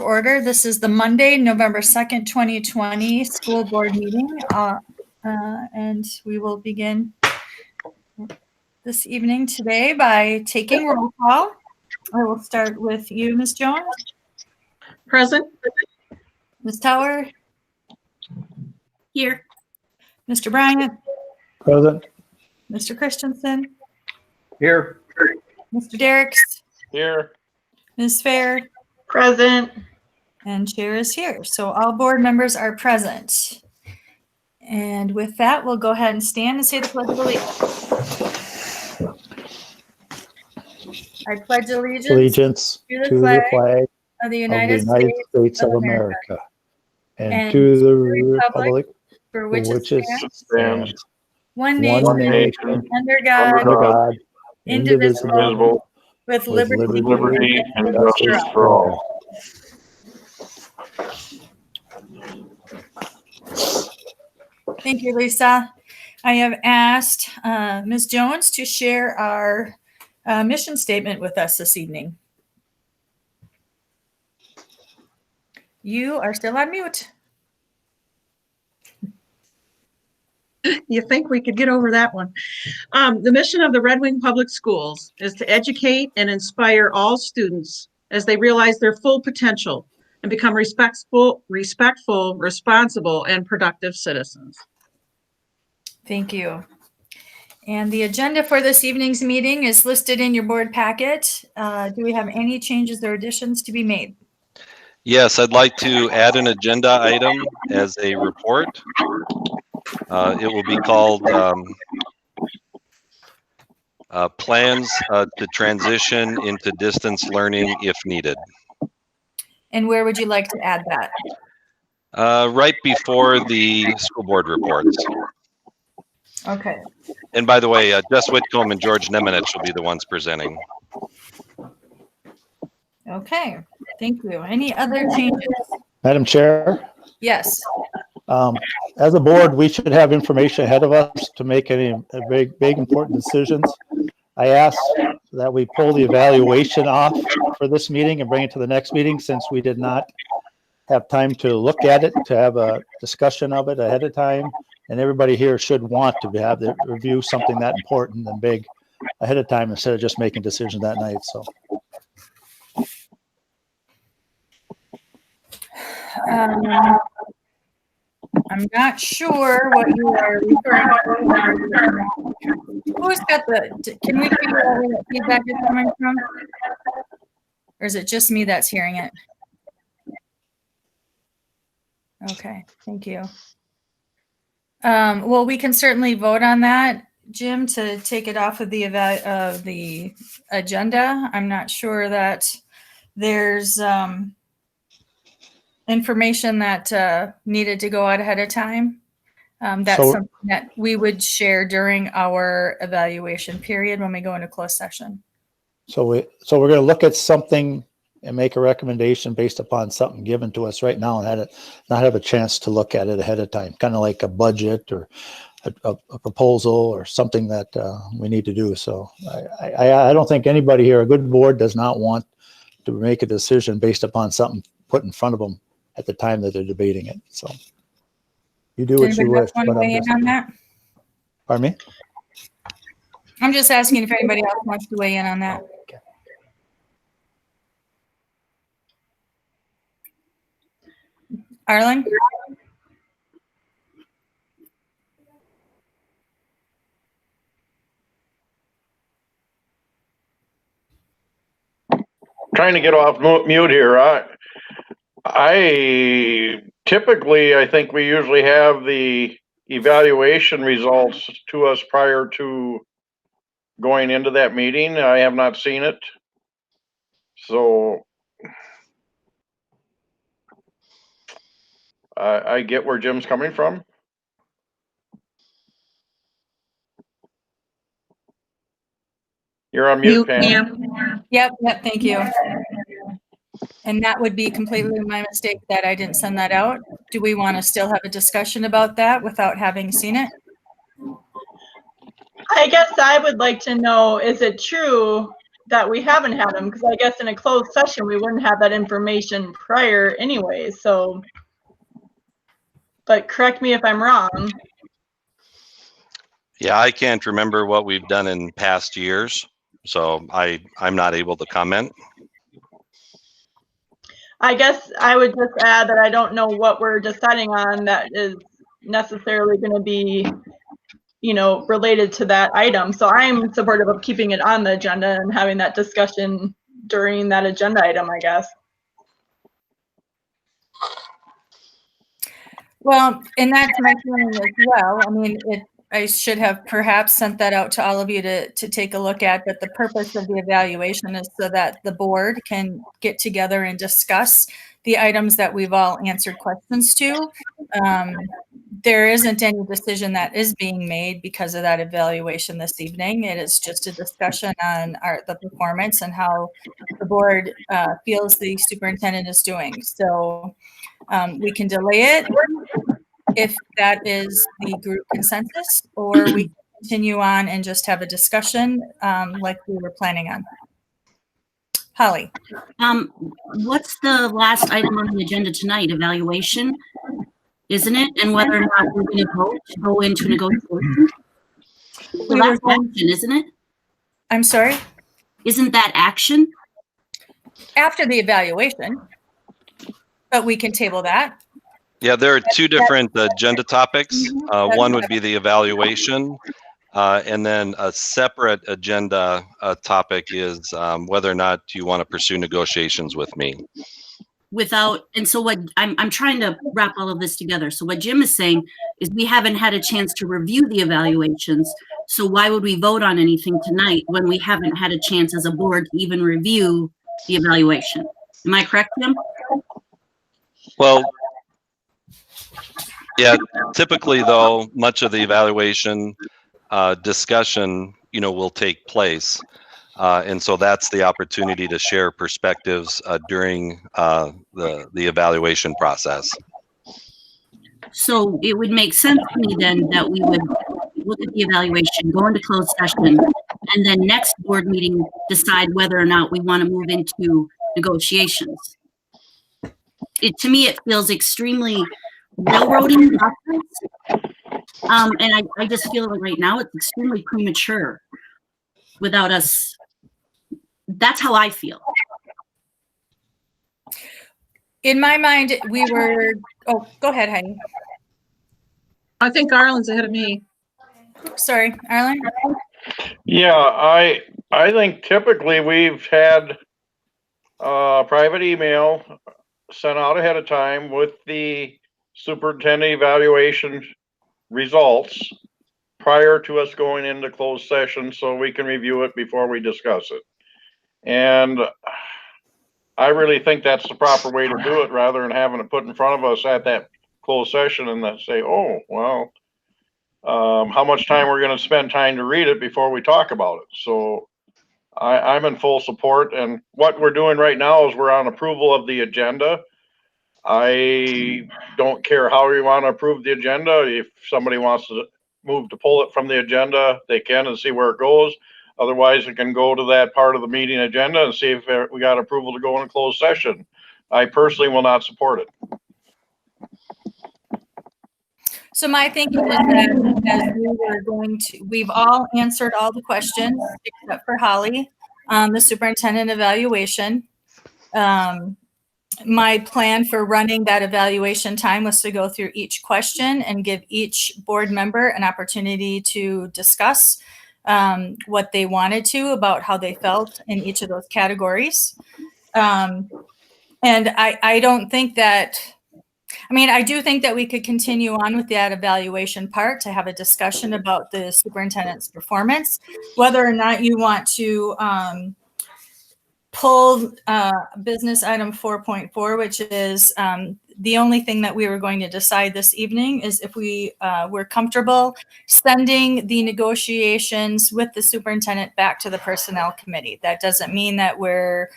Order. This is the Monday, November 2nd, 2020 school board meeting, and we will begin this evening today by taking roll call. I will start with you, Ms. Jones. Present. Ms. Tower. Here. Mr. Bryant. Present. Mr. Christensen. Here. Mr. Derricks. Here. Ms. Fair. Present. And chair is here. So all board members are present. And with that, we'll go ahead and stand and say the Pledge of Allegiance. I pledge allegiance to the flag of the of United the United States of America and to the republic for which it stands, one nation, nation, under God, indivisible, with with liberty and justice for all. Thank you, Lisa. I have asked Ms. Jones to share our mission statement with us this evening. You are still on mute. You think we could get over that one? The mission of the Red Wing Public Schools is to educate and inspire all students as they realize their full potential and become respectful, responsible, and productive citizens. Thank you. And the agenda for this evening's meeting is listed in your board packet. Do we have any changes or additions to be made? Yes, I'd like to add an agenda item as a report. It will be called Plans to Transition into Distance Learning if Needed. And where would you like to add that? Right before the school board reports. Okay. And by the way, Jess Whitcomb and George Nemenich will be the ones presenting. Okay, thank you. Any other changes? Madam Chair, Yes. as a board, we should have information ahead of us to make any big important decisions. I asked that we pull the evaluation off for this meeting and bring it to the next meeting since we did not have time to look at it, to have a discussion of it ahead of time. And everybody here should want to have the review something that important and big ahead of time instead of just making decisions that night. So. I'm not sure what you are referring to. Who's got can we figure out where that feedback is coming from? Or is it just me that's hearing it? Okay, thank you. Well, we can certainly vote on that, Jim, to take it off of the agenda. I'm not sure that there's information that needed to go out ahead of time. That's something that we would share during our evaluation period when we go into closed session. So we're going to look at something and make a recommendation based upon something given to us right now and not have a chance to look at it ahead of time, kind of like a budget or a proposal or something that we need to do. So I don't think anybody here, a good board, does not want to make a decision based upon something put in front of them at the time that they're debating it. So you do what you wish. Want to weigh in on that? Pardon me? I'm just asking if anybody else wants to weigh in on that. Okay. Arlen? Trying to get off mute here. I think we usually have the evaluation results to us prior to going into that meeting. I have not seen it. So I get where Jim's coming from. You're on mute, Pam. Yep, thank you. And that would be completely my mistake that I didn't send that out. Do we want to still have a discussion about that without having seen it? I guess I would like to know, is it true that we haven't had them, because I guess in a closed session, we wouldn't have that information prior anyway, so. But correct me if I'm wrong. Yeah, I can't remember what we've done in past years, so I'm not able to comment. I guess I would just add that I don't know what we're deciding on that is necessarily going to be, you know, related to that item. So I'm supportive of keeping it on the agenda and having that discussion during that agenda item, I guess. Well, and that's my feeling as well. I mean, I should have perhaps sent that out to all of you to take a look at, but the purpose of the evaluation is so that the board can get together and discuss the items that we've all answered questions to. There isn't any decision that is being made because of that evaluation this evening. It is just a discussion on the performance and how the board feels the superintendent is doing. So we can delay it if that is the group consensus, or we can continue on and just have a discussion like we were planning on. Holly. What's the last item on the agenda tonight? Evaluation, isn't it? And whether or not we're going to vote to go into negotiation. So that's action, isn't it? I'm sorry? Isn't that action? After the evaluation, but we can table that. Yeah, there are two different agenda topics. One would be the evaluation, and then a separate agenda topic is whether or not you want to pursue negotiations with me. And so what I'm trying to wrap all of this together. So what Jim is saying is we haven't had a chance to review the evaluations. So why would we vote on anything tonight when we haven't had a chance as a board to even review the evaluation? Am I correct, Jim? Well, yeah, typically though, much of the evaluation discussion, will take place. And so that's the opportunity to share perspectives during the evaluation process. So it would make sense to me then that we would look at the evaluation, go into closed session, and then next board meeting decide whether or not we want to move into negotiations. To me, it feels extremely railroading process. And I just feel like right now it's extremely premature without us. That's how I feel. In my mind, oh, go ahead, Heidi. I think Arlen's ahead of me. Sorry, Arlen? Yeah, I think typically we've had private email sent out ahead of time with the superintendent evaluation results prior to us going into closed session so we can review it before we discuss it. And I really think that's the proper way to do it rather than having it put in front of us at that closed session and then say, oh, well, how much time we're going to spend time to read it before we talk about it. So I'm in full support. And what we're doing right now is we're on approval of the agenda. I don't care how we want to approve the agenda. If somebody wants to move to pull it from the agenda, they can and see where it goes. Otherwise, it can go to that part of the meeting agenda and see if we got approval to go in a closed session. I personally will not support it. So my thinking is that as we've all answered all the questions except for Holly on the superintendent evaluation. My plan for running that evaluation time was to go through each question and give each board member an opportunity to discuss what they wanted to about how they felt in each of those categories. And I don't think that, I do think that we could continue on with that evaluation part to have a discussion about the superintendent's performance, whether or not you want to pull business item 4.4, which is the only thing that we were going to decide this evening is if we were comfortable sending the negotiations with the superintendent back to the personnel committee. That doesn't mean that we're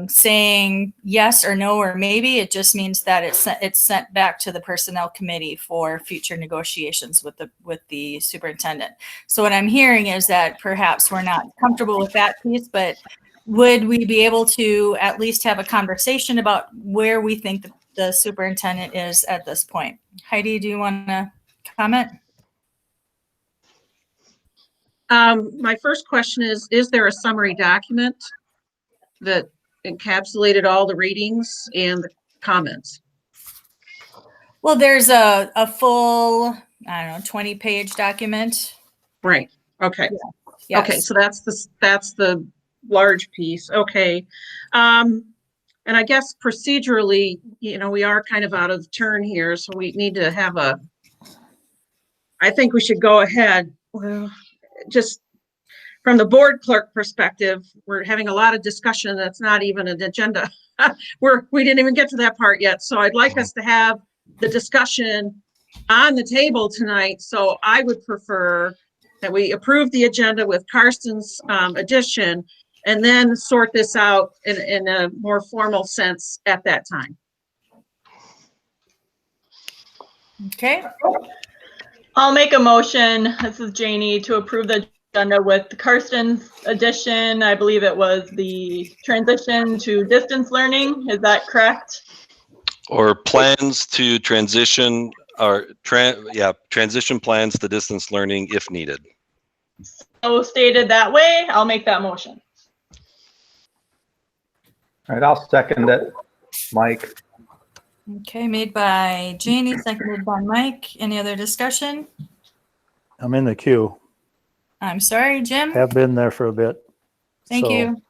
saying yes or no or maybe. It just means that it's sent back to the personnel committee for future negotiations with the superintendent. So what I'm hearing is that perhaps we're not comfortable with that piece, but would we be able to at least have a conversation about where we think the superintendent is at this point? Heidi, do you want to comment? My first question is there a summary document that encapsulated all the readings and the comments? Well, there's a full, I don't know, 20-page document. Right. Okay. Yes. Okay. So that's the large piece. Okay. And I guess procedurally, we are kind of out of turn here, so we need to have I think we should go ahead. Well, just from the board clerk perspective, we're having a lot of discussion that's not even an agenda. We didn't even get to that part yet. So I'd like us to have the discussion on the table tonight. So I would prefer that we approve the agenda with Karsten's addition and then sort this out in a more formal sense at that time. Okay. I'll make a motion. This is Janie, to approve the agenda with Karsten's addition. I believe it was the transition to distance learning. Is that correct? Or plans to transition, or transition plans to distance learning if needed. So stated that way, I'll make that motion. All right, I'll second it. Mike. Okay, made by Janie, seconded by Mike. Any other discussion? I'm in the queue. I'm sorry, Jim. Have been there for a bit. Thank So, you.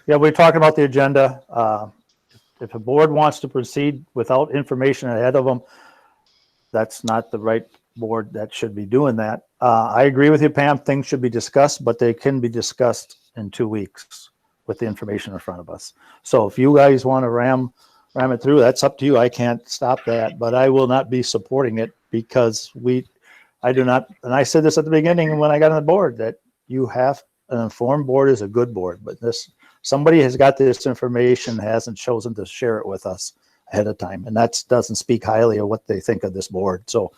Yeah, we're talking about the agenda. If a board wants to proceed without information ahead of them, that's not the right board that should be doing that. I agree with you, Pam. Things should be discussed, but they can be discussed in 2 weeks with the information in front of us. So if you guys want to ram it through, that's up to you. I can't stop that, but I will not be supporting it because I do not, and I said this at the beginning when I got on the board, that you have an informed board is a good board, but somebody has got this information, hasn't chosen to share it with us ahead of time. And that doesn't speak highly of what they think of this board. So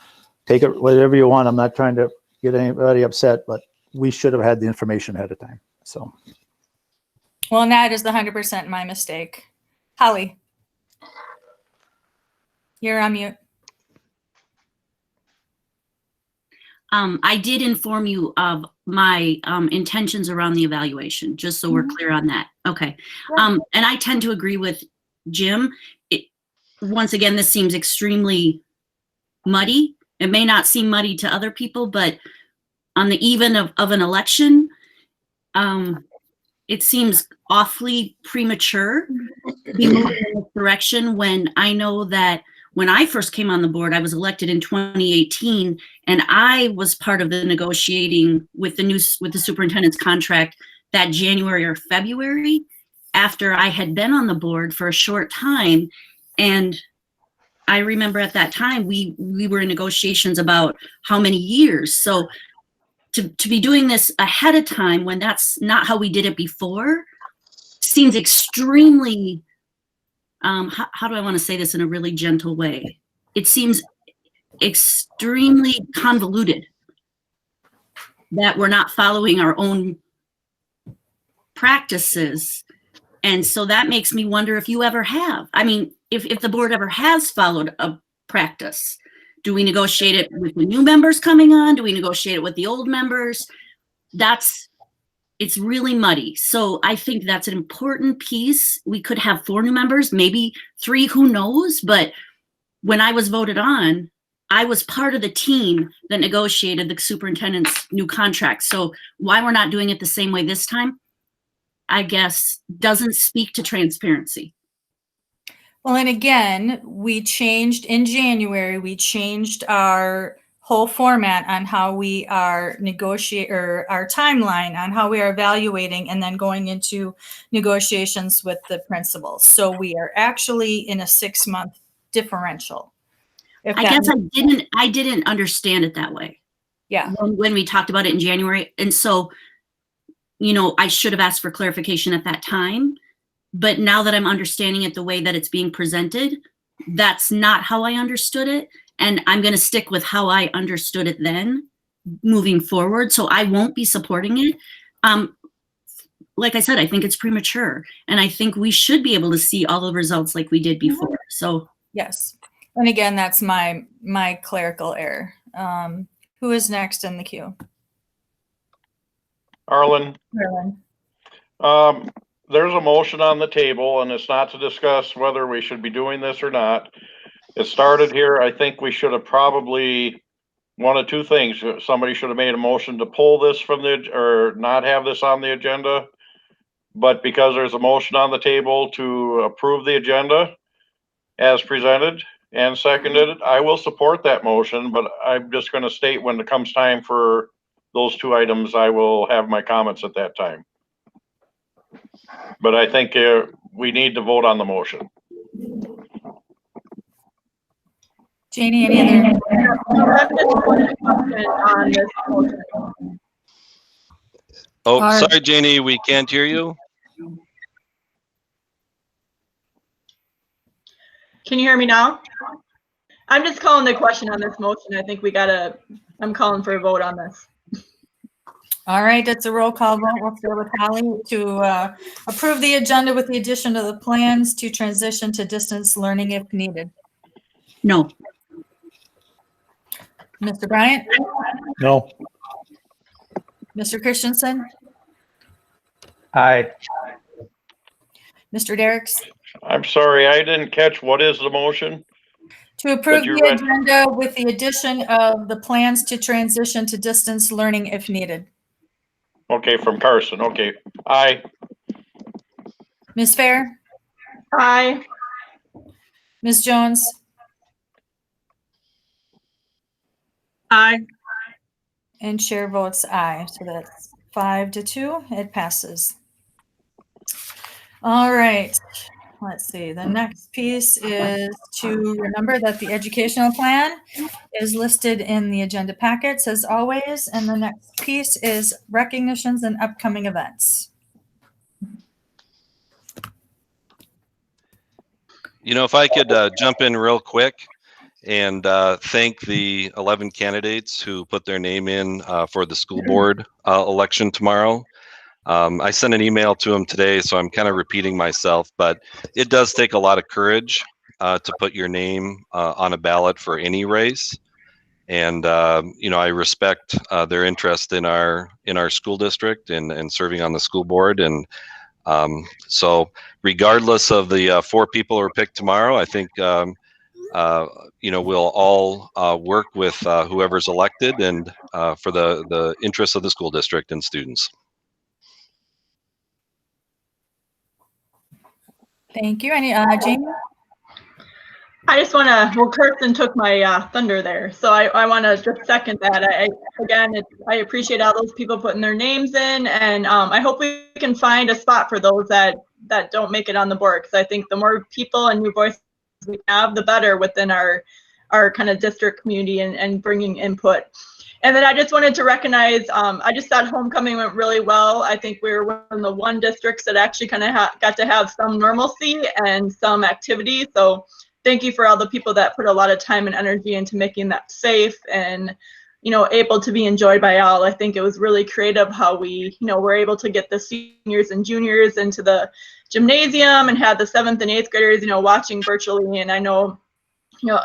take it whatever you want. I'm not trying to get anybody upset, but we should have had the information ahead of time. So. Well, and that is 100% my mistake. Holly, you're on mute. I did inform you of my intentions around the evaluation, just so we're clear on that. Okay. And I tend to agree with Jim. Once again, this seems extremely muddy. It may not seem muddy to other people, but on the even of an election, it seems awfully premature to be moving in this direction when I know that when I first came on the board, I was elected in 2018, and I was part of the negotiating with the superintendent's contract that January or February, after I had been on the board for a short time. And I remember at that time, we were in negotiations about how many years. So to be doing this ahead of time when that's not how we did it before seems extremely, how do I want to say this in a really gentle way? It seems extremely convoluted that we're not following our own practices. And so that makes me wonder if you ever have. I mean, if the board ever has followed a practice, do we negotiate it with the new members coming on? Do we negotiate it with the old members? It's really muddy. So I think that's an important piece. We could have 4 new members, maybe 3, who knows? But when I was voted on, I was part of the team that negotiated the superintendent's new contract. So why we're not doing it the same way this time, I guess, doesn't speak to transparency. Well, and again, we changed in January, we changed our whole format on how we are our timeline on how we are evaluating and then going into negotiations with the principals. So we are actually in a 6-month differential. I guess I didn't understand it that way. Yeah. When we talked about it in January. And so, I should have asked for clarification at that time. But now that I'm understanding it the way that it's being presented, that's not how I understood it. And I'm going to stick with how I understood it then moving forward. So I won't be supporting it. Like I said, I think it's premature. And I think we should be able to see all the results like we did before. So Yes. And again, that's my clerical error. Who is next in the queue? Arlen, Marilyn. there's a motion on the table and it's not to discuss whether we should be doing this or not. It started here. I think we should have probably one of two things. Somebody should have made a motion to pull this from or not have this on the agenda. But because there's a motion on the table to approve the agenda as presented and seconded, I will support that motion, but I'm just going to state when it comes time for those two items, I will have my comments at that time. But I think we need to vote on the motion. Janie, any other? On this motion. Oh, Are- sorry, Janie, we can't hear you. Can you hear me now? I'm just calling the question on this motion. I think I'm calling for a vote on this. All right, that's a roll call vote. We'll start with Holly to approve the agenda with the addition of the plans to transition to distance learning if needed. no. Mr. Bryant? No. Mr. Christensen? Aye. Mr. Derricks? I'm sorry, I didn't catch what is the motion? To approve you the read- agenda with the addition of the plans to transition to distance learning if needed. Okay, from Carson. Okay. Aye. Ms. Fair? Aye. Ms. Jones? Aye. And chair votes aye. So that's 5-2. It passes. All right. Let's see. The next piece is to remember that the educational plan is listed in the agenda packets as always. And the next piece is recognitions and upcoming events. You know, if I could jump in real quick and thank the 11 candidates who put their name in for the school board election tomorrow. I sent an email to them today, so I'm kind of repeating myself, but it does take a lot of courage to put your name on a ballot for any race. And, you know, I respect their interest in our school district and serving on the school board. And so regardless of the 4 people who are picked tomorrow, I think, you know, we'll all work with whoever's elected and for the interests of the school district and students. Thank you. Any, Jamie? I just want to, well, Kirsten took my thunder there. So I want to just second that. I appreciate all those people putting their names in, and I hope we can find a spot for those that don't make it on the board, because I think the more people and new voices we have, the better within our kind of district community and bringing input. And then I just wanted to recognize, I just thought homecoming went really well. I think we were one of the one districts that actually kind of got to have some normalcy and some activity. So thank you for all the people that put a lot of time and energy into making that safe and, you know, able to be enjoyed by all. I think it was really creative how we, you know, were able to get the seniors and juniors into the gymnasium and had the 7th and 8th graders, you know, watching virtually. And I know, you know,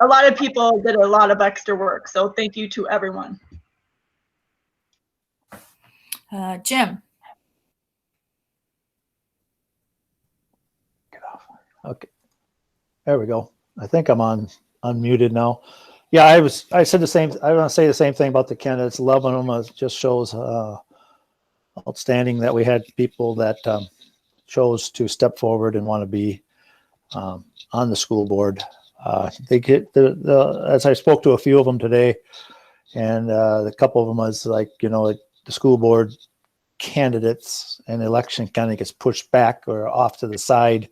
a lot of people did a lot of extra work. So thank you to everyone. Jim? Okay. There we go. I think I'm unmuted now. Yeah, I said the same. I want to say the same thing about the candidates. 11 of them just shows outstanding that we had people that chose to step forward and want to be on the school board. They get as I spoke to a few of them today, and a couple of them was like, you know, the school board candidates and election kind of gets pushed back or off to the side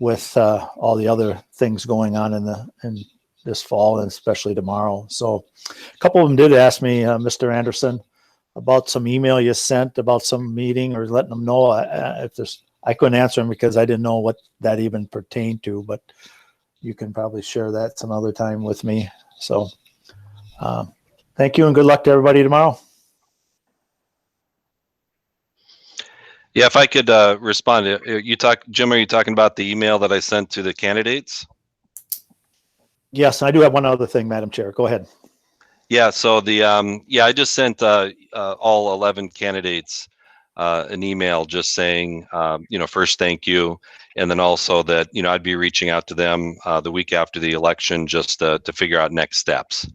with all the other things going on in this fall and especially tomorrow. So a couple of them did ask me, Mr. Anderson, about some email you sent about some meeting or letting them know if there's I couldn't answer them because I didn't know what that even pertained to, but you can probably share that some other time with me. So thank you and good luck to everybody tomorrow. Yeah, if I could respond, Jim, are you talking about the email that I sent to the candidates? Yes, I do have one other thing, Madam Chair. Go ahead. Yeah, so I just sent all 11 candidates an email just saying, first, thank you. And then also that, I'd be reaching out to them the week after the election just to figure out next steps.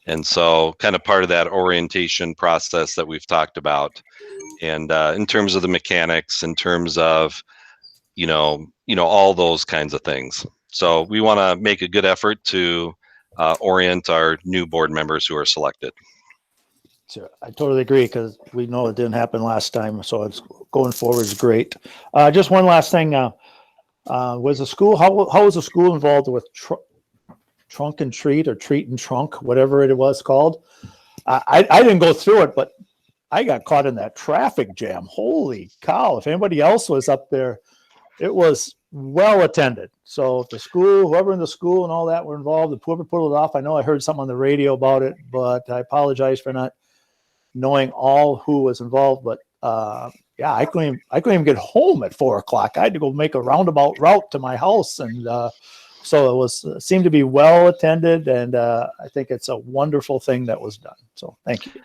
And so kind of part of that orientation process that we've talked about. And in terms of the mechanics, in terms of, all those kinds of things. So we want to make a good effort to orient our new board members who are selected. Sure. I totally agree because we know it didn't happen last time. So it's going forward is great. Just one last thing. Was the school, how was the school involved with trunk and treat or treat and trunk, whatever it was called? I didn't go through it, but I got caught in that traffic jam. Holy cow. If anybody else was up there, it was well attended. So if the school, whoever in the school and all that were involved, and whoever pulled it off, I know I heard something on the radio about it, but I apologize for not knowing all who was involved. But yeah, I couldn't even get home at 4 o'clock. I had to go make a roundabout route to my house. And so it seemed to be well attended. And I think it's a wonderful thing that was done. So thank you.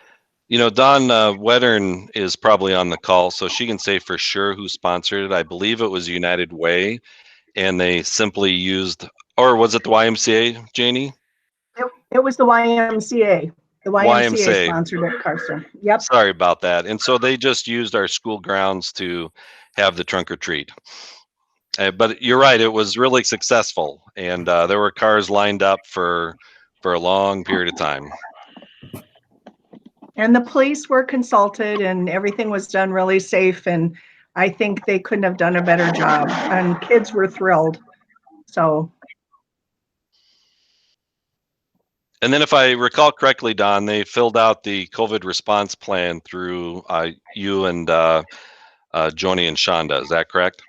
Dawn Wedern is probably on the call, so she can say for sure who sponsored it. I believe it was United Way, and they simply used, or was it the YMCA, Janie? It was the YMCA. The YMCA YMCA sponsored it, Carson. Yep. Sorry about that. And so they just used our school grounds to have the trunk or treat. But you're right, it was really successful, and there were cars lined up for a long period of time. And the police were consulted and everything was done really safe. And I think they couldn't have done a better job. And kids were thrilled. So. And then if I recall correctly, Don, they filled out the COVID response plan through you and Joni and Shonda. Is that correct?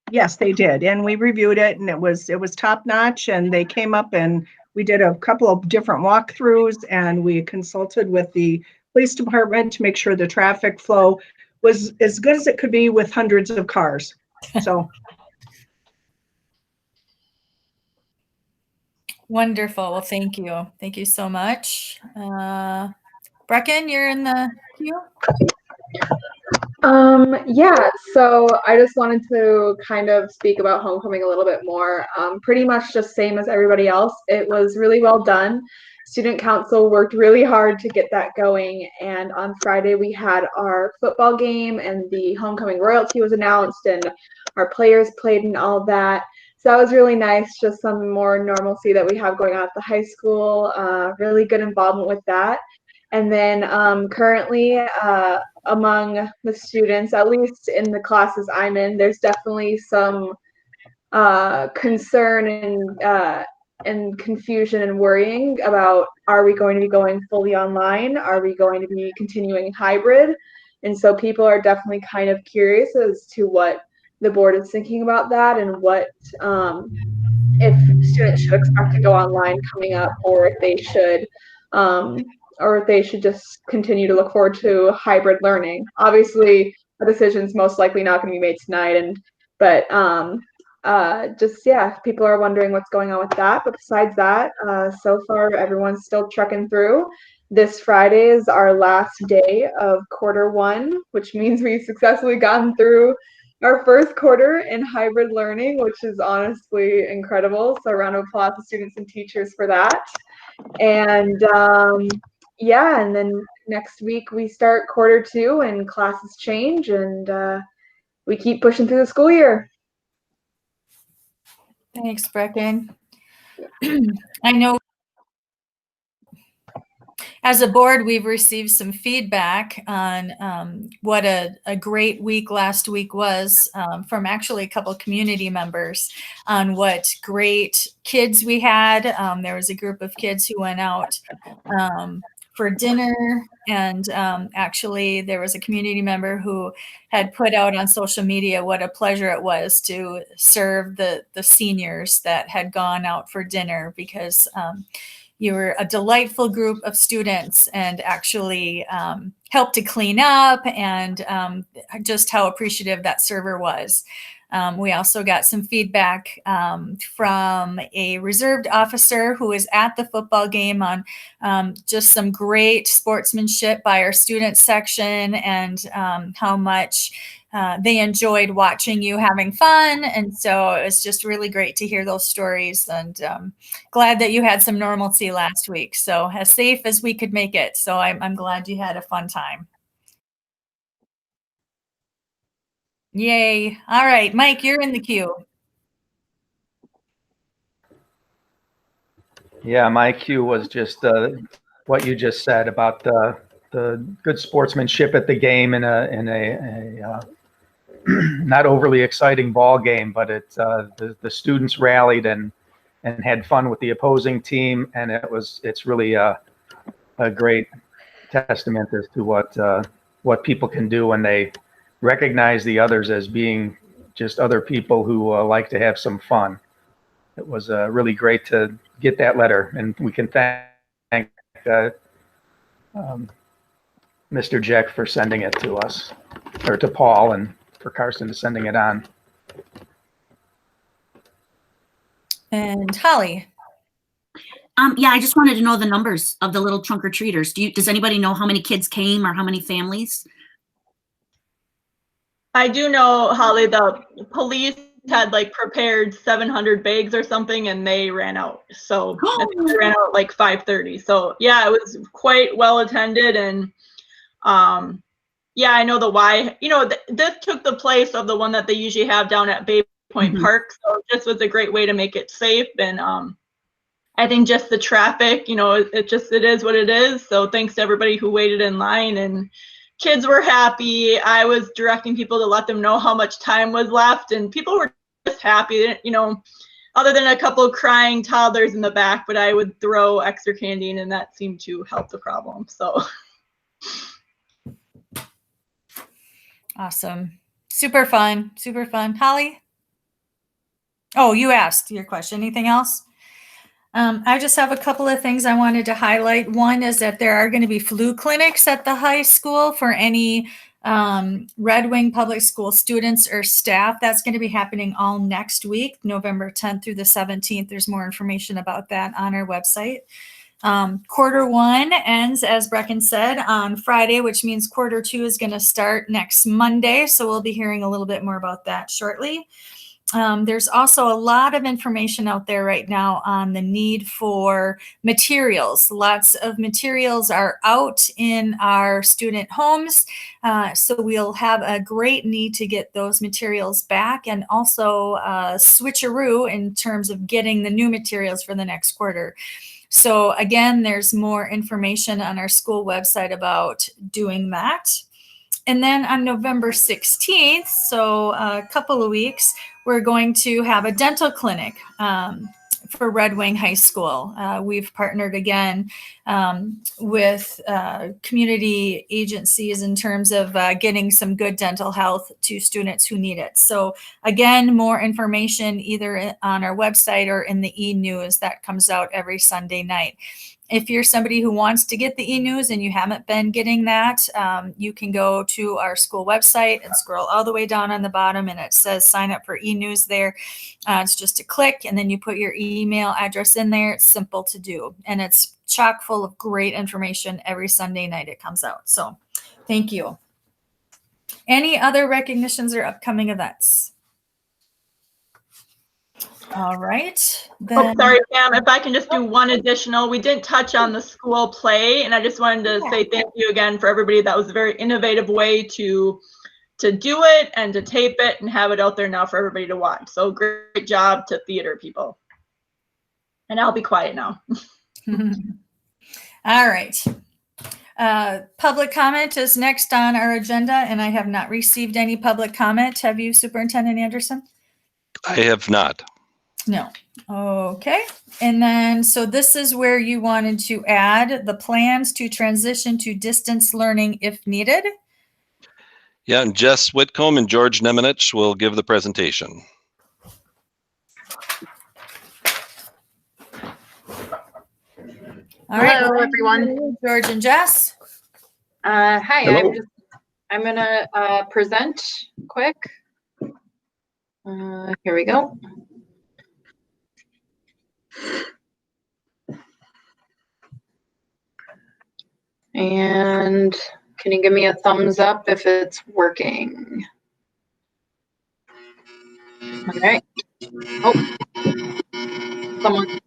Yes, they did. And we reviewed it and it was top notch. And they came up and we did a couple of different walkthroughs and we consulted with the police department to make sure the traffic flow was as good as it could be with hundreds of cars. So. Wonderful. Well, thank you. Thank you so much. Brecken, you're in the queue. Yeah, so I just wanted to kind of speak about homecoming a little bit more. Pretty much just same as everybody else. It was really well done. Student council worked really hard to get that going. And on Friday, we had our football game and the homecoming royalty was announced and our players played and all that. So that was really nice, just some more normalcy that we have going on at the high school, really good involvement with that. And then currently among the students, at least in the classes I'm in, there's definitely some concern and confusion and worrying about, are we going to be going fully online? Are we going to be continuing hybrid? And so people are definitely kind of curious as to what the board is thinking about that and what if students should expect to go online coming up, or if they should just continue to look forward to hybrid learning. Obviously, a decision's most likely not going to be made tonight, but people are wondering what's going on with that. But besides that, so far everyone's still trucking through. This Friday is our last day of quarter one, which means we've successfully gotten through our first quarter in hybrid learning, which is honestly incredible. So a round of applause to students and teachers for that. And and then next week we start quarter two and classes change and we keep pushing through the school year. Thanks, Brecken. I know as a board, we've received some feedback on what a great week last week was from actually a couple of community members on what great kids we had. There was a group of kids who went out for dinner. And actually, there was a community member who had put out on social media what a pleasure it was to serve the seniors that had gone out for dinner, because you were a delightful group of students and actually helped to clean up, and just how appreciative that server was. We also got some feedback from a reserved officer who was at the football game on just some great sportsmanship by our student section, and how much they enjoyed watching you having fun. And so it was just really great to hear those stories, and glad that you had some normalcy last week. So as safe as we could make it. So I'm glad you had a fun time. Yay. All right, Mike, you're in the queue. Yeah, my cue was just what you just said about the good sportsmanship at the game in a not overly exciting ball game, but the students rallied and had fun with the opposing team, and it's really a great testament as to what people can do when they recognize the others as being just other people who like to have some fun. It was really great to get that letter, and we can thank Mr. Jeck for sending it to us, or to Paul, and for Karsten sending it on. And Holly. Yeah, I just wanted to know the numbers of the little trunk or treaters. Does anybody know how many kids came or how many families? I do know, Holly, the police had like prepared 700 bags or something, and they ran out. So I think they ran out at like 5:30. So yeah, it was quite well attended, and yeah, I know the why. You know, this took the place of the one that they usually have down at Bay Point Park. So this was a great way to make it safe, and I think just the traffic, you know, it is what it is. So thanks to everybody who waited in line, and kids were happy. I was directing people to let them know how much time was left, and people were just happy, you know, other than a couple of crying toddlers in the back, but I would throw extra candy in, and that seemed to help the problem. So. Awesome. Super fun. Super fun. Holly? Oh, you asked your question. Anything else? I just have a couple of things I wanted to highlight. One is that there are going to be flu clinics at the high school for any Red Wing Public School students or staff. That's going to be happening all next week, November 10th through the 17th. There's more information about that on our website. Quarter one ends, as Brecken said, on Friday, which means quarter two is going to start next Monday. So we'll be hearing a little bit more about that shortly. There's also a lot of information out there right now on the need for materials. Lots of materials are out in our student homes. So we'll have a great need to get those materials back, and also switcheroo in terms of getting the new materials for the next quarter. So again, there's more information on our school website about doing that. And then on November 16th, so a couple of weeks, we're going to have a dental clinic for Red Wing High School. We've partnered again with community agencies in terms of getting some good dental health to students who need it. So again, more information either on our website or in the e-news that comes out every Sunday night. If you're somebody who wants to get the e-news and you haven't been getting that, you can go to our school website and scroll all the way down on the bottom, and it says sign up for e-news there. It's just a click, and then you put your email address in there. It's simple to do, and it's chock full of great information every Sunday night it comes out. So thank you. Any other recognitions or upcoming events? All right. Then, oh, sorry, Pam, if I can just do one additional. We didn't touch on the school play, and I just wanted to say thank you again for everybody. That was a very innovative way to do it and to tape it and have it out there now for everybody to watch. So great job to theater people. And I'll be quiet now. all right. Public comment is next on our agenda, and I have not received any public comment. Have you, Superintendent Anderson? I have not. No. Okay. And then, so this is where you wanted to add the plans to transition to distance learning if needed. Yeah, and Jess Whitcomb and George Nemenich will give the presentation. All right. Hello, everyone. George and Jess. Hi, Hello. I'm gonna present quick. Here we go. And can you give me a thumbs up if it's working? All right. Oh, someone.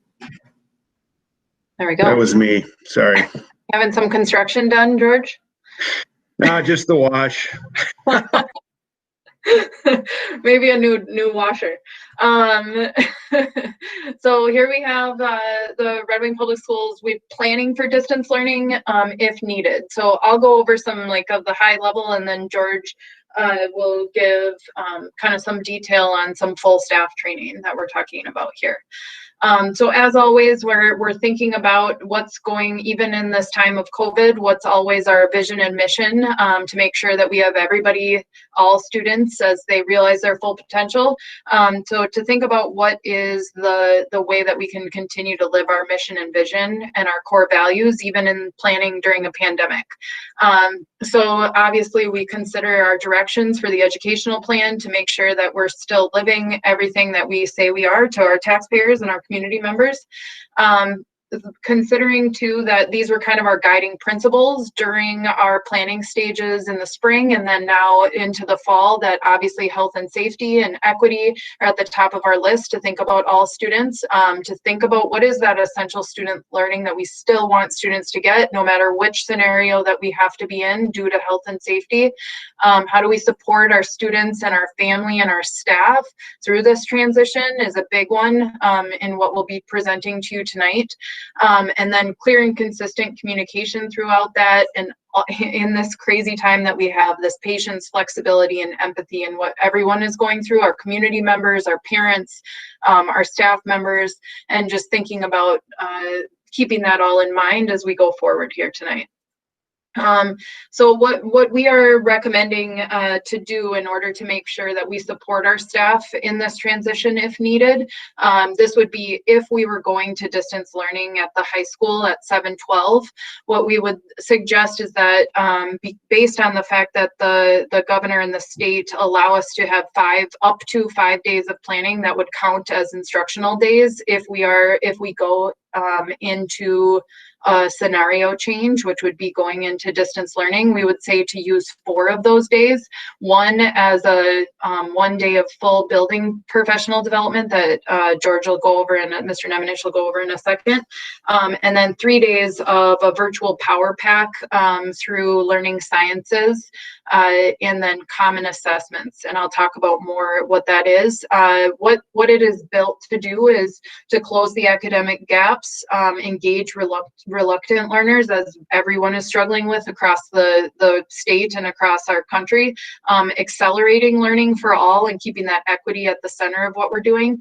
There we go. That was me. Sorry. Having some construction done, George? Nah, just the wash. Maybe a new washer. So here we have the Red Wing Public Schools. We're planning for distance learning if needed. So I'll go over some like of the high level, and then George will give kind of some detail on some full staff training that we're talking about here. So as always, we're thinking about what's going, even in this time of COVID, what's always our vision and mission to make sure that we have everybody, all students, as they realize their full potential. So to think about what is the way that we can continue to live our mission and vision and our core values, even in planning during a pandemic. So obviously we consider our directions for the educational plan to make sure that we're still living everything that we say we are to our taxpayers and our community members. Considering too that these were kind of our guiding principles during our planning stages in the spring, and then now into the fall, that obviously health and safety and equity are at the top of our list to think about all students, to think about what is that essential student learning that we still want students to get no matter which scenario that we have to be in due to health and safety. How do we support our students and our family and our staff through this transition is a big one in what we'll be presenting to you tonight. And then clear and consistent communication throughout that, and in this crazy time that we have, this patience, flexibility, and empathy in what everyone is going through, our community members, our parents, our staff members, and just thinking about keeping that all in mind as we go forward here tonight. So what we are recommending to do in order to make sure that we support our staff in this transition if needed, this would be if we were going to distance learning at the high school at 7/12, what we would suggest is that based on the fact that the governor and the state allow us to have up to 5 days of planning that would count as instructional days if we go into a scenario change, which would be going into distance learning, we would say to use 4 of those days. One as a 1 day of full building professional development that George will go over and Mr. Nemenich will go over in a second. And then 3 days of a virtual power pack through learning sciences, and then common assessments. And I'll talk about more what that is. What it is built to do is to close the academic gaps, engage reluctant learners, as everyone is struggling with across the state and across our country, accelerating learning for all and keeping that equity at the center of what we're doing.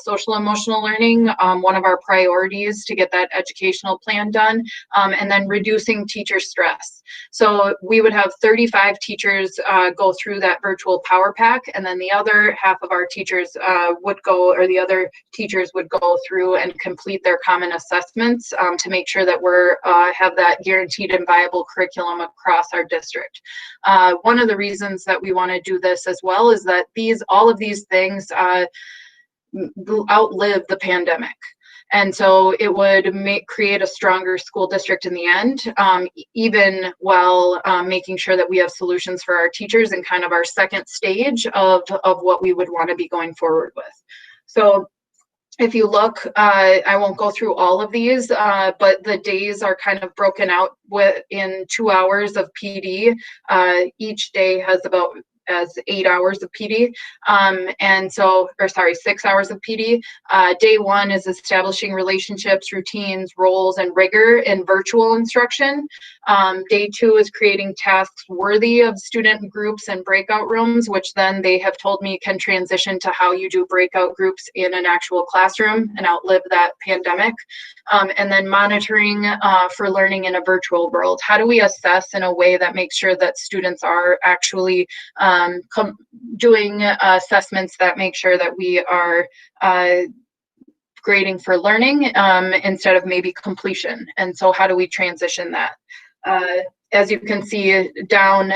Social emotional learning, one of our priorities to get that educational plan done, and then reducing teacher stress. So we would have 35 teachers go through that virtual power pack, and then the other half of our teachers would go through and complete their common assessments to make sure that we're have that guaranteed and viable curriculum across our district. One of the reasons that we want to do this as well is that all of these things outlive the pandemic. And so it would create a stronger school district in the end, even while making sure that we have solutions for our teachers and kind of our second stage of what we would want to be going forward with. So if you look, I won't go through all of these, but the days are kind of broken out in 2 hours of PD. Each day has about as 8 hours of PD. And so, or sorry, 6 hours of PD. Day one is establishing relationships, routines, roles, and rigor in virtual instruction. Day two is creating tasks worthy of student groups and breakout rooms, which then they have told me can transition to how you do breakout groups in an actual classroom and outlive that pandemic. And then monitoring for learning in a virtual world. How do we assess in a way that makes sure that students are actually doing assessments that make sure that we are grading for learning instead of maybe completion? And so how do we transition that? As you can see down,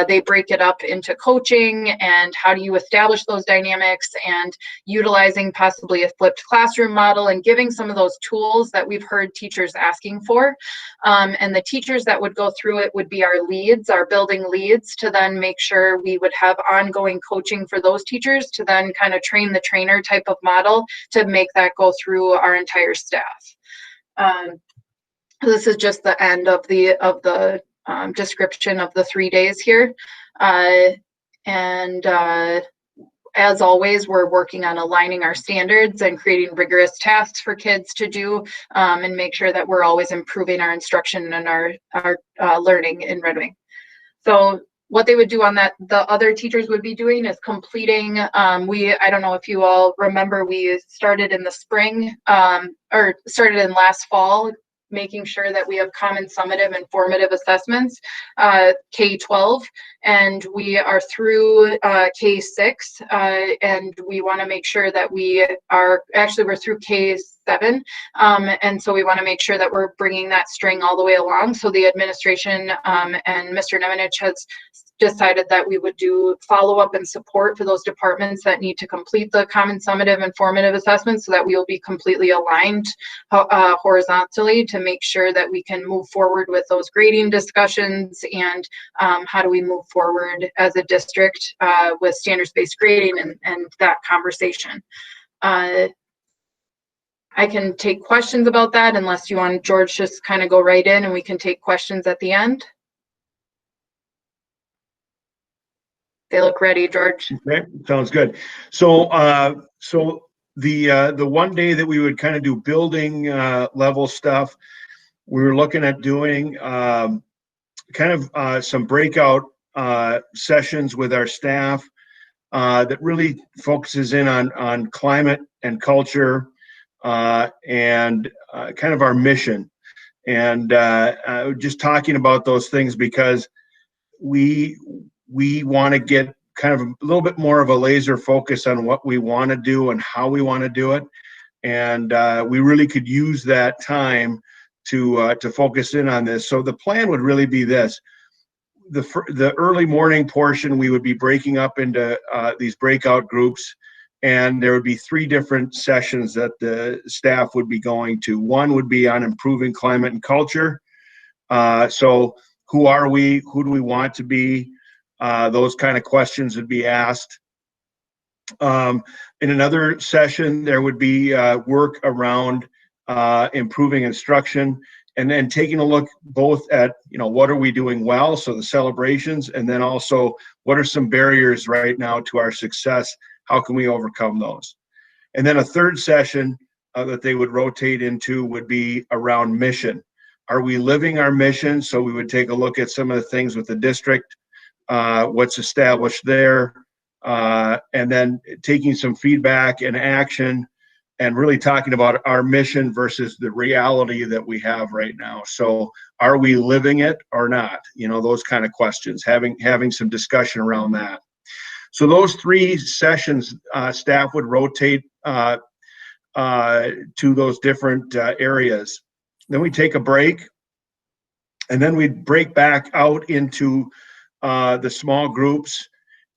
they break it up into coaching and how do you establish those dynamics, and utilizing possibly a flipped classroom model and giving some of those tools that we've heard teachers asking for. And the teachers that would go through it would be our leads, our building leads, to then make sure we would have ongoing coaching for those teachers to then kind of train the trainer type of model to make that go through our entire staff. This is just the end of the description of the 3 days here. As always, we're working on aligning our standards and creating rigorous tasks for kids to do, and make sure that we're always improving our instruction and our learning in Red Wing. So what they would do on that, the other teachers would be doing is completing, I don't know if you all remember, we started in the spring, or started in last fall, making sure that we have common summative and formative assessments, K-12, and we are through K-6, and we want to make sure that we're through K-7, and so we want to make sure that we're bringing that string all the way along. So the administration and Mr. Nemenich has decided that we would do follow-up and support for those departments that need to complete the common summative and formative assessments, so that we will be completely aligned horizontally to make sure that we can move forward with those grading discussions, and how do we move forward as a district with standards-based grading and that conversation. I can take questions about that, unless you want George just kind of go right in and we can take questions at the end. They look ready, George. Okay, sounds good. So, the one day that we would kind of do building level stuff, we were looking at doing some breakout sessions with our staff that really focuses in on climate and culture and kind of our mission, and just talking about those things, because we want to get kind of a little bit more of a laser focus on what we want to do and how we want to do it. And we really could use that time to focus in on this. So the plan would really be this. The early morning portion, we would be breaking up into these breakout groups, and there would be 3 different sessions that the staff would be going to. One would be on improving climate and culture. So who are we? Who do we want to be? Those kind of questions would be asked. In another session, there would be work around improving instruction, and then taking a look both at, what are we doing well, so the celebrations, and then also what are some barriers right now to our success, how can we overcome those. And then a third session that they would rotate into would be around mission. Are we living our mission? So we would take a look at some of the things with the district, what's established there, and then taking some feedback and action, and really talking about our mission versus the reality that we have right now. So are we living it or not? Those kind of questions, having some discussion around that. So those 3 sessions, staff would rotate to those different areas. Then we take a break, and then we'd break back out into the small groups,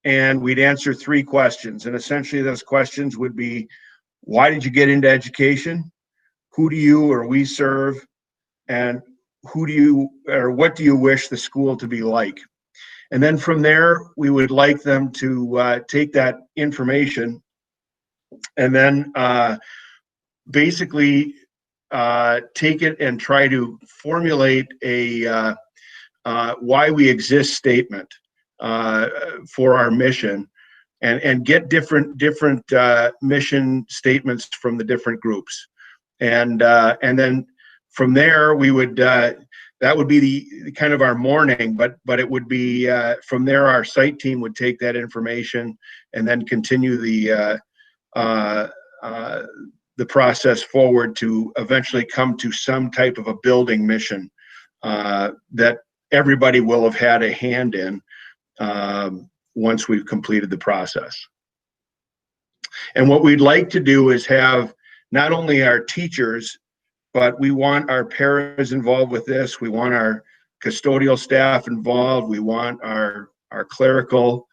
and we'd answer 3 questions. And essentially those questions would be, why did you get into education? Who do you or we serve? And what do you wish the school to be like? And then from there, we would like them to take that information and then basically take it and try to formulate a why we exist statement. for our mission, and get different mission statements from the different groups, and then from there we would that would be the kind of our morning, but it would be from there our site team would take that information and then continue the process forward to eventually come to some type of a building mission that everybody will have had a hand in once we've completed the process. And what we'd like to do is have not only our teachers, but we want our paras involved with this. We want our custodial staff involved. We want our clerical,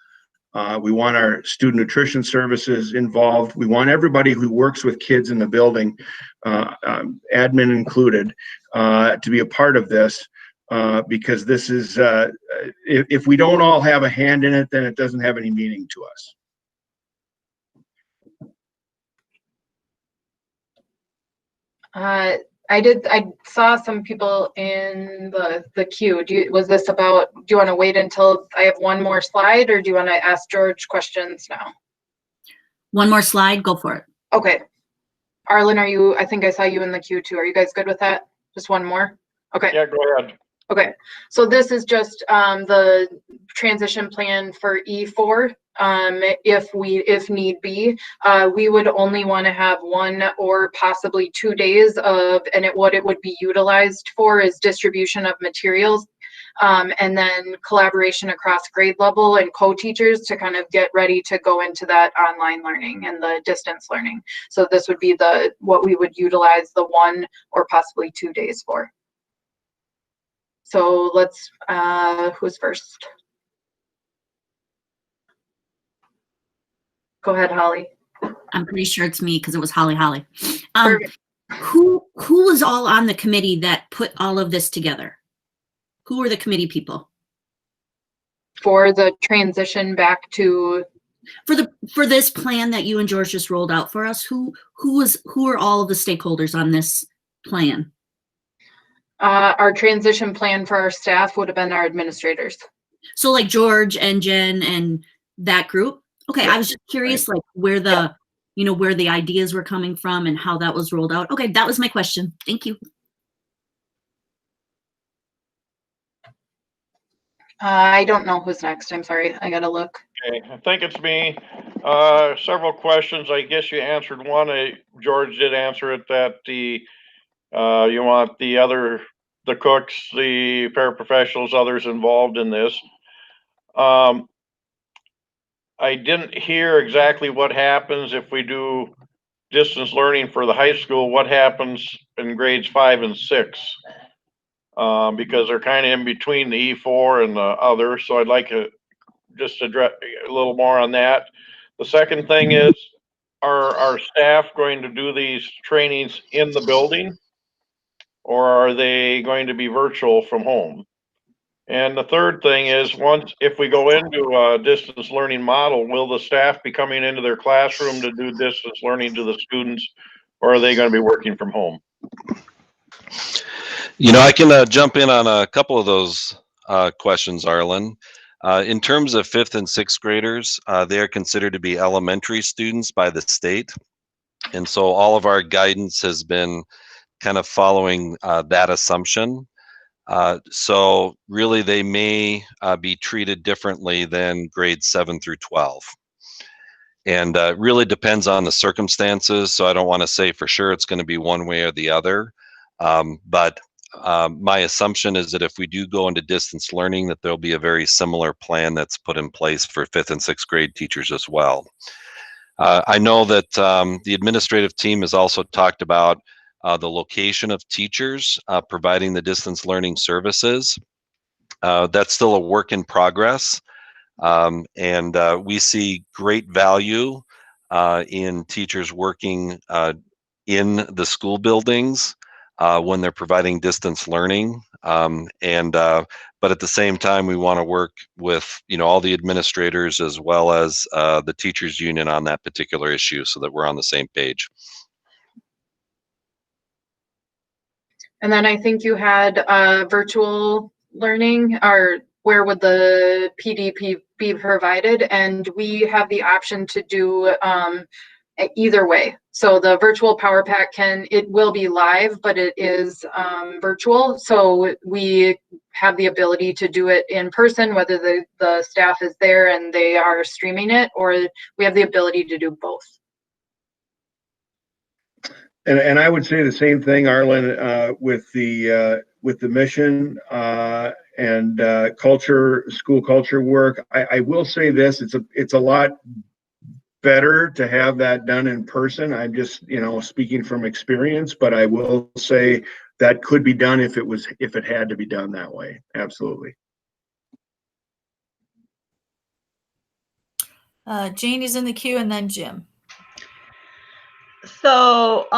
we want our student nutrition services involved. We want everybody who works with kids in the building, admin included, to be a part of this, because this is, if we don't all have a hand in it, then it doesn't have any meaning to us. I saw some people in the queue. Was this about, do you want to wait until I have one more slide, or do you want to ask George questions now? One more slide, go for it. Okay. Arlen, I think I saw you in the queue too. Are you guys good with that? Just one more? Okay. Yeah, go ahead. Okay, so this is just the transition plan for E4. If need be, we would only want to have 1 or possibly 2 days of, and what it would be utilized for is distribution of materials, and then collaboration across grade level and co-teachers to kind of get ready to go into that online learning and the distance learning. So this would be what we would utilize the 1 or possibly 2 days for. So let's, who's first? Go ahead, Holly. I'm pretty sure it's me because it was Holly. Perfect. Who was all on the committee that put all of this together? Who were the committee people? For the transition back to, for this plan that you and George just rolled out for us, who are all of the stakeholders on this plan? our transition plan for our staff would have been our administrators. So like George and Jen and that group? Okay, I was just curious, like where the, where the ideas were coming from and how that was rolled out. Okay, that was my question. Thank you. I don't know who's next. I'm sorry. I gotta look. Okay, I think it's me. Several questions. I guess you answered one. George did answer it, that you want the cooks, the paraprofessionals, others involved in this. I didn't hear exactly what happens if we do distance learning for the high school. What happens in grades 5 and 6? Because they're kind of in between the E4 and the other. So I'd like to just address a little more on that. The second thing is, are our staff going to do these trainings in the building, or are they going to be virtual from home? And the third thing is, if we go into a distance learning model, will the staff be coming into their classroom to do distance learning to the students, or are they going to be working from home? I can jump in on a couple of those questions, Arlen. In terms of 5th and 6th graders, they are considered to be elementary students by the state. And so all of our guidance has been kind of following that assumption. So really they may be treated differently than grades 7 through 12. And really depends on the circumstances. So I don't want to say for sure it's going to be one way or the other. But my assumption is that if we do go into distance learning, that there'll be a very similar plan that's put in place for 5th and 6th grade teachers as well. I know that the administrative team has also talked about the location of teachers providing the distance learning services. That's still a work in progress. And we see great value in teachers working in the school buildings when they're providing distance learning. But at the same time, we want to work with all the administrators as well as the teachers union on that particular issue so that we're on the same page. And then I think you had virtual learning, or where would the PDP be provided? And we have the option to do either way. So the virtual Power Pack it will be live, but it is virtual. So we have the ability to do it in person, whether the staff is there and they are streaming it, or we have the ability to do both. And I would say the same thing, Arlen, with the mission and culture, school culture work. I will say this: it's a lot better to have that done in person. I'm just, speaking from experience, but I will say that could be done if it had to be done that way. Absolutely. Jane is in the queue, and then Jim. So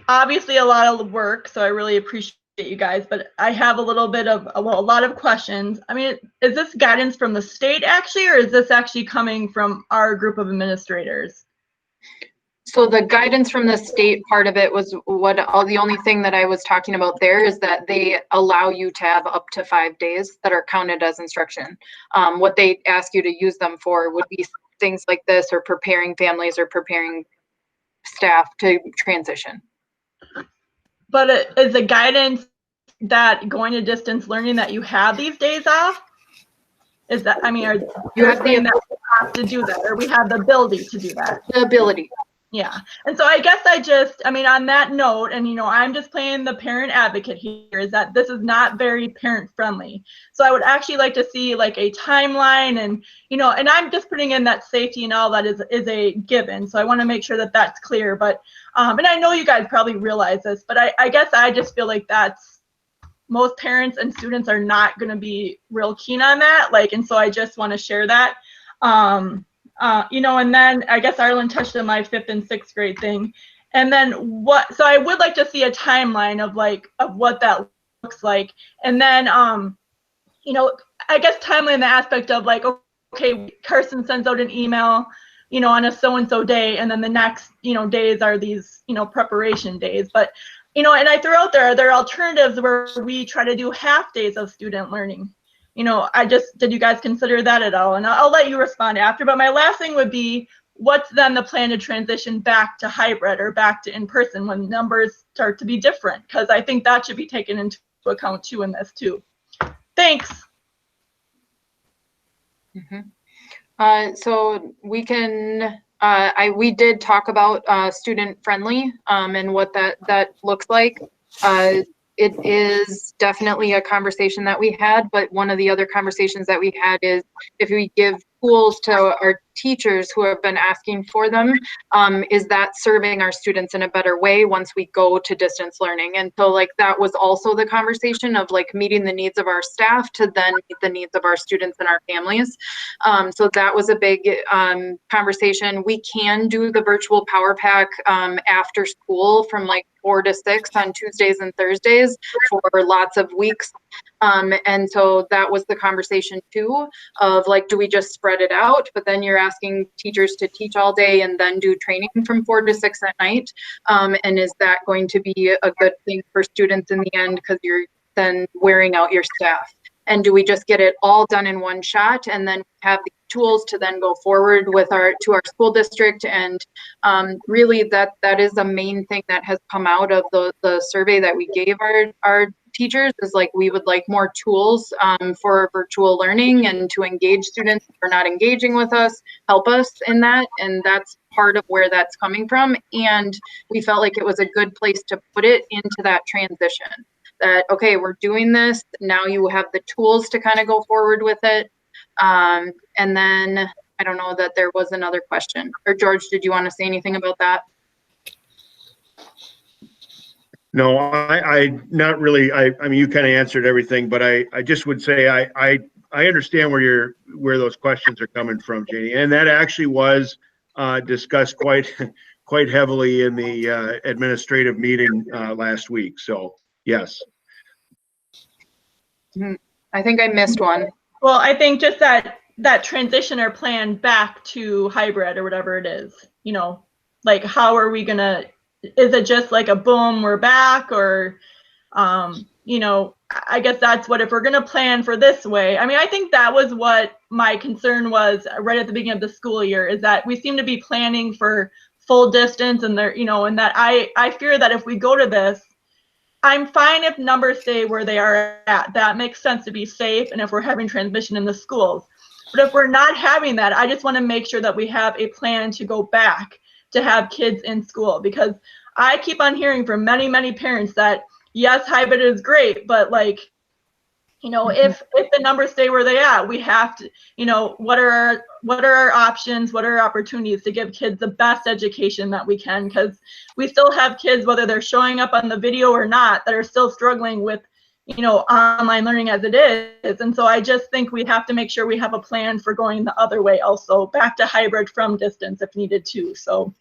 obviously a lot of work, so I really appreciate you guys, but I have a lot of questions. I mean, is this guidance from the state actually, or is this actually coming from our group of administrators? So the guidance from the state part of it was the only thing that I was talking about there is that they allow you to have up to 5 days that are counted as instruction. What they ask you to use them for would be things like this, or preparing families or preparing staff to transition. But is the guidance that going to distance learning that you have these days off? Is that, I mean, are you saying that we have to do that, or we have the ability to do that? The ability. Yeah. And so I guess on that note, and I'm just playing the parent advocate here, is that this is not very parent friendly. So I would actually like to see like a timeline, and and I'm just putting in that safety and all that is a given. So I want to make sure that that's clear. But and I know you guys probably realize this, but I guess I just feel like most parents and students are not going to be real keen on that. And so I just want to share that. And then I guess Arlen touched on my 5th and 6th grade thing. And then so I would like to see a timeline of what that looks like. And then, I guess timeline in the aspect of okay, Carson sends out an email, on a so-and-so day, and then the next, days are these, preparation days. But, and I threw out there are alternatives where we try to do half days of student learning. Did you guys consider that at all? And I'll let you respond after, but my last thing would be, what's then the plan to transition back to hybrid or back to in-person when numbers start to be different? Because I think that should be taken into account too in this too. Thanks. Mm-hmm. So we can, we did talk about student friendly and what that looks like. It is definitely a conversation that we had, but one of the other conversations that we had is if we give tools to our teachers who have been asking for them, is that serving our students in a better way once we go to distance learning? And so that was also the conversation of meeting the needs of our staff to then meet the needs of our students and our families. So that was a big conversation. We can do the virtual Power Pack after school from 4 to 6 on Tuesdays and Thursdays for lots of weeks. And so that was the conversation too of do we just spread it out? But then you're asking teachers to teach all day and then do training from 4 to 6 at night. And is that going to be a good thing for students in the end? Because you're then wearing out your staff. And do we just get it all done in one shot and then have the tools to then go forward with our school district? And really that is the main thing that has come out of the survey that we gave our teachers is we would like more tools for virtual learning and to engage students who are not engaging with us, help us in that. And that's part of where that's coming from. And we felt like it was a good place to put it into that transition. That, okay, we're doing this, now you have the tools to kind of go forward with it. And then I don't know that there was another question. Or George, did you want to say anything about that? No, I not really. I mean, you kind of answered everything, but I just would say I understand where those questions are coming from, Janie, and that actually was discussed quite heavily in the administrative meeting last week. So yes. I think I missed one. Well, I think just that transition or plan back to hybrid or whatever it is, how are we gonna, is it just a boom, we're back, or, I guess that's what, if we're going to plan for this way, I mean, I think that was what my concern was right at the beginning of the school year, is that we seem to be planning for full distance, and there, you know, and that I fear that if we go to this, I'm fine if numbers stay where they are at. That makes sense to be safe, and if we're having transmission in the schools. But if we're not having that, I just want to make sure that we have a plan to go back to have kids in school, because I keep on hearing from many, many parents that yes, hybrid is great, but like, you know, if the numbers stay where they are, we have to, you know, what are our options? What are our opportunities to give kids the best education that we can? Because we still have kids, whether they're showing up on the video or not, that are still struggling with, you know, online learning as it is. And so I just think we have to make sure we have a plan for going the other way, also back to hybrid from distance if needed to. So.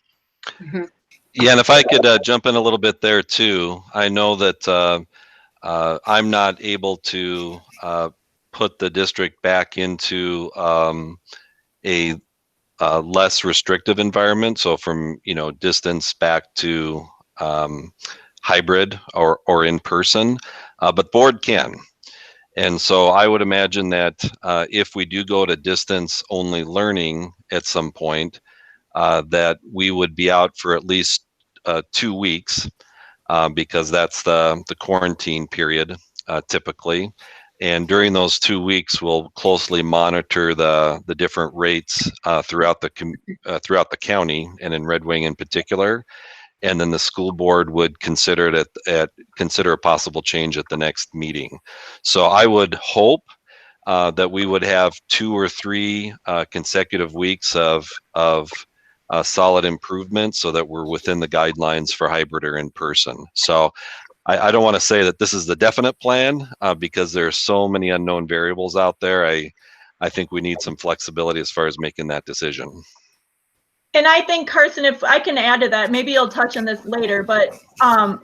Yeah, and if I could jump in a little bit there too, I know that I'm not able to put the district back into a less restrictive environment. So from, you know, distance back to hybrid or in person, but board can. And so I would imagine that if we do go to distance only learning at some point, that we would be out for at least 2 weeks because that's the quarantine period typically. And during those 2 weeks, we'll closely monitor the different rates throughout the county and in Red Wing in particular. And then the school board would consider a possible change at the next meeting. So I would hope that we would have 2 or 3 consecutive weeks of solid improvement so that we're within the guidelines for hybrid or in person. So I don't want to say that this is the definite plan because there are so many unknown variables out there. I think we need some flexibility as far as making that decision. And I think, Carson, if I can add to that, maybe you'll touch on this later, but,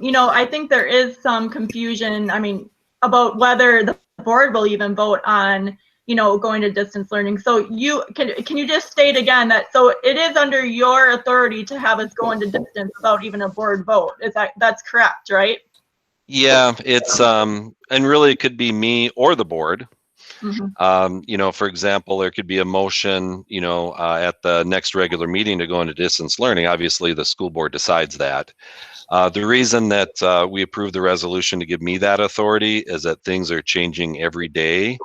you know, I think there is some confusion, I mean, about whether the board will even vote on, you know, going to distance learning. So can you just state again that, so it is under your authority to have us go into distance without even a board vote? That's correct, right? Yeah, it's, and really it could be me or the board. You know, for example, there could be a motion, you know, at the next regular meeting to go into distance learning. Obviously, the school board decides that. The reason that we approved the resolution to give me that authority is that things are changing every day.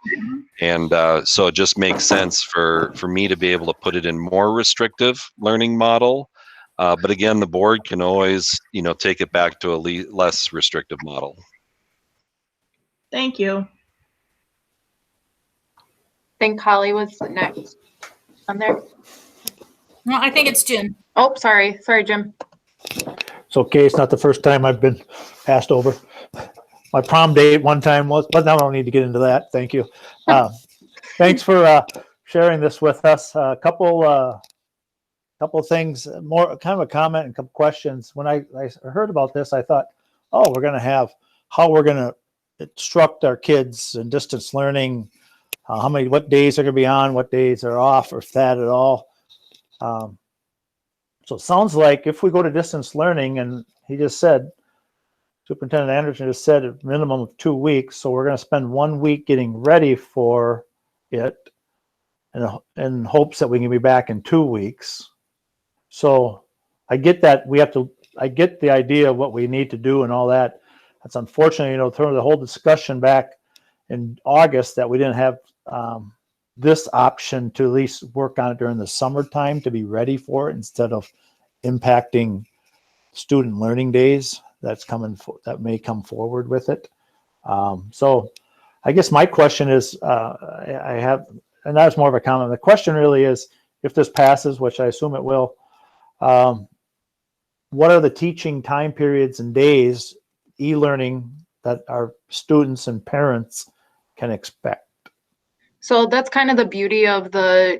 And so it just makes sense for me to be able to put it in more restrictive learning model. But again, the board can always, you know, take it back to a less restrictive model. Thank you. I think Holly was next on there. No, I think it's Jim. Oh, sorry, Jim. It's okay. It's not the first time I've been passed over. My prom date one time was, but now I don't need to get into that. Thank you. Thanks for sharing this with us. A couple things, more kind of a comment and a couple questions. When I heard about this, I thought, oh, we're going to have how we're going to instruct our kids in distance learning. What days are going to be on, what days are off, or if that at all. So it sounds like if we go to distance learning, and he just said, Superintendent Anderson just said a minimum of 2 weeks. So we're going to spend 1 week getting ready for it in hopes that we can be back in 2 weeks. So I get that I get the idea of what we need to do and all that. That's unfortunate, you know, through the whole discussion back in August that we didn't have this option to at least work on it during the summertime to be ready for it instead of impacting student learning days that may come forward with it. So I guess my question is, I have, and that's more of a comment. The question really is, if this passes, which I assume it will, what are the teaching time periods and days, e-learning, that our students and parents can expect? So that's kind of the beauty of the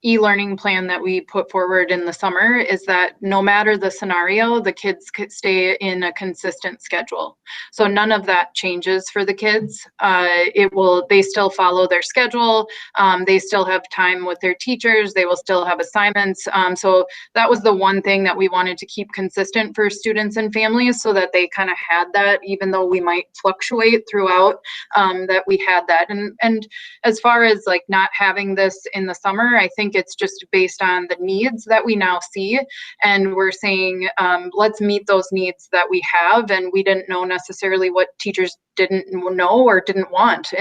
e-learning plan that we put forward in the summer is that no matter the scenario, the kids could stay in a consistent schedule. So none of that changes for the kids. They still follow their schedule. They still have time with their teachers. They will still have assignments. So that was the one thing that we wanted to keep consistent for students and families, so that they kind of had that, even though we might fluctuate throughout, that we had that. And as far as like not having this in the summer, I think it's just based on the needs that we now see. And we're saying, let's meet those needs that we have. And we didn't know necessarily what teachers didn't know or didn't want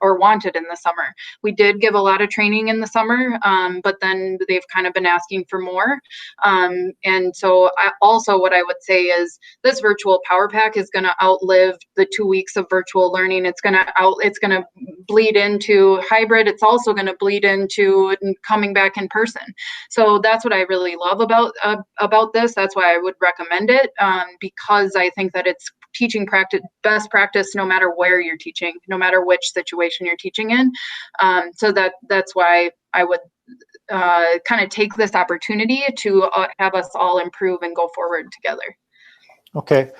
or wanted in the summer. We did give a lot of training in the summer, but then they've kind of been asking for more. And so also what I would say is this virtual Power Pack is going to outlive the 2 weeks of virtual learning. It's going to bleed into hybrid. It's also going to bleed into coming back in person. So that's what I really love about this. That's why I would recommend it, because I think that it's teaching practice, best practice, no matter where you're teaching, no matter which situation you're teaching in. So that's why I would kind of take this opportunity to have us all improve and go forward together. Okay,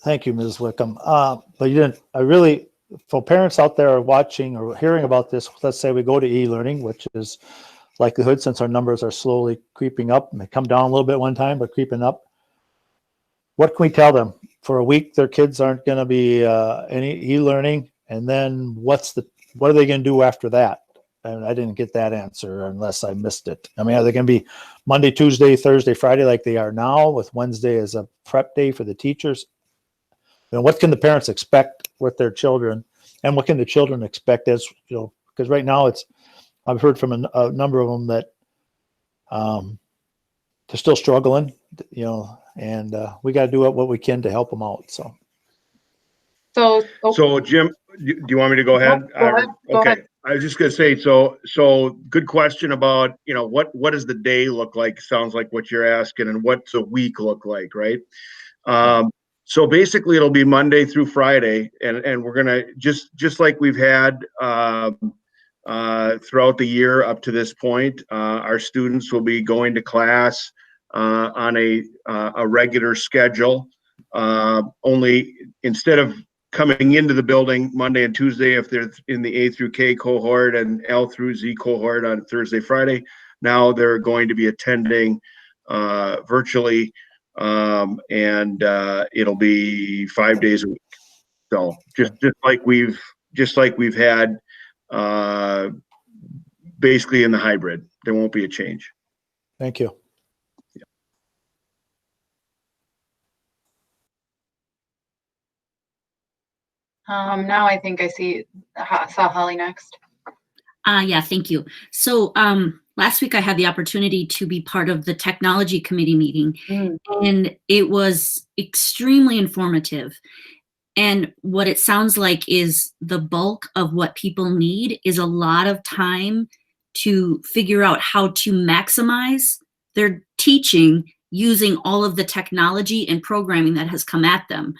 thank you, Ms. Wickham. But you didn't, for parents out there watching or hearing about this, let's say we go to e-learning, which is likelihood since our numbers are slowly creeping up, and they come down a little bit one time, but creeping up. What can we tell them? For a week, their kids aren't going to be any e-learning, and then what are they going to do after that? And I didn't get that answer unless I missed it. I mean, are they going to be Monday, Tuesday, Thursday, Friday like they are now, with Wednesday as a prep day for the teachers? And what can the parents expect with their children, and what can the children expect as, because right now I've heard from a number of them that they're still struggling, and we got to do what we can to help them out. So Jim, do you want me to go ahead? Go Okay. ahead. I was just going to say, so good question about, what does the day look like? Sounds like what you're asking, and what's a week look like, right? So basically it'll be Monday through Friday, and we're going to just like we've had throughout the year up to this point, our students will be going to class on a regular schedule. Only instead of coming into the building Monday and Tuesday, if they're in the A through K cohort and L through Z cohort on Thursday, Friday, now they're going to be attending virtually, and it'll be 5 days a week. So just like we've had basically in the hybrid, there won't be a change. Thank you. Now I think I saw Holly next. Yeah, thank you. So last week I had the opportunity to be part of the technology committee meeting, and it was extremely informative. And what it sounds like is the bulk of what people need is a lot of time to figure out how to maximize their teaching using all of the technology and programming that has come at them.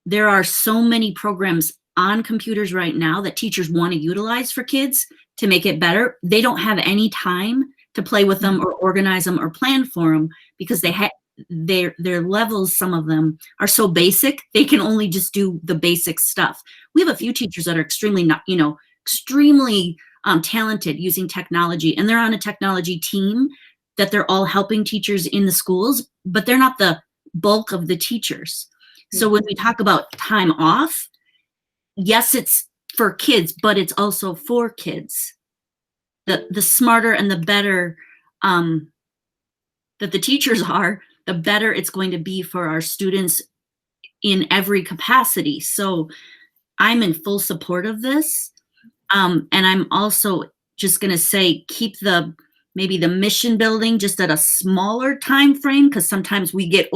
There are so many programs on computers right now that teachers want to utilize for kids to make it better. They don't have any time to play with them or organize them or plan for them, because their levels, some of them are so basic, they can only just do the basic stuff. We have a few teachers that are extremely talented using technology, and they're on a technology team that they're all helping teachers in the schools, but they're not the bulk of the teachers. So when we talk about time off, yes, it's for kids, but it's also for kids. The smarter and the better that the teachers are, the better it's going to be for our students in every capacity. So I'm in full support of this. And I'm also just going to say, keep maybe the mission building just at a smaller time frame, because sometimes we get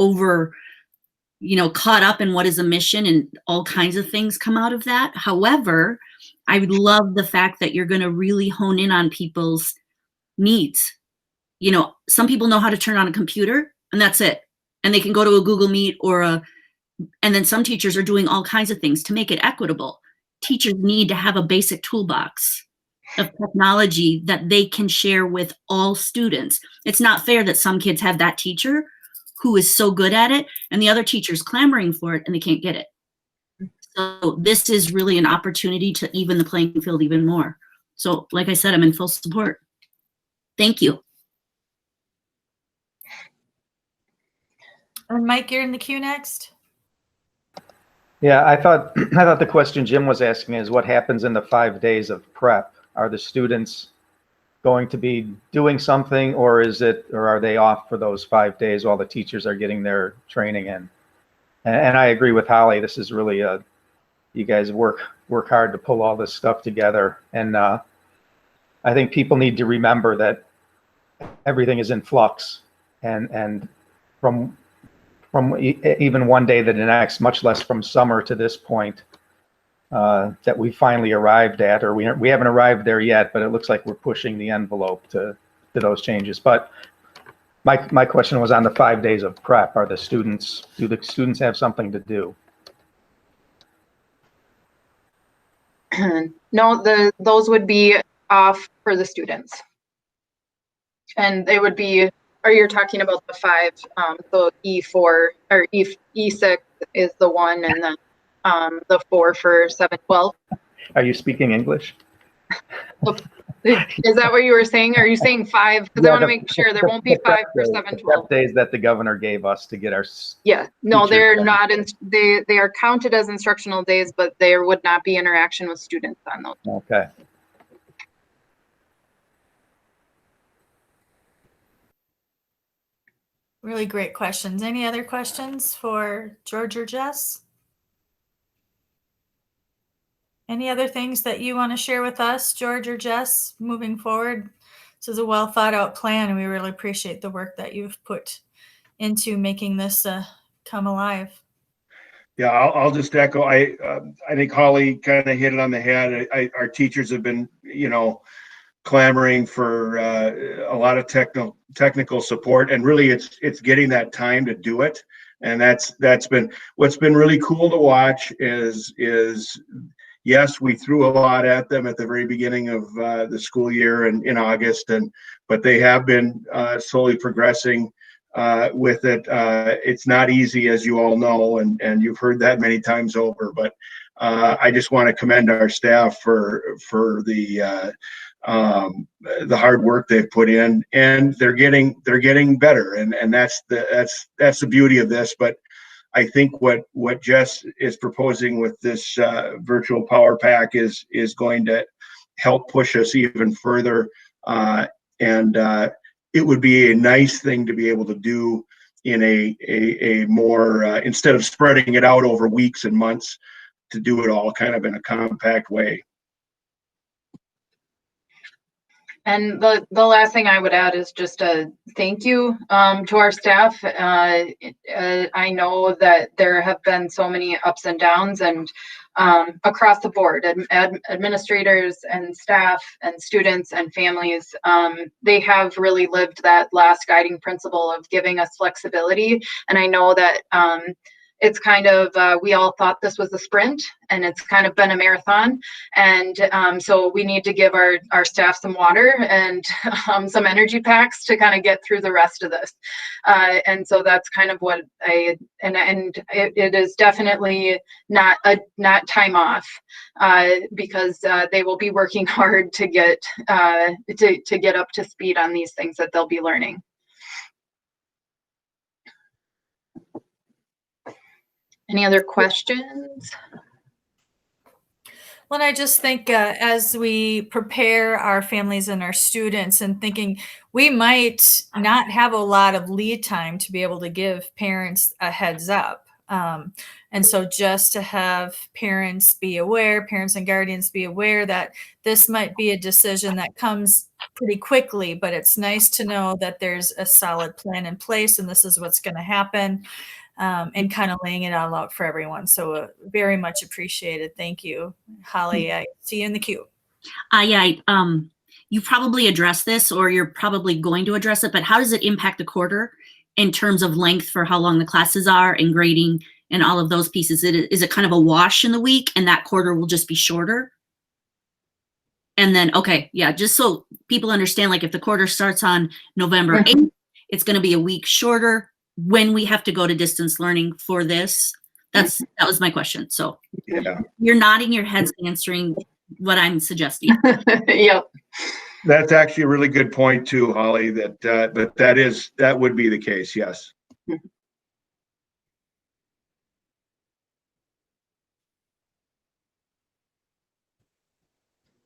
caught up in what is a mission, and all kinds of things come out of that. However, I would love the fact that you're going to really hone in on people's needs. Some people know how to turn on a computer and that's it. And they can go to a Google Meet and then some teachers are doing all kinds of things to make it equitable. Teachers need to have a basic toolbox of technology that they can share with all students. It's not fair that some kids have that teacher who is so good at it and the other teacher's clamoring for it and they can't get it. So this is really an opportunity to even the playing field even more. So like I said, I'm in full support. Thank you. And Mike, you're in the queue next. Yeah, I thought the question Jim was asking is what happens in the 5 days of prep? Are the students going to be doing something, or are they off for those 5 days while the teachers are getting their training in? And I agree with Holly. This is really you guys work hard to pull all this stuff together. And I think people need to remember that everything is in flux, and from even one day to the next, much less from summer to this point, that we finally arrived at, or we haven't arrived there yet, but it looks like we're pushing the envelope to those changes. But my question was on the 5 days of prep. Do the students have something to do? No, those would be off for the students. And they would be, or you're talking about the 5, so E4 or E6 is the 1, and then the 4 for 7-12. Are you speaking English? Is that what you were saying? Are you saying 5? Because I want to make sure there won't be 5 for 7-12. Days that the governor gave us to get our. Yeah, no, they're not. They are counted as instructional days, but there would not be interaction with students on those. Okay. Really great questions. Any other questions for George or Jess? Any other things that you want to share with us, George or Jess, moving forward? This is a well thought out plan, and we really appreciate the work that you've put into making this come alive. Yeah, I'll just echo. I think Holly kind of hit it on the head. Our teachers have been, clamoring for a lot of technical support, and really it's getting that time to do it. And that's been what's been really cool to watch is yes, we threw a lot at them at the very beginning of the school year and in August, but they have been slowly progressing with it. It's not easy, as you all know, and you've heard that many times over, but I just want to commend our staff for the hard work they've put in, and they're getting better, and that's the beauty of this. But I think what Jess is proposing with this virtual power pack is going to help push us even further, and it would be a nice thing to be able to do in a more instead of spreading it out over weeks and months, to do it all kind of in a compact way. And the last thing I would add is just a thank you to our staff. I know that there have been so many ups and downs, and across the board, administrators and staff and students and families, they have really lived that last guiding principle of giving us flexibility. And I know that it's kind of, we all thought this was a sprint, and it's kind of been a marathon. And so we need to give our staff some water and some energy packs to kind of get through the rest of this. And so that's kind of what it is definitely not time off, because they will be working hard to get up to speed on these things that they'll be learning. Any other questions? Well, I just think as we prepare our families and our students, and thinking we might not have a lot of lead time to be able to give parents a heads up. And so just to have parents and guardians be aware that this might be a decision that comes pretty quickly, but it's nice to know that there's a solid plan in place and this is what's going to happen. And kind of laying it all out for everyone. So very much appreciated. Thank you, Holly. I see you in the queue. You probably addressed this, or you're probably going to address it, but how does it impact the quarter in terms of length for how long the classes are and grading and all of those pieces? Is it kind of a wash in the week and that quarter will just be shorter? And then, okay, yeah, just so people understand, like if the quarter starts on November 8th, it's going to be a week shorter when we have to go to distance learning for this. That was my question. So Yeah, you're nodding your heads answering what I'm suggesting. Yep. that's actually a really good point too, Holly, that would be the case, yes.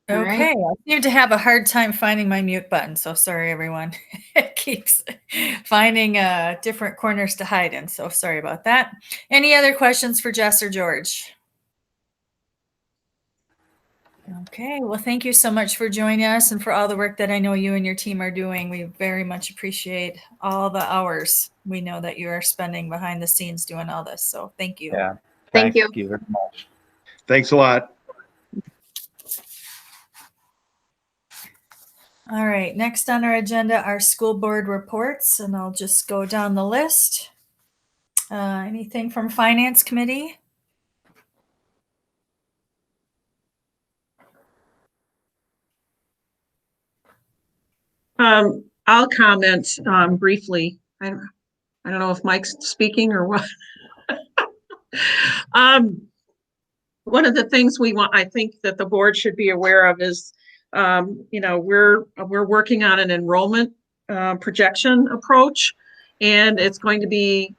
All right. Okay, I seem to have a hard time finding my mute button, so sorry everyone. It keeps finding different corners to hide in, so sorry about that. Any other questions for Jess or George? Okay, well, thank you so much for joining us and for all the work that I know you and your team are doing. We very much appreciate all the hours we know that you are spending behind the scenes doing all this, so thank you. Yeah. Thank you. Thank you very much. Thanks a lot. All right, next on our agenda are school board reports, and I'll just go down the list. Anything from Finance Committee? I'll comment briefly. I don't know if Mike's speaking or what. One of the things I think that the board should be aware of is, we're working on an enrollment projection approach, and it's going to be,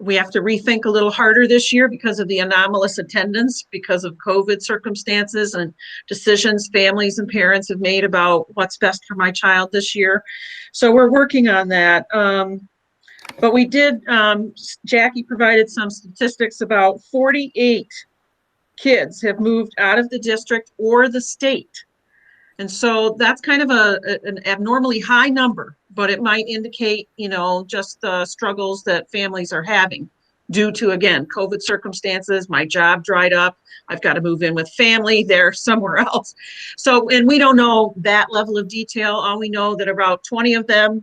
we have to rethink a little harder this year because of the anomalous attendance, because of COVID circumstances and decisions families and parents have made about what's best for my child this year. So we're working on that. But we did, Jackie provided some statistics about 48 kids have moved out of the district or the state. And so that's kind of an abnormally high number, but it might indicate, just the struggles that families are having due to, again, COVID circumstances. My job dried up. I've got to move in with family. They're somewhere else. So, and we don't know that level of detail. All we know that about 20 of them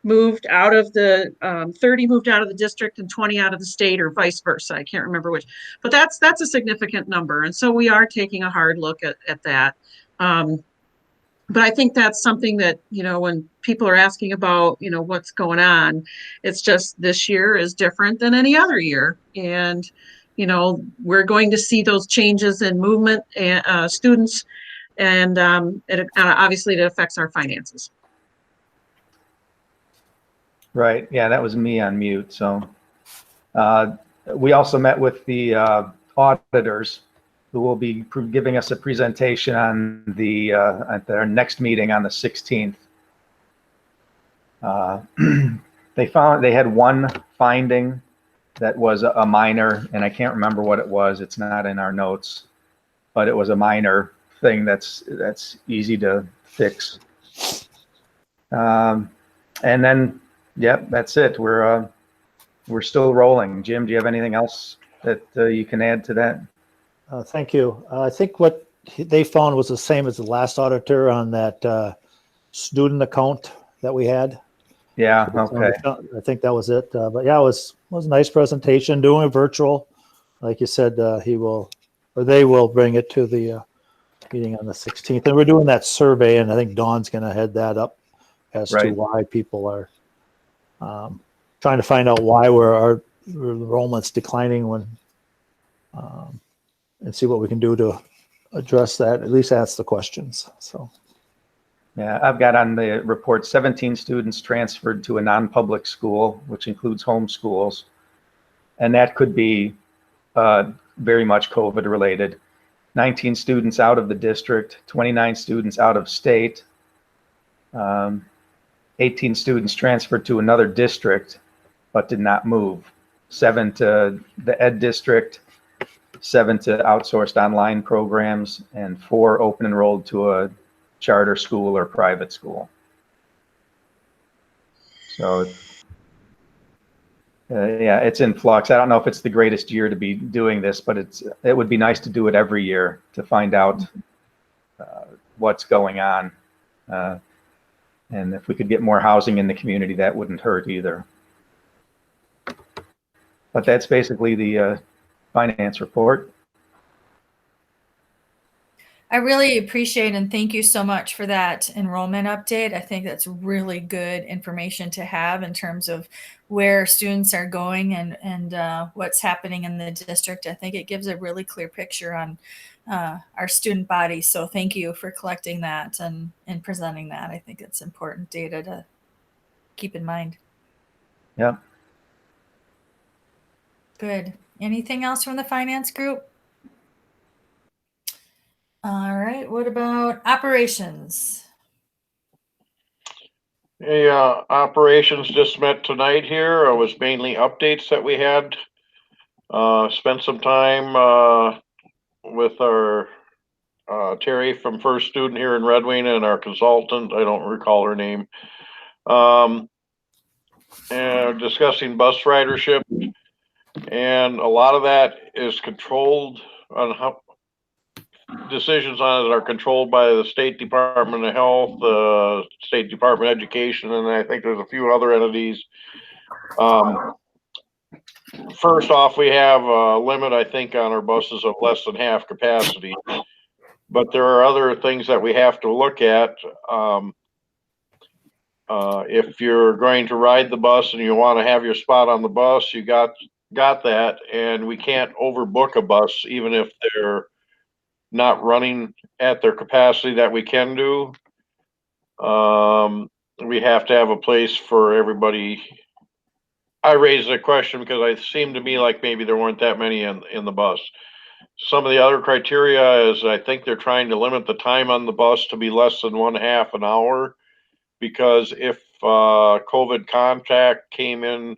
moved out of the 30 moved out of the district and 20 out of the state, or vice versa. I can't remember which, but that's a significant number. And so we are taking a hard look at that. But I think that's something that, when people are asking about, what's going on, it's just this year is different than any other year. And, we're going to see those changes in movement and students, and obviously it affects our finances. Right. Yeah, that was me on mute. So we also met with the auditors, who will be giving us a presentation on at their next meeting on the 16th. They had one finding that was a minor, and I can't remember what it was. It's not in our notes, but it was a minor thing that's easy to fix. And then, yep, that's it. We're still rolling. Jim, do you have anything else that you can add to that? Thank you. I think what they found was the same as the last auditor on that student account that we had. Yeah. Okay. I think that was it. But yeah, it was a nice presentation. Doing it virtual, like you said, they will bring it to the meeting on the 16th. And we're doing that survey, and I think Dawn's going to head that up as to why people are trying to find out why our enrollment's declining when. And see what we can do to address that, at least ask the questions. So, yeah, I've got on the report 17 students transferred to a non-public school, which includes home schools. And that could be very much COVID related. 19 students out of the district, 29 students out of state, 18 students transferred to another district, but did not move. 7 to the ed district, 7 to outsourced online programs, and 4 open enrolled to a charter school or private school. So, yeah, it's in flux. I don't know if it's the greatest year to be doing this, but it would be nice to do it every year to find out what's going on. And if we could get more housing in the community, that wouldn't hurt either. But that's basically the finance report. I really appreciate and thank you so much for that enrollment update. I think that's really good information to have in terms of where students are going and what's happening in the district. I think it gives a really clear picture on our student body. So thank you for collecting that and presenting that. I think it's important data to keep in mind. Yep. Good. Anything else from the finance group? All right. What about operations? Hey, operations just met tonight here. It was mainly updates that we had. Spent some time with our Terry from First Student here in Red Wing and our consultant, I don't recall her name, and discussing bus ridership. And a lot of that is controlled on how decisions on it are controlled by the State Department of Health, the State Department of Education, and I think there's a few other entities. First off, we have a limit, I think, on our buses of less than half capacity. But there are other things that we have to look at. If you're going to ride the bus and you want to have your spot on the bus, you got that, and we can't overbook a bus even if they're not running at their capacity that we can do. We have to have a place for everybody. I raised a question because it seemed to me like maybe there weren't that many in the bus. Some of the other criteria is I think they're trying to limit the time on the bus to be less than 1/2 an hour, because if COVID contact came in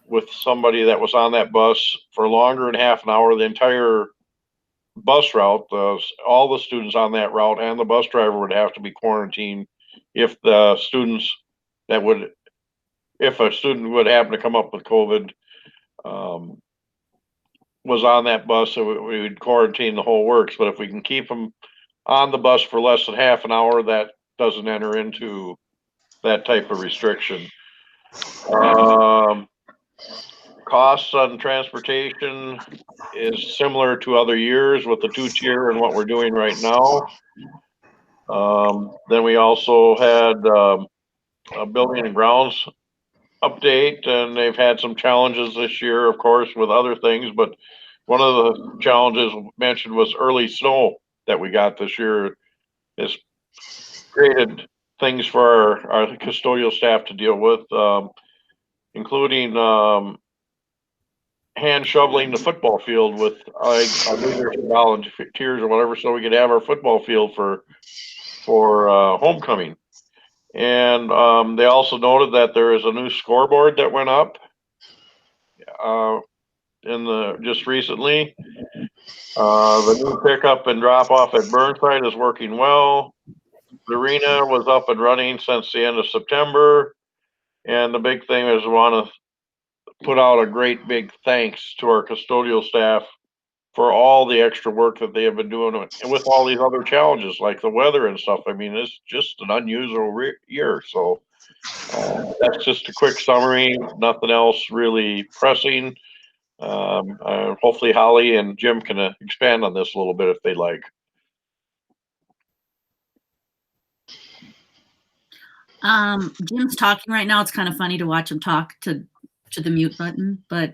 with somebody that was on that bus for longer than half an hour, the entire bus route, all the students on that route and the bus driver would have to be quarantined if a student would happen to come up with COVID, was on that bus, so we would quarantine the whole works. But if we can keep them on the bus for less than half an hour, that doesn't enter into that type of restriction. Costs on transportation is similar to other years with the 2-tier and what we're doing right now. Then we also had a building and grounds update, and they've had some challenges this year, of course, with other things, but one of the challenges mentioned was early snow that we got this year. It's created things for our custodial staff to deal with, including hand shoveling the football field with volunteers or whatever, so we could have our football field for homecoming. And they also noted that there is a new scoreboard that went up just recently. The new pickup and drop off at Burnside is working well. The arena was up and running since the end of September. And the big thing is we want to put out a great big thanks to our custodial staff for all the extra work that they have been doing with all these other challenges like the weather and stuff. I mean, it's just an unusual year. So that's just a quick summary. Nothing else really pressing. Hopefully Holly and Jim can expand on this a little bit if they like. Jim's talking right now. It's kind of funny to watch him talk to the mute button, but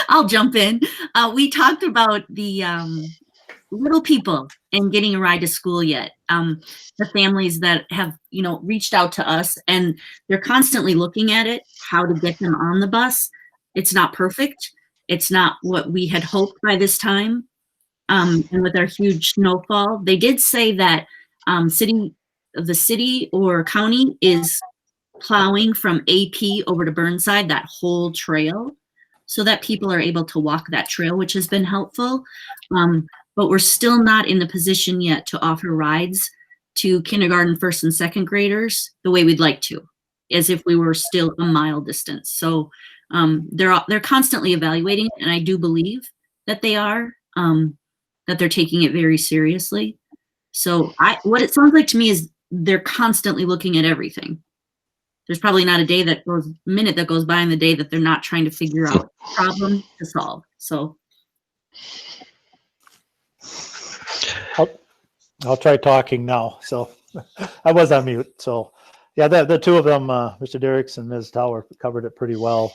I'll jump in. We talked about the little people and getting a ride to school yet. The families that have, reached out to us, and they're constantly looking at it, how to get them on the bus. It's not perfect. It's not what we had hoped by this time. And with our huge snowfall, they did say that the city or county is plowing from AP over to Burnside, that whole trail, so that people are able to walk that trail, which has been helpful. But we're still not in the position yet to offer rides to kindergarten, first and second graders the way we'd like to, as if we were still a mile distance. So they're constantly evaluating, and I do believe that they are, that they're taking it very seriously. So what it sounds like to me is they're constantly looking at everything. There's probably not a minute that goes by in the day that they're not trying to figure out a problem to solve. So I'll try talking now. So I was on mute. So yeah, the two of them, Mr. Derricks and Ms. Tower, covered it pretty well.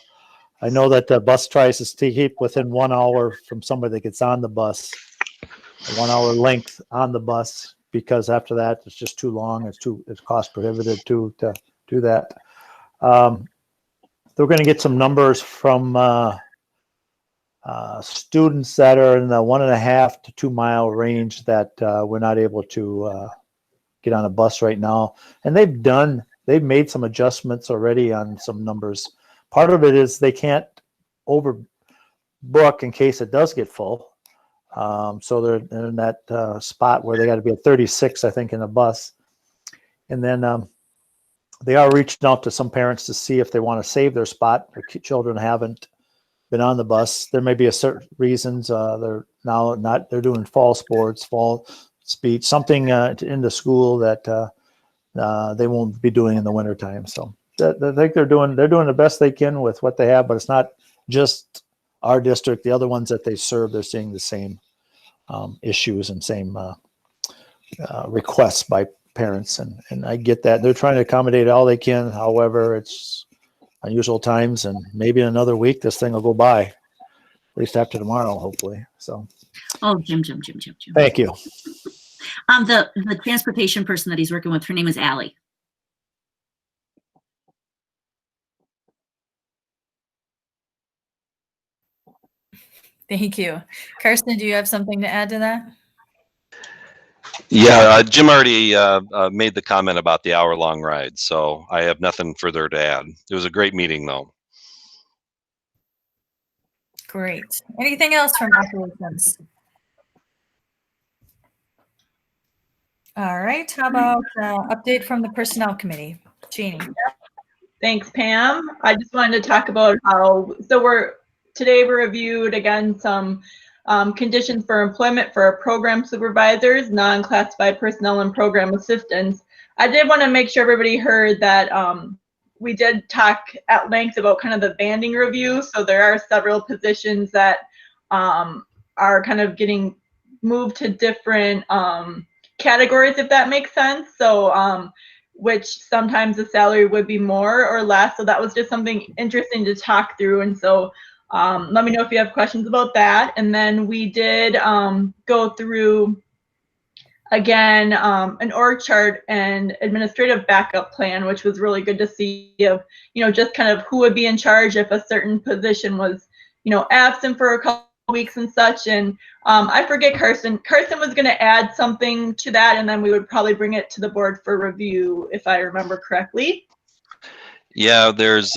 I know that the bus tries to keep within 1 hour from somebody that gets on the bus, a 1 hour length on the bus, because after that it's just too long. It's cost prohibitive to do that. They're going to get some numbers from students that are in the 1.5 to 2 mile range that we're not able to get on a bus right now. And they've made some adjustments already on some numbers. Part of it is they can't overbook in case it does get full. So they're in that spot where they got to be at 36, I think, in a bus. And then they are reaching out to some parents to see if they want to save their spot. Their children haven't been on the bus. There may be a certain reasons. They're now not. They're doing fall sports, fall speech, something in the school that they won't be doing in the wintertime. So I think they're doing the best they can with what they have. But it's not just our district. The other ones that they serve, they're seeing the same issues and same requests by parents, and I get that. They're trying to accommodate all they can. However, it's unusual times, and maybe in another week this thing will go by, at least after tomorrow, hopefully. So Oh, Jim. thank you. The transportation person that he's working with, her name is Allie. Thank you. Karsten, do you have something to add to that? Yeah, Jim already made the comment about the hour-long ride, so I have nothing further to add. It was a great meeting, though. Great. Anything else from operations? All right. How about update from the Personnel Committee? Jeannie. Thanks, Pam. I just wanted to talk about today we reviewed again some conditions for employment for our program supervisors, non-classified personnel, and program assistants. I did want to make sure everybody heard that we did talk at length about kind of the banding review. So there are several positions that are kind of getting moved to different categories, if that makes sense. So which sometimes the salary would be more or less. So that was just something interesting to talk through. And so let me know if you have questions about that. And then we did go through, again, an org chart and administrative backup plan, which was really good to see of, just kind of who would be in charge if a certain position was, absent for a couple weeks and such. And I forget, Karsten was going to add something to that, and then we would probably bring it to the board for review, if I remember correctly. Yeah, there's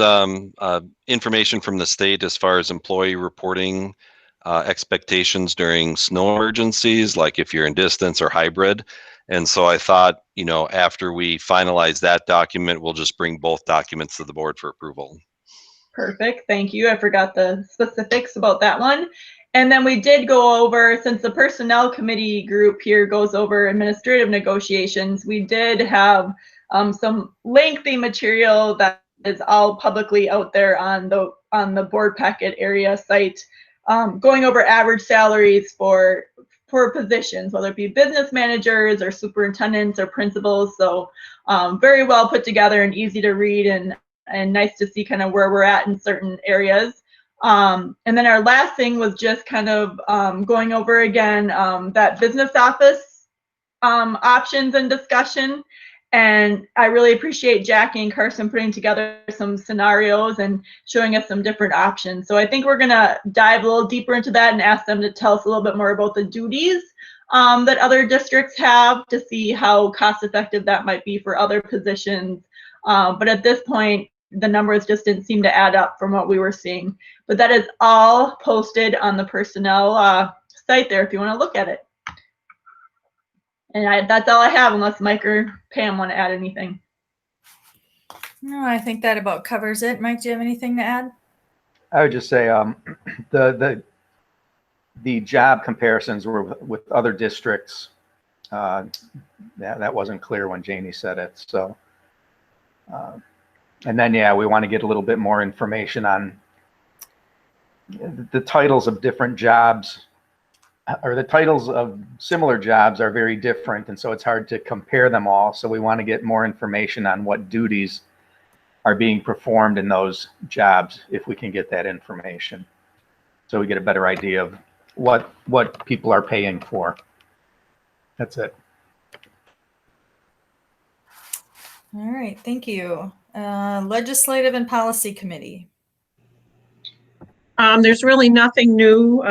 information from the state as far as employee reporting expectations during snow emergencies, like if you're in distance or hybrid. And so I thought, after we finalize that document, we'll just bring both documents to the board for approval. Perfect. Thank you. I forgot the specifics about that one. And then we did go over, since the personnel committee group here goes over administrative negotiations, we did have some lengthy material that is all publicly out there on the board packet area site, going over average salaries for positions, whether it be business managers or superintendents or principals. So very well put together and easy to read, and nice to see kind of where we're at in certain areas. And then our last thing was just kind of going over again that business office options and discussion. And I really appreciate Jackie and Karsten putting together some scenarios and showing us some different options. So I think we're going to dive a little deeper into that and ask them to tell us a little bit more about the duties that other districts have, to see how cost effective that might be for other positions. But at this point, the numbers just didn't seem to add up from what we were seeing. But that is all posted on the personnel site there if you want to look at it. And that's all I have, unless Mike or Pam want to add anything. No, I think that about covers it. Mike, do you have anything to add? I would just say the job comparisons were with other districts. That wasn't clear when Janie said it. So, and then, yeah, we want to get a little bit more information on the titles of different jobs or the titles of similar jobs are very different, and so it's hard to compare them all. So we want to get more information on what duties are being performed in those jobs, if we can get that information, so we get a better idea of what people are paying for. That's it. All right, thank you. Legislative and Policy Committee. There's really nothing new.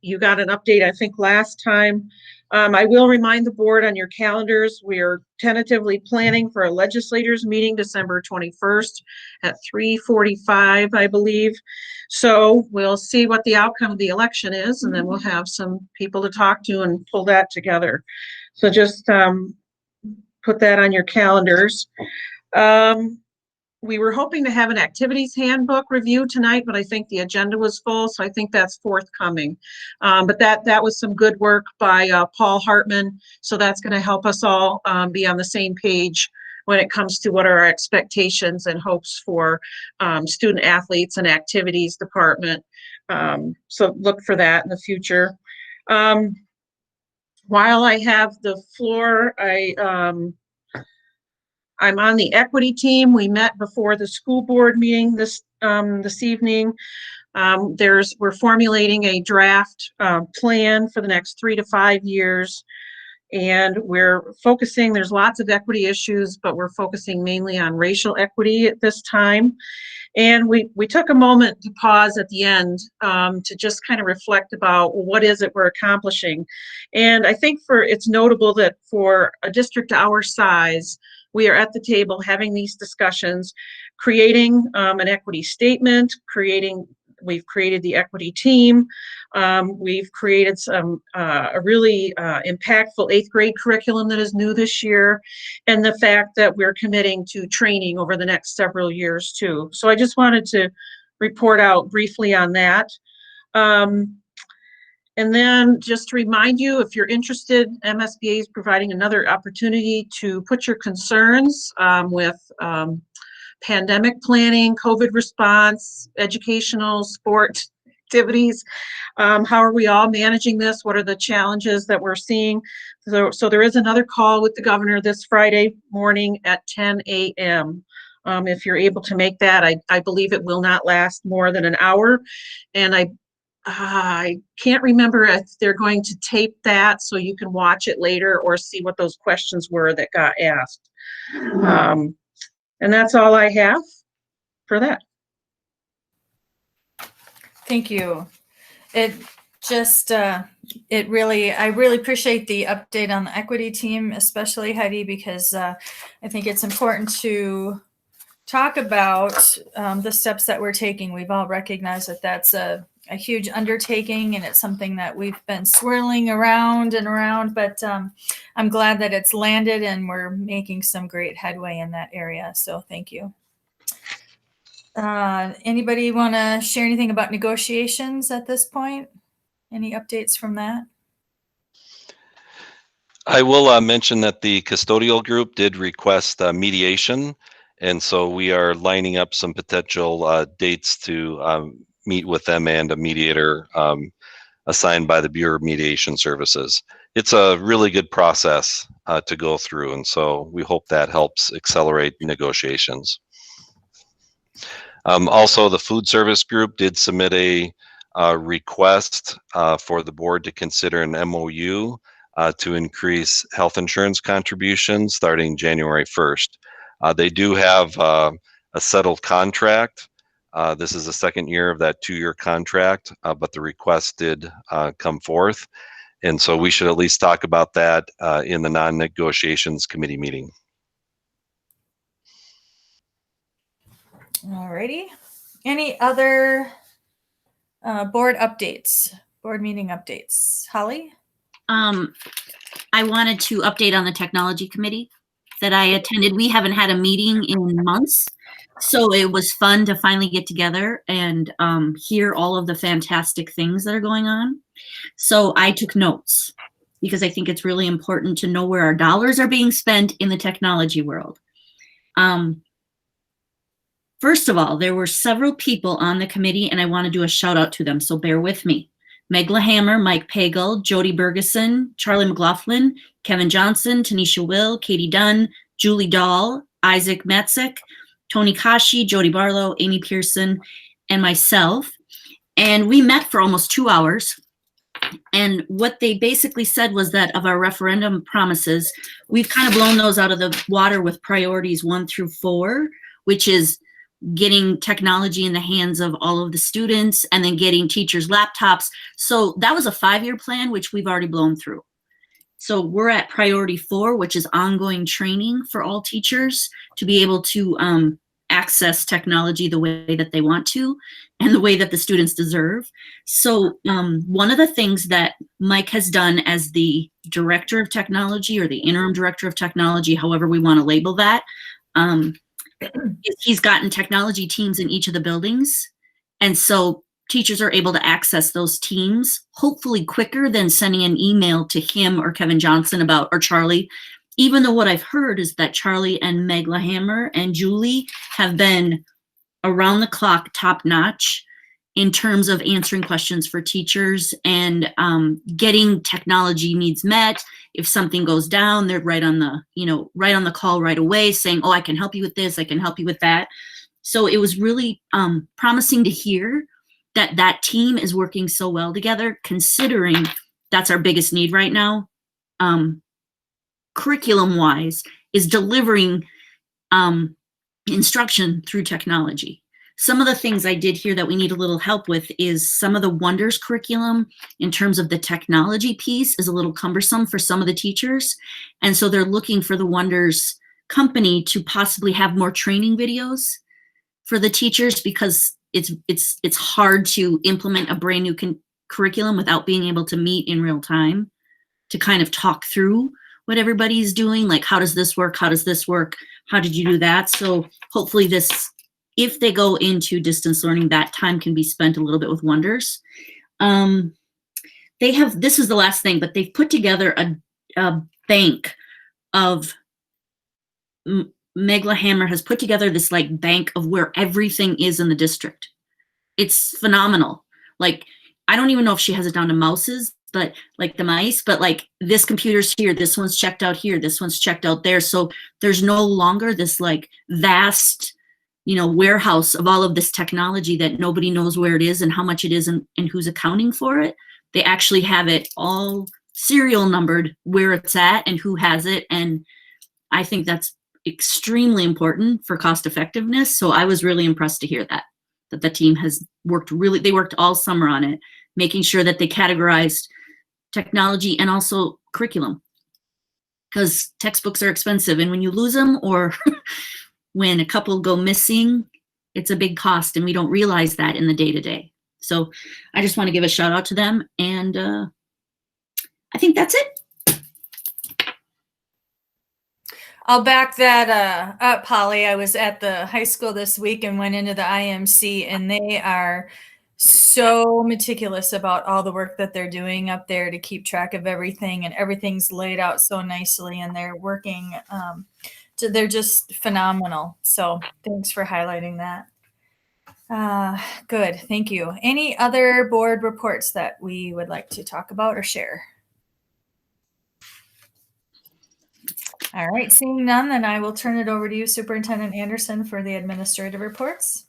You got an update, I think, last time. I will remind the board on your calendars, we are tentatively planning for a legislators meeting December 21st at 3:45, I believe. So we'll see what the outcome of the election is, and then we'll have some people to talk to and pull that together. So just put that on your calendars. We were hoping to have an activities handbook review tonight, but I think the agenda was full, so I think that's forthcoming. But that was some good work by Paul Hartman, so that's going to help us all be on the same page when it comes to what are our expectations and hopes for student athletes and activities department. So look for that in the future. While I have the floor, I'm on the equity team. We met before the school board meeting this evening. We're formulating a draft plan for the next 3 to 5 years. And we're focusing, there's lots of equity issues, but we're focusing mainly on racial equity at this time. And we took a moment to pause at the end to just kind of reflect about what is it we're accomplishing. And I think it's notable that for a district our size, we are at the table having these discussions, creating an equity statement, we've created the equity team. We've created a really impactful 8th grade curriculum that is new this year, and the fact that we're committing to training over the next several years too. So I just wanted to report out briefly on that. And then just to remind you, if you're interested, MSBA is providing another opportunity to put your concerns with pandemic planning, COVID response, educational, sport activities. How are we all managing this? What are the challenges that we're seeing? So there is another call with the governor this Friday morning at 10 a.m. If you're able to make that, I believe it will not last more than an hour. And I can't remember if they're going to tape that so you can watch it later or see what those questions were that got asked. And that's all I have for that. Thank you. I really appreciate the update on the equity team, especially Heidi, because I think it's important to talk about the steps that we're taking. We've all recognized that that's a huge undertaking, and it's something that we've been swirling around and around, but I'm glad that it's landed and we're making some great headway in that area. So thank you. Anybody want to share anything about negotiations at this point? Any updates from that? I will mention that the custodial group did request mediation, and so we are lining up some potential dates to meet with them and a mediator assigned by the Bureau of Mediation Services. It's a really good process to go through, and so we hope that helps accelerate negotiations. Also, the food service group did submit a request for the board to consider an MOU to increase health insurance contributions starting January 1st. They do have a settled contract. This is the second year of that 2-year contract, but the request did come forth. And so we should at least talk about that in the non-negotiations committee meeting. All righty. Any other board updates, board meeting updates? Holly? I wanted to update on the technology committee that I attended. We haven't had a meeting in months, so it was fun to finally get together and hear all of the fantastic things that are going on. So I took notes because I think it's really important to know where our dollars are being spent in the technology world. First of all, there were several people on the committee, and I want to do a shout out to them, so bear with me. Meg LaHammer, Mike Pagel, Jody Bergeson, Charlie McLaughlin, Kevin Johnson, Tanisha Will, Katie Dunn, Julie Dahl, Isaac Matzik, Tony Kashi, Jody Barlow, Amy Pearson, and myself. And we met for almost 2 hours. And what they basically said was that of our referendum promises, we've kind of blown those out of the water with priorities 1 through 4, which is getting technology in the hands of all of the students and then getting teachers laptops. So that was a 5-year plan, which we've already blown through. So we're at priority 4, which is ongoing training for all teachers to be able to access technology the way that they want to and the way that the students deserve. So one of the things that Mike has done as the director of technology or the interim director of technology, however we want to label that, he's gotten technology teams in each of the buildings. And so teachers are able to access those teams, hopefully quicker than sending an email to him or Kevin Johnson about, or Charlie, even though what I've heard is that Charlie and Meg LaHammer and Julie have been around the clock, top notch in terms of answering questions for teachers and getting technology needs met. If something goes down, they're right on the call right away saying, oh, I can help you with this, I can help you with that. So it was really promising to hear that that team is working so well together, considering that's our biggest need right now. Curriculum-wise is delivering instruction through technology. Some of the things I did hear that we need a little help with is some of the Wonders curriculum in terms of the technology piece is a little cumbersome for some of the teachers. And so they're looking for the Wonders company to possibly have more training videos for the teachers because it's hard to implement a brand new curriculum without being able to meet in real time to kind of talk through what everybody's doing. Like, how does this work? How does this work? How did you do that? So hopefully this, if they go into distance learning, that time can be spent a little bit with Wonders. They have, this is the last thing, but they've put together a bank of, Meg LaHammer has put together this like bank of where everything is in the district. It's phenomenal. Like, I don't even know if she has it down to mouses, but like the mice, but like this computer's here, this one's checked out here, this one's checked out there. So there's no longer this like vast, warehouse of all of this technology that nobody knows where it is and how much it is and who's accounting for it. They actually have it all serial numbered where it's at and who has it. And I think that's extremely important for cost effectiveness. So I was really impressed to hear that the team has worked they worked all summer on it, making sure that they categorized technology and also curriculum, because textbooks are expensive. And when you lose them or when a couple go missing, it's a big cost and we don't realize that in the day-to-day. So I just want to give a shout out to them. And I think that's it. I'll back that up, Polly. I was at the high school this week and went into the IMC, and they are so meticulous about all the work that they're doing up there to keep track of everything, and everything's laid out so nicely, and they're working. They're just phenomenal. So thanks for highlighting that. Good. Thank you. Any other board reports that we would like to talk about or share? All right, seeing none, then I will turn it over to you, Superintendent Anderson, for the administrative reports.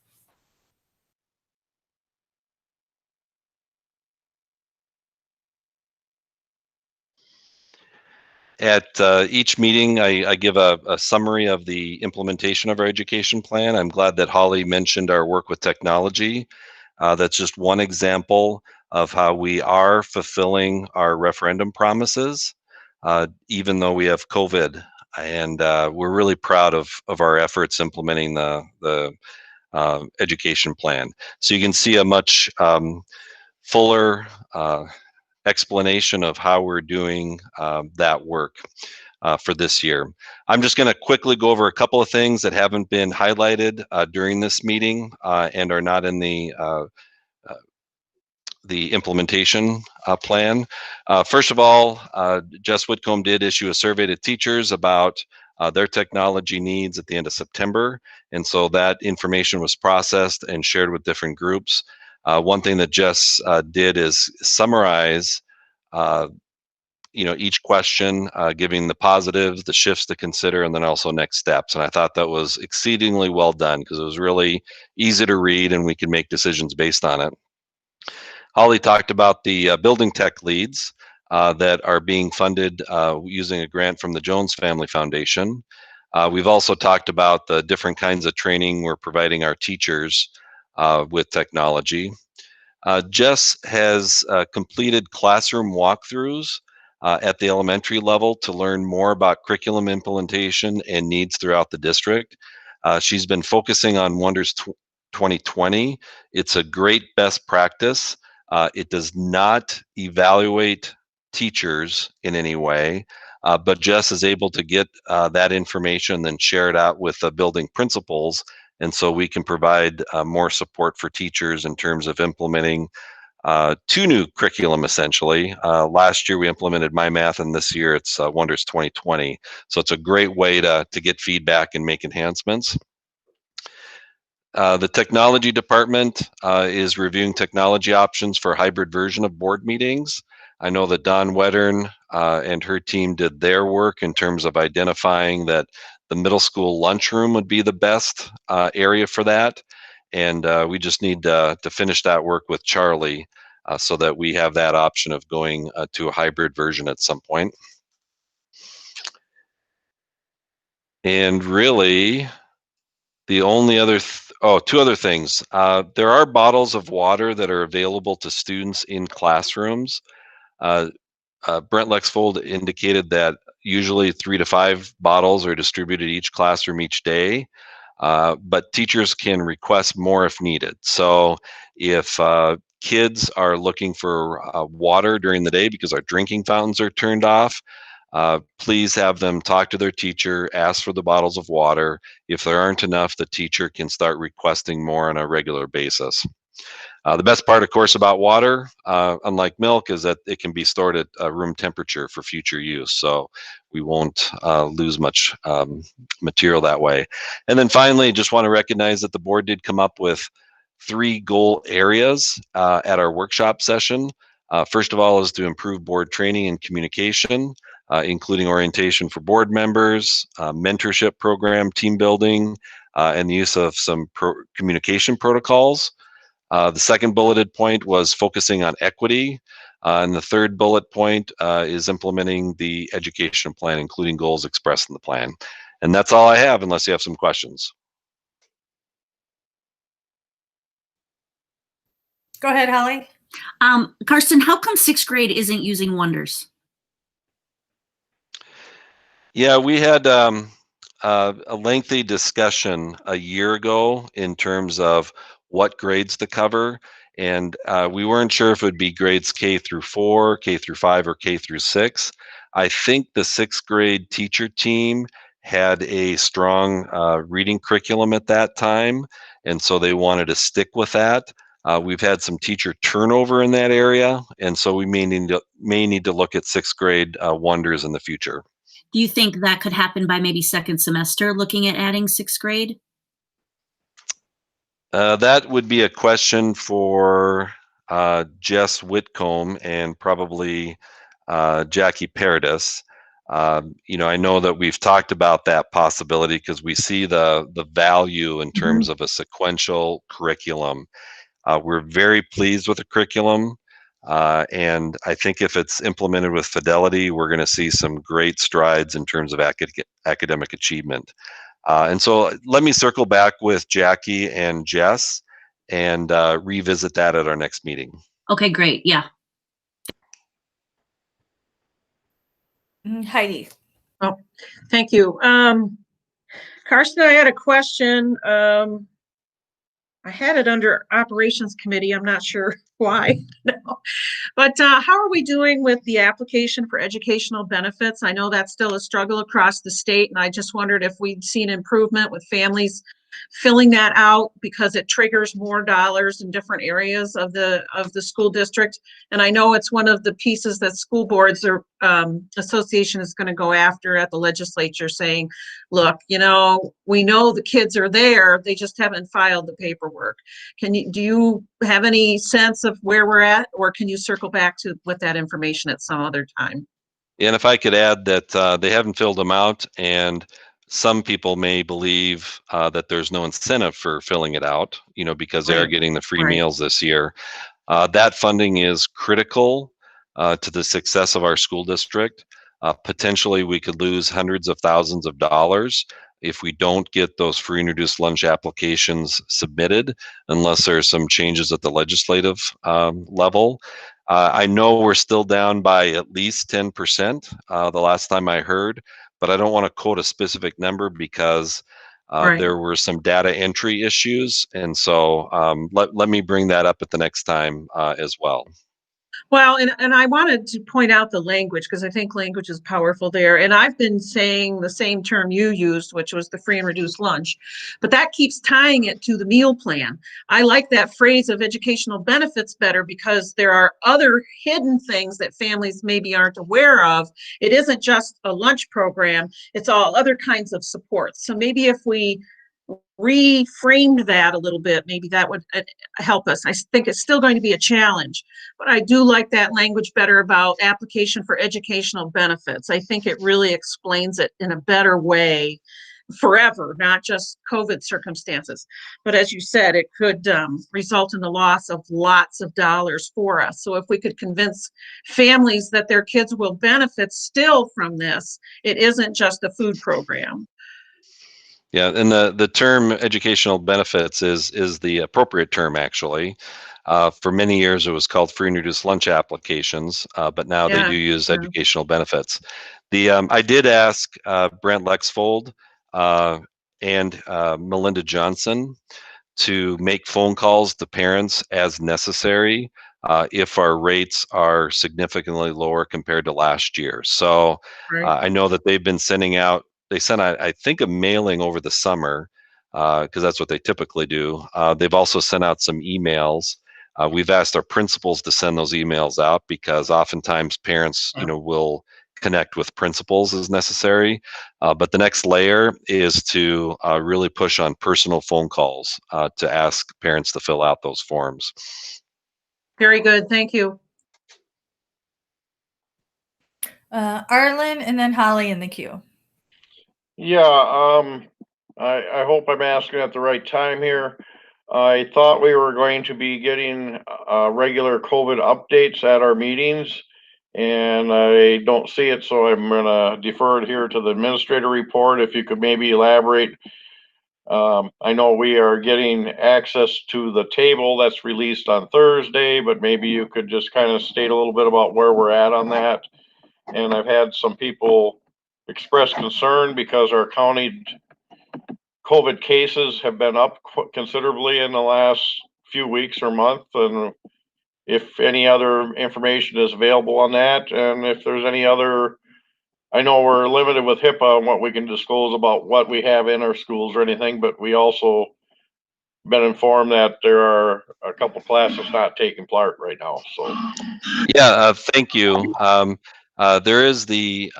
At each meeting, I give a summary of the implementation of our education plan. I'm glad that Holly mentioned our work with technology. That's just one example of how we are fulfilling our referendum promises, even though we have COVID. And we're really proud of our efforts implementing the education plan. So you can see a much fuller explanation of how we're doing that work for this year. I'm just going to quickly go over a couple of things that haven't been highlighted during this meeting and are not in the implementation plan. First of all, Jess Whitcomb did issue a survey to teachers about their technology needs at the end of September. And so that information was processed and shared with different groups. One thing that Jess did is summarize each question, giving the positives, the shifts to consider, and then also next steps. And I thought that was exceedingly well done because it was really easy to read and we could make decisions based on it. Holly talked about the building tech leads that are being funded using a grant from the Jones Family Foundation. We've also talked about the different kinds of training we're providing our teachers with technology. Jess has completed classroom walkthroughs at the elementary level to learn more about curriculum implementation and needs throughout the district. She's been focusing on Wonders 2020. It's a great best practice. It does not evaluate teachers in any way, but Jess is able to get that information and then share it out with the building principals. And so we can provide more support for teachers in terms of implementing 2 new curriculum, essentially. Last year we implemented My Math, and this year it's Wonders 2020. So it's a great way to get feedback and make enhancements. The technology department is reviewing technology options for a hybrid version of board meetings. I know that Dawn Wettern and her team did their work in terms of identifying that the middle school lunchroom would be the best area for that. And we just need to finish that work with Charlie so that we have that option of going to a hybrid version at some point. And really, the only other, 2 other things. There are bottles of water that are available to students in classrooms. Brent Lexfold indicated that usually 3 to 5 bottles are distributed each classroom each day, but teachers can request more if needed. So if kids are looking for water during the day because our drinking fountains are turned off, please have them talk to their teacher, ask for the bottles of water. If there aren't enough, the teacher can start requesting more on a regular basis. The best part, of course, about water, unlike milk, is that it can be stored at room temperature for future use. So we won't lose much material that way. And then finally, just want to recognize that the board did come up with 3 goal areas at our workshop session. First of all is to improve board training and communication, including orientation for board members, mentorship program, team building, and the use of some communication protocols. The second bulleted point was focusing on equity. And the third bullet point is implementing the education plan, including goals expressed in the plan. And that's all I have, unless you have some questions. Go ahead, Holly. Karsten, how come 6th grade isn't using Wonders? Yeah, we had a lengthy discussion a year ago in terms of what grades to cover, and we weren't sure if it would be grades K through 4, K through 5, or K through 6. I think the 6th grade teacher team had a strong reading curriculum at that time, and so they wanted to stick with that. We've had some teacher turnover in that area, and so we may need to look at 6th grade Wonders in the future. Do you think that could happen by maybe 2nd semester, looking at adding 6th grade? That would be a question for Jess Whitcomb and probably Jackie Paradis. I know that we've talked about that possibility because we see the value in terms of a sequential curriculum. We're very pleased with the curriculum, and I think if it's implemented with fidelity, we're going to see some great strides in terms of academic achievement. And so let me circle back with Jackie and Jess and revisit that at our next meeting. Okay, great. Yeah. Heidi. Oh, thank you. Karsten, I had a question. I had it under Operations Committee. I'm not sure why. But how are we doing with the application for educational benefits? I know that's still a struggle across the state, and I just wondered if we'd seen improvement with families filling that out because it triggers more dollars in different areas of the school district. And I know it's one of the pieces that school boards or association is going to go after at the legislature, saying, look, you know, we know the kids are there, they just haven't filed the paperwork. Do you have any sense of where we're at, or can you circle back to with that information at some other time? And if I could add that they haven't filled them out, and some people may believe that there's no incentive for filling it out, you know, because they are Right. getting the free Right. meals this year. That funding is critical to the success of our school district. Potentially, we could lose hundreds of thousands of dollars if we don't get those free and reduced lunch applications submitted, unless there's some changes at the legislative level. I know we're still down by at least 10% the last time I heard, but I don't want to quote a specific number because Right. there were some data entry issues. And so let me bring that up at the next time as well. Well, and I wanted to point out the language, because I think language is powerful there. And I've been saying the same term you used, which was the free and reduced lunch, but that keeps tying it to the meal plan. I like that phrase of educational benefits better, because there are other hidden things that families maybe aren't aware of. It isn't just a lunch program, it's all other kinds of support. So maybe if we reframed that a little bit, maybe that would help us. I think it's still going to be a challenge, but I do like that language better about application for educational benefits. I think it really explains it in a better way forever, not just COVID circumstances. But as you said, it could result in the loss of lots of dollars for us. So if we could convince families that their kids will benefit still from this, it isn't just a food program. Yeah, and the term educational benefits is the appropriate term, actually. For many years, it was called free and reduced lunch applications, but now they Yeah, do use yeah. educational benefits. I did ask Brent Lexfold and Melinda Johnson to make phone calls to parents as necessary if our rates are significantly lower compared to last year. So Right. I know that they've been sending out, they sent out, I think, a mailing over the summer, because that's what they typically do. They've also sent out some emails. We've asked our principals to send those emails out, because oftentimes parents, you know, will connect with principals as necessary. But the next layer is to really push on personal phone calls to ask parents to fill out those forms. Very good. Thank you. Arlen and then Holly in the queue. Yeah, I hope I'm asking at the right time here. I thought we were going to be getting regular COVID updates at our meetings, and I don't see it, so I'm gonna defer it here to the administrator report. If you could maybe elaborate. I know we are getting access to the table that's released on Thursday, but maybe you could just kind of state a little bit about where we're at on that. And I've had some people express concern because our county COVID cases have been up considerably in the last few weeks or month, and if any other information is available on that, and if there's any other, I know we're limited with HIPAA on what we can disclose about what we have in our schools or anything, but we also been informed that there are a couple classes not taking part right now, so. Yeah, thank you. There is the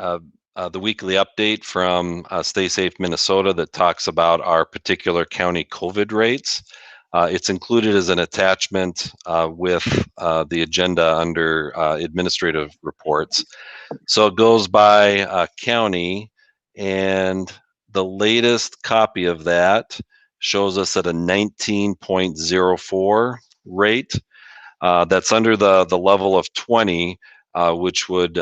weekly update from Stay Safe Minnesota that talks about our particular county COVID rates. It's included as an attachment with the agenda under administrative reports. So it goes by county, and the latest copy of that shows us at a 19.04 rate. That's under the level of 20, which would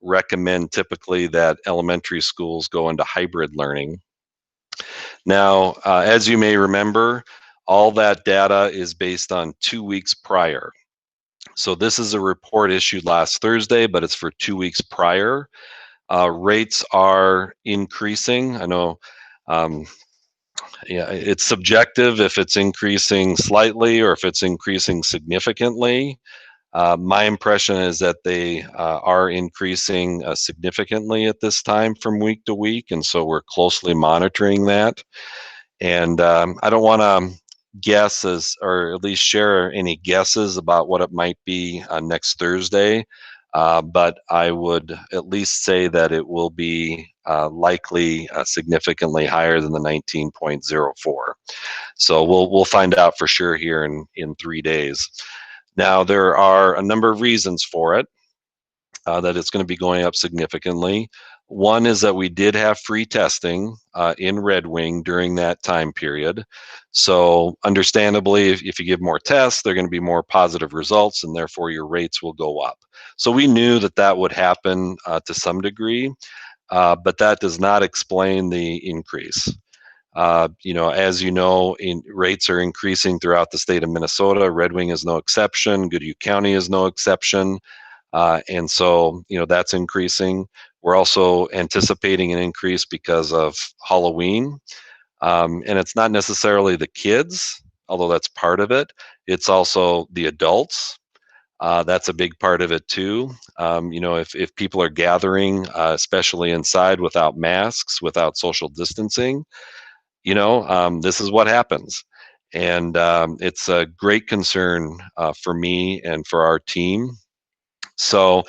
recommend typically that elementary schools go into hybrid learning. Now, as you may remember, all that data is based on 2 weeks prior. So this is a report issued last Thursday, but it's for 2 weeks prior. Rates are increasing. I know yeah, it's subjective if it's increasing slightly or if it's increasing significantly. My impression is that they are increasing significantly at this time from week to week, and so we're closely monitoring that. And I don't want to guesses or at least share any guesses about what it might be next Thursday, but I would at least say that it will be likely significantly higher than the 19.04. So we'll find out for sure here in 3 days. Now there are a number of reasons for it that it's going to be going up significantly. One is that we did have free testing in Red Wing during that time period. So understandably, if you give more tests, there are going to be more positive results, and therefore your rates will go up. So we knew that that would happen to some degree, but that does not explain the increase. As you know, rates are increasing throughout the state of Minnesota. Red Wing is no exception. Goodhue County is no exception. And so, that's increasing. We're also anticipating an increase because of Halloween. And it's not necessarily the kids, although that's part of it. It's also the adults. That's a big part of it too. If people are gathering, especially inside without masks, without social distancing, this is what happens. And it's a great concern for me and for our team. So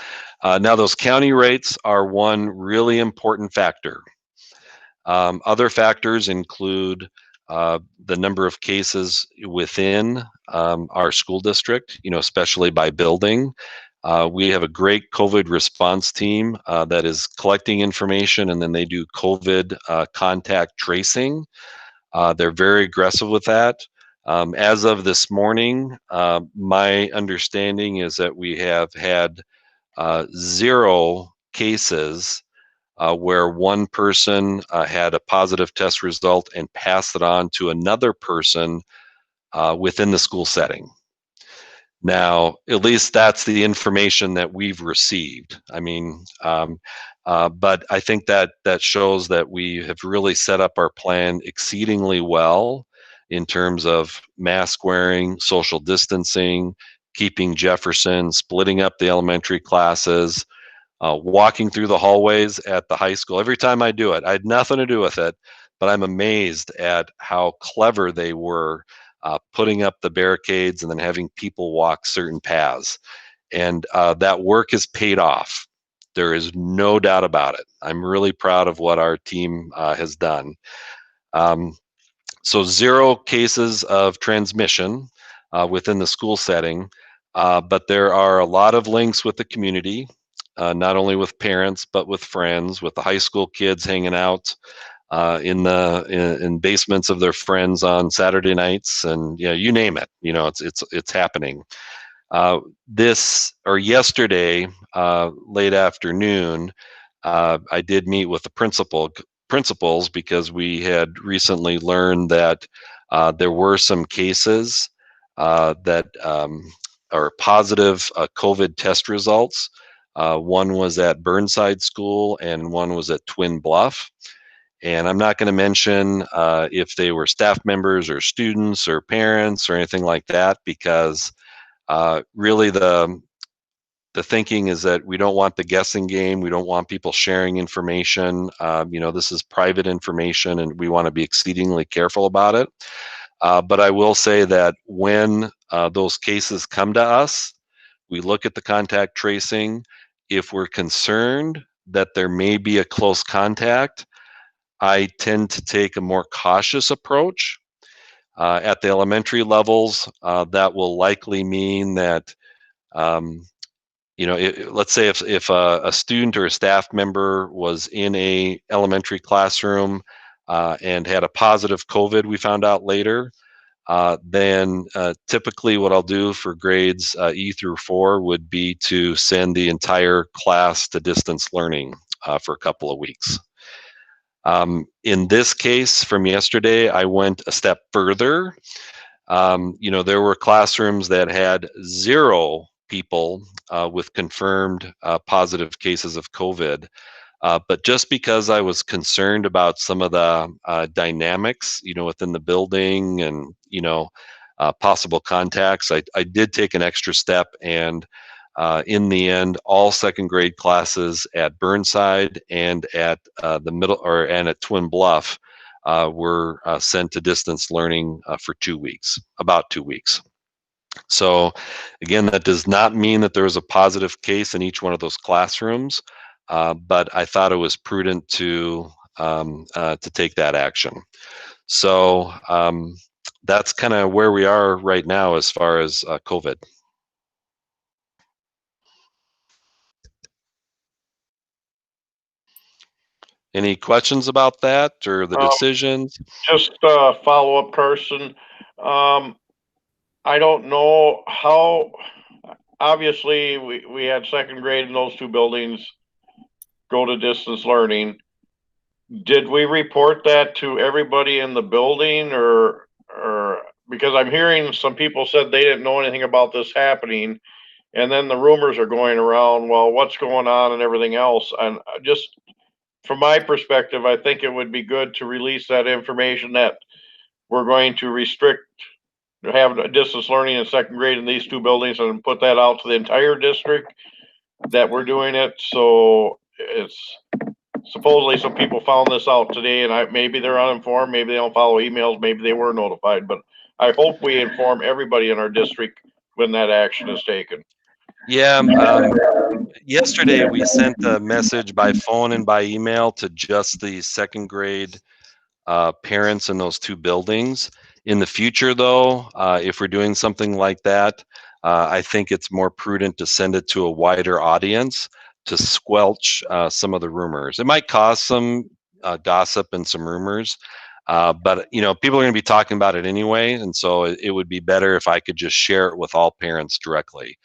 now those county rates are one really important factor. Other factors include the number of cases within our school district, especially by building. We have a great COVID response team that is collecting information, and then they do COVID contact tracing. They're very aggressive with that. As of this morning, my understanding is that we have had 0 cases where one person had a positive test result and passed it on to another person within the school setting. Now, at least that's the information that we've received. But I think that shows that we have really set up our plan exceedingly well in terms of mask wearing, social distancing, keeping Jefferson, splitting up the elementary classes, walking through the hallways at the high school. Every time I do it, I had nothing to do with it, but I'm amazed at how clever they were putting up the barricades and then having people walk certain paths. And that work has paid off. There is no doubt about it. I'm really proud of what our team has done. So 0 cases of transmission within the school setting, but there are a lot of links with the community, not only with parents, but with friends, with the high school kids hanging out in basements of their friends on Saturday nights, and you name it. It's happening. Yesterday, late afternoon, I did meet with the principals because we had recently learned that there were some cases that are positive COVID test results. One was at Burnside School and one was at Twin Bluff. And I'm not going to mention if they were staff members or students or parents or anything like that, because really the thinking is that we don't want the guessing game. We don't want people sharing information. This is private information and we want to be exceedingly careful about it. But I will say that when those cases come to us, we look at the contact tracing. If we're concerned that there may be a close contact, I tend to take a more cautious approach. At the elementary levels, that will likely mean that, let's say if a student or a staff member was in a elementary classroom and had a positive COVID, we found out later, then typically what I'll do for grades E through 4 would be to send the entire class to distance learning for a couple of weeks. In this case from yesterday, I went a step further. There were classrooms that had 0 people with confirmed positive cases of COVID. But just because I was concerned about some of the dynamics, within the building and, possible contacts, I did take an extra step, and in the end, all second grade classes at Burnside and at the middle and at Twin Bluff were sent to distance learning for 2 weeks, about 2 weeks. So again, that does not mean that there was a positive case in each one of those classrooms, but I thought it was prudent to take that action. So that's kind of where we are right now as far as COVID. Any questions about that or the decisions? Just follow up, Carson. I don't know how, obviously we had second grade in those two buildings go to distance learning. Did we report that to everybody in the building or because I'm hearing some people said they didn't know anything about this happening, and then the rumors are going around, well, what's going on and everything else. And just from my perspective, I think it would be good to release that information that we're going to restrict have distance learning in second grade in these two buildings and put that out to the entire district that we're doing it. So it's supposedly some people found this out today, and maybe they're uninformed, maybe they don't follow emails, maybe they were notified, but I hope we inform everybody in our district when that action is taken. Yeah, yesterday we sent a message by phone and by email to just the second grade parents in those two buildings. In the future, though, if we're doing something like that, I think it's more prudent to send it to a wider audience to squelch some of the rumors. It might cause some gossip and some rumors, but you know, people are going to be talking about it anyway, and so it would be better if I could just share it with all parents directly.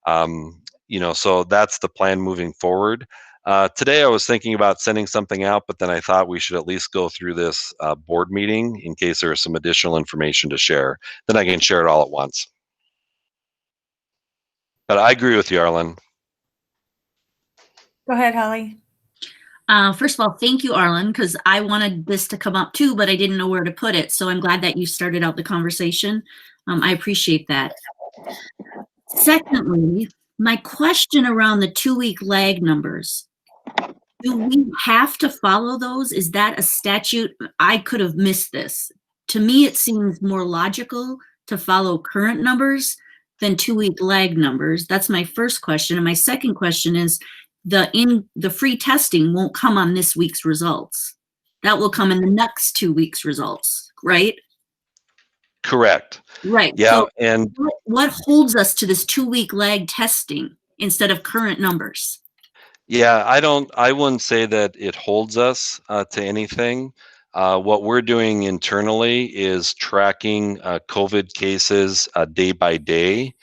You know, so that's the plan moving forward. Today I was thinking about sending something out, but then I thought we should at least go through this board meeting in case there is some additional information to share. Then I can share it all at once. But I agree with you, Arlen. Go ahead, Holly. First of all, thank you, Arlen, because I wanted this to come up too, but I didn't know where to put it. So I'm glad that you started out the conversation. I appreciate that. Secondly, my question around the 2-week lag numbers. Do we have to follow those? Is that a statute? I could have missed this. To me, it seems more logical to follow current numbers than 2-week lag numbers. That's my first question. And my second question is, the free testing won't come on this week's results. That will come in the next 2 weeks' results, right? Correct. Right. Yeah. So and what holds us to this 2-week lag testing instead of current numbers? yeah, I wouldn't say that it holds us to anything. What we're doing internally is tracking COVID cases day by day.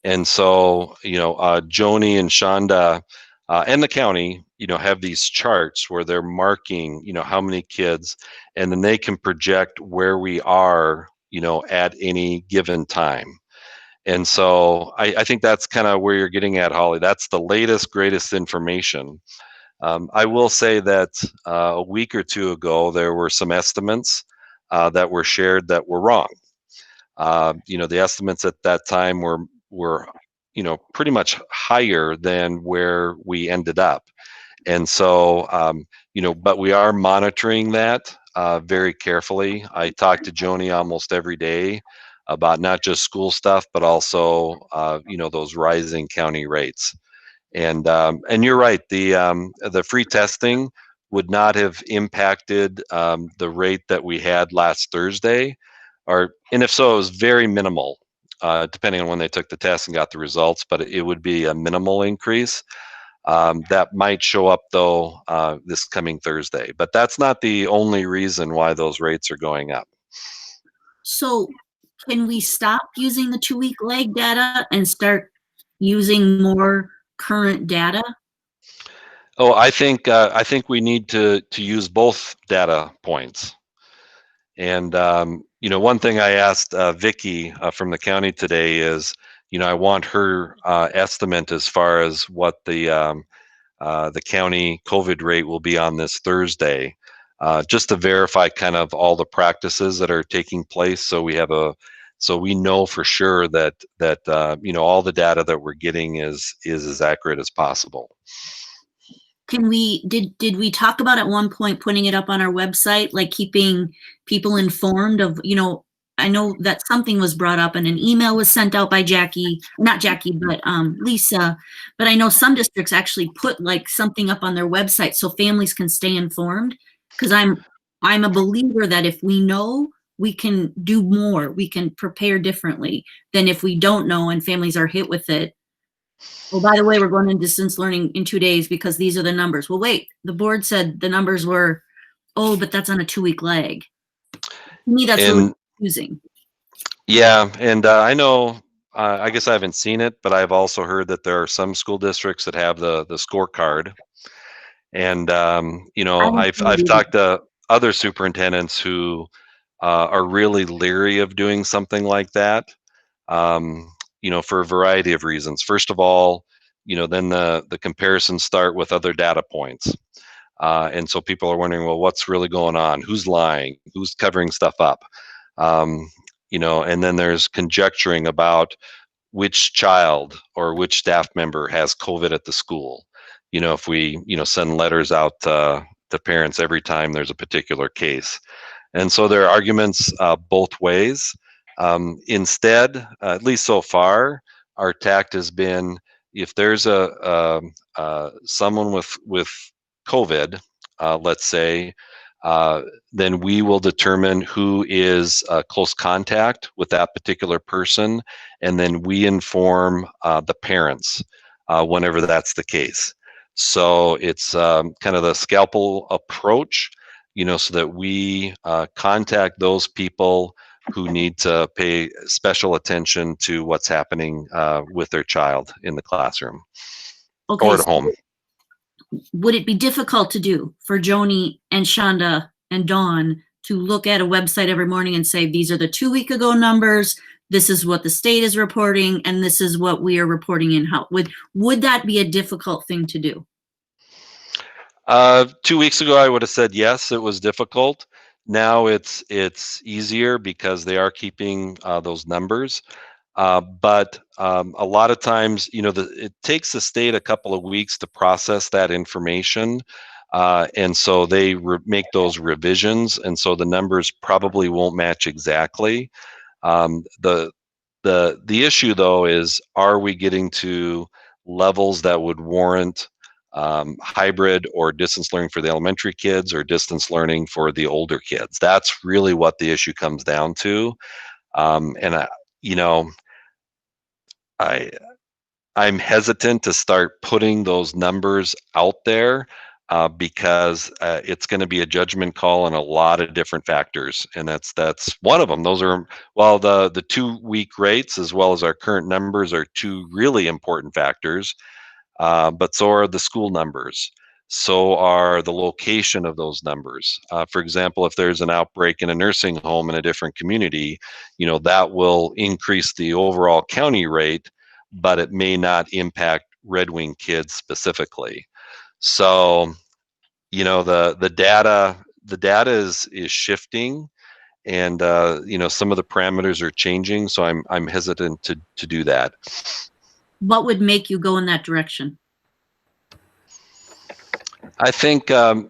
And so, you know, Joni and Shonda and the county, you know, have these charts where they're marking, you know, how many kids, and then they can project where we are, you know, at any given time. And so I think that's kind of where you're getting at, Holly. That's the latest, greatest information. I will say that a week or two ago, there were some estimates that were shared that were wrong. You know, the estimates at that time were, you know, pretty much higher than where we ended up. And so, you know, but we are monitoring that very carefully. I talk to Joni almost every day about not just school stuff, but also, you know, those rising county rates. And you're right, the free testing would not have impacted the rate that we had last Thursday, and if so, it was very minimal, depending on when they took the test and got the results, but it would be a minimal increase. That might show up though this coming Thursday, but that's not the only reason why those rates are going up. So can we stop using the 2-week lag data and start using more current data? Oh, I think we need to use both data points. And you know, one thing I asked Vicki from the county today is, you know, I want her estimate as far as what the county COVID rate will be on this Thursday, just to verify kind of all the practices that are taking place. So we know for sure that you know, all the data that we're getting is as accurate as possible. Can we, did we talk about at one point putting it up on our website, like keeping people informed of, I know that something was brought up and an email was sent out by not Jackie, but Lisa. But I know some districts actually put like something up on their website so families can stay informed. Because I'm a believer that if we know, we can do more, we can prepare differently than if we don't know and families are hit with it. Well, by the way, we're going in distance learning in 2 days because these are the numbers. Well, wait, the board said the numbers were, but that's on a 2-week lag. To me, that's really confusing. Yeah, and I know, I guess I haven't seen it, but I've also heard that there are some school districts that have the scorecard. And, I've talked to other superintendents who are really leery of doing something like that, for a variety of reasons. First of all, then the comparisons start with other data points. And so people are wondering, well, what's really going on? Who's lying? Who's covering stuff up? And then there's conjecturing about which child or which staff member has COVID at the school. If we, send letters out to parents every time there's a particular case. And so there are arguments both ways. Instead, at least so far, our tact has been, if there's someone with COVID, let's say, then we will determine who is close contact with that particular person, and then we inform the parents whenever that's the case. So it's kind of the scalpel approach, so that we contact those people who need to pay special attention to what's happening with their child in the classroom or at home. Would it be difficult to do for Joni and Shonda and Dawn to look at a website every morning and say, these are the 2 week ago numbers, this is what the state is reporting, and this is what we are reporting in? How would that be a difficult thing to do? 2 weeks ago, I would have said yes, it was difficult. Now it's easier because they are keeping those numbers. But a lot of times, it takes the state a couple of weeks to process that information. And so they make those revisions. And so the numbers probably won't match exactly. The issue though is, are we getting to levels that would warrant hybrid or distance learning for the elementary kids or distance learning for the older kids? That's really what the issue comes down to. I'm hesitant to start putting those numbers out there because it's going to be a judgment call on a lot of different factors, and that's one of them. Those are, well, the 2 week rates as well as our current numbers are two really important factors, but so are the school numbers. So are the location of those numbers. For example, if there's an outbreak in a nursing home in a different community, that will increase the overall county rate, but it may not impact Red Wing kids specifically. So, the data is shifting, and some of the parameters are changing. So I'm hesitant to do that. What would make you go in that direction? I think, I'm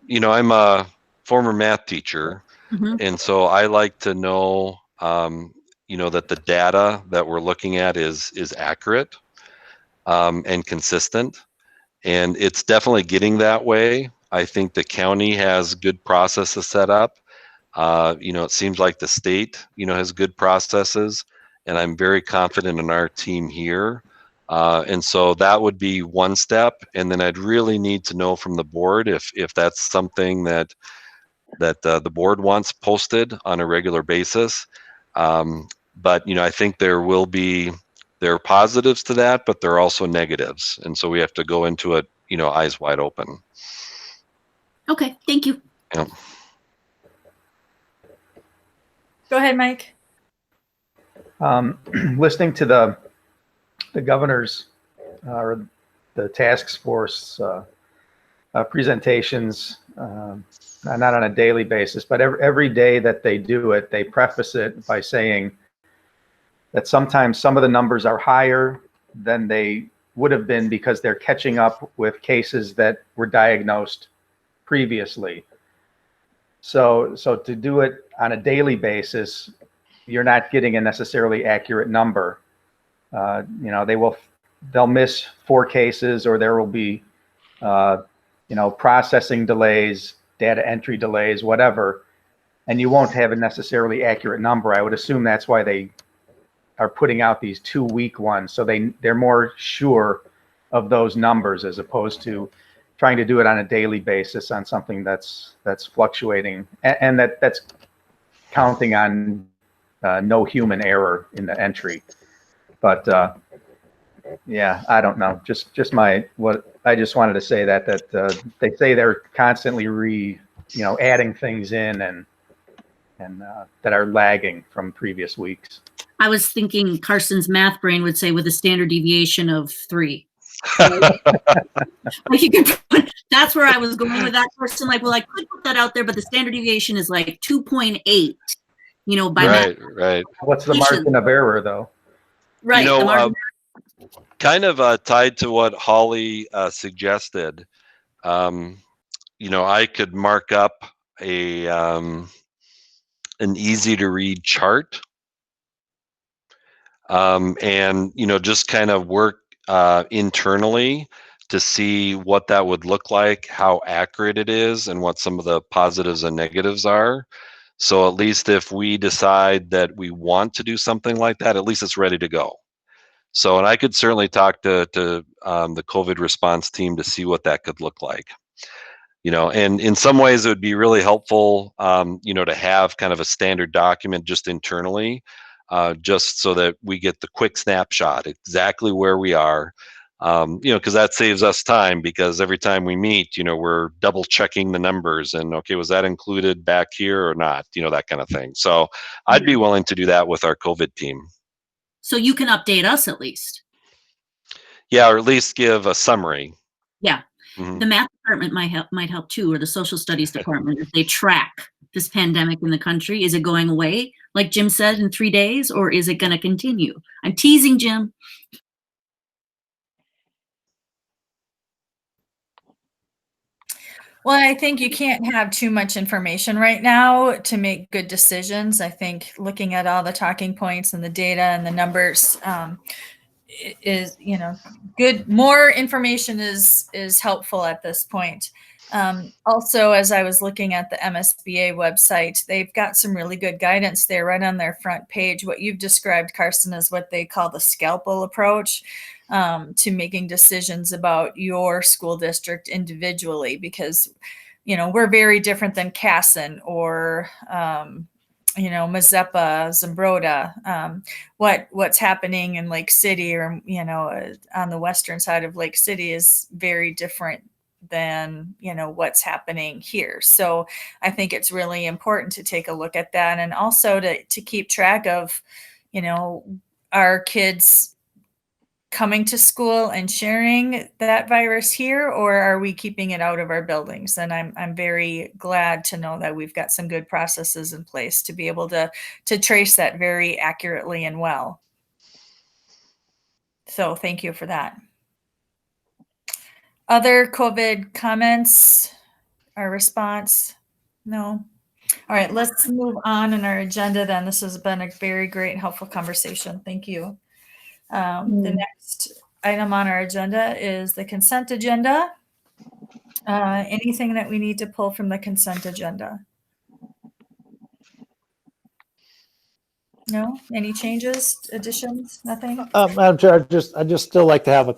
a former math teacher, and so I like to know, that the data that we're looking at is accurate and consistent, and it's definitely getting that way. I think the county has good processes set up. It seems like the state, has good processes, and I'm very confident in our team here. And so that would be one step, and then I'd really need to know from the board if that's something that the board wants posted on a regular basis. But I think there are positives to that, but there are also negatives, and so we have to go into it, eyes wide open. Okay, thank you. Yeah. Go ahead, Mike. Listening to the governor's or the task force presentations, not on a daily basis, but every day that they do it, they preface it by saying that sometimes some of the numbers are higher than they would have been because they're catching up with cases that were diagnosed previously. So to do it on a daily basis, you're not getting a necessarily accurate number. You know, they'll miss 4 cases, or there will be, you know, processing delays, data entry delays, whatever, and you won't have a necessarily accurate number. I would assume that's why they are putting out these 2-week ones, so they're more sure of those numbers as opposed to trying to do it on a daily basis on something that's fluctuating and that's counting on no human error in the entry. But yeah, I don't know. Just what I just wanted to say that they say they're constantly adding things in and that are lagging from previous weeks. I was thinking Carson's math brain would say with a standard deviation of 3. Like you could that's where I was going with that person. Like, well, I could put that out there, but the standard deviation is like 2.8. You know, by right. What's the margin of error, though? Right. You know, kind of tied to what Holly suggested. You know, I could mark up an easy to read chart, and you know, just kind of work internally to see what that would look like, how accurate it is, and what some of the positives and negatives are. So at least if we decide that we want to do something like that, at least it's ready to go. So, and I could certainly talk to the COVID response team to see what that could look like. You know, and in some ways it would be really helpful, you know, to have kind of a standard document just internally, just so that we get the quick snapshot, exactly where we are. You know, because that saves us time, because every time we meet, you know, we're double checking the numbers and, okay, was that included back here or not? You know, that kind of thing. So I'd be willing to do that with our COVID team. So you can update us at least. Yeah, or at least give a summary. Yeah. Mm-hmm. The math department might help too, or the social studies department, if they track this pandemic in the country. Is it going away, like Jim said, in 3 days, or is it going to continue? I'm teasing Jim. Well, I think you can't have too much information right now to make good decisions. I think looking at all the talking points and the data and the numbers is, you know, good. More information is helpful at this point. Also, as I was looking at the MSBA website, they've got some really good guidance there right on their front page. What you've described, Carson, is what they call the scalpel approach to making decisions about your school district individually, because, you know, we're very different than Casson or, you know, Mazeppa, Zumbrota. What's happening in Lake City, or, you know, on the western side of Lake City is very different than, you know, what's happening here. So I think it's really important to take a look at that, and also to keep track of, you know, our kids coming to school and sharing that virus here, or are we keeping it out of our buildings? And I'm very glad to know that we've got some good processes in place to be able to trace that very accurately and well. So thank you for that. Other COVID comments or response? No. All right, let's move on in our agenda then. This has been a very great, helpful conversation. Thank you. The next item on our agenda is the consent agenda. Anything that we need to pull from the consent agenda? No? Any changes, additions, nothing? Madam Chair, I'd just still like to have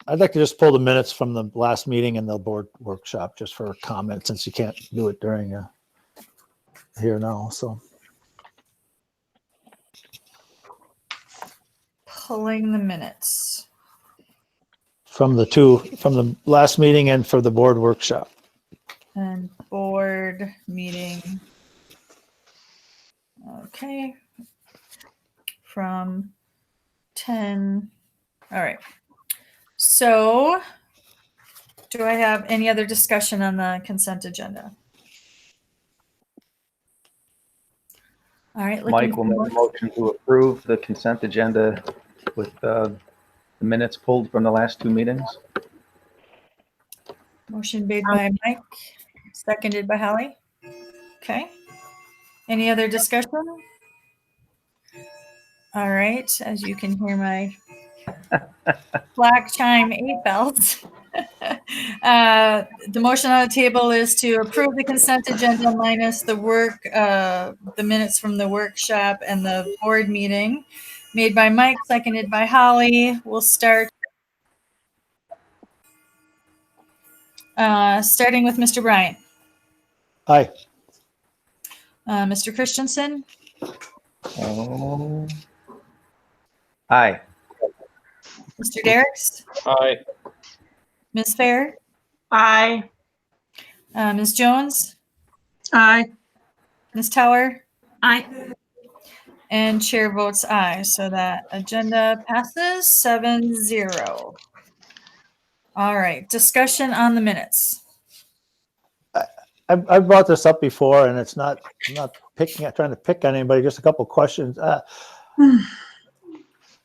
I'd like to just pull the minutes from the last meeting and the board workshop just for comment, since you can't do it during here now, so. Pulling the minutes. From the last meeting and for the board workshop. And board meeting. Okay. From 10. All right. So do I have any other discussion on the consent agenda? All right. Mike will make a motion to approve the consent agenda with the minutes pulled from the last 2 meetings. Motion made by Mike, seconded by Holly. Okay. Any other discussion? All right, as you can hear my black chime 8 bells. The motion on the table is to approve the consent agenda minus the minutes from the workshop and the board meeting. Made by Mike, seconded by Holly. We'll start. Starting with Mr. Bryant. Aye. Mr. Christensen, Oh. Aye. Mr. Derricks, Aye. Ms. Fair, Aye. Ms. Jones, Aye. Ms. Tower, Aye. and chair votes aye. So that agenda passes 7-0. All right, discussion on the minutes. I've brought this up before, and I'm not trying to pick on anybody, just a couple questions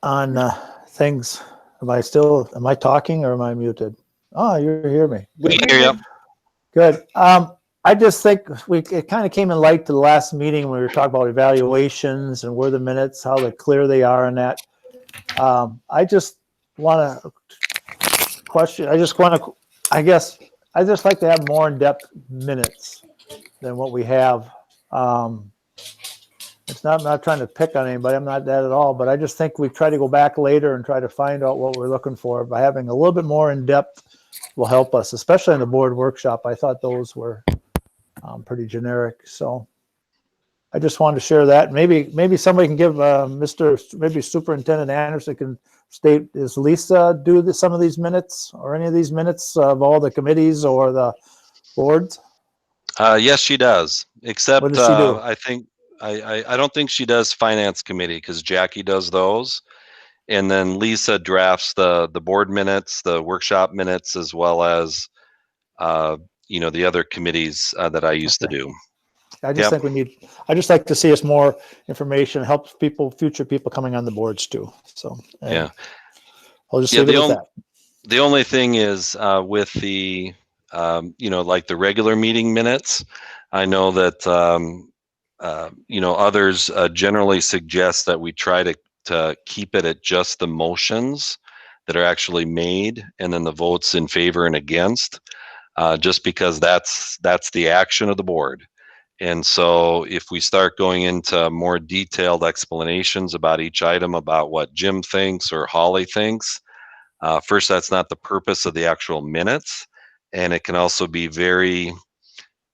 on things. Am I talking or am I muted? Oh, you hear me. We can hear you. Good. I just think it kind of came in light to the last meeting when we were talking about evaluations and where the minutes, how clear they are in that. I just want to question, I just like to have more in-depth minutes than what we have. I'm not trying to pick on anybody. I'm not that at all, but I just think we try to go back later and try to find out what we're looking for. By having a little bit more in-depth will help us, especially in the board workshop. I thought those were pretty generic. So I just wanted to share that. Maybe somebody can give maybe Superintendent Anderson can state, is Lisa do some of these minutes or any of these minutes of all the committees or the boards? Yes, she does. Except What does she do? I think I don't think she does finance committee because Jackie does those, and then Lisa drafts the board minutes, the workshop minutes, as well as the other committees that I used to do. I just think I just like to see us more information, helps future people coming on the boards too. So yeah, I'll just leave it with that. The only thing is with the like the regular meeting minutes, I know that others generally suggest that we try to keep it at just the motions that are actually made and then the votes in favor and against, just because that's the action of the board. And so if we start going into more detailed explanations about each item, about what Jim thinks or Holly thinks, first, that's not the purpose of the actual minutes. And it can also be very,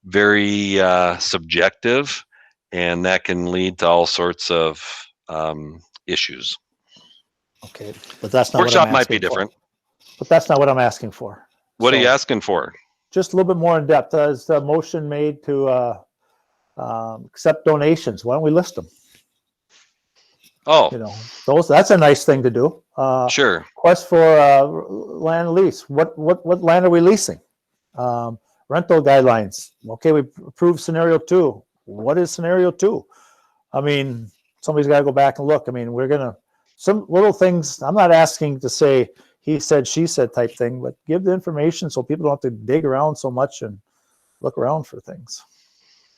very subjective, and that can lead to all sorts of issues. Okay, but that's not Workshop what I'm might be asking for. different. But that's not what I'm asking for. What are you asking for? Just a little bit more in depth. Is the motion made to accept donations? Why don't we list them? Oh, that's a nice thing to do. sure. Request for land lease. What land are we leasing? Rental guidelines. Okay, we approved scenario 2. What is scenario 2? I mean, somebody's got to go back and look. I mean, some little things. I'm not asking to say he said, she said type thing, but give the information so people don't have to dig around so much and look around for things.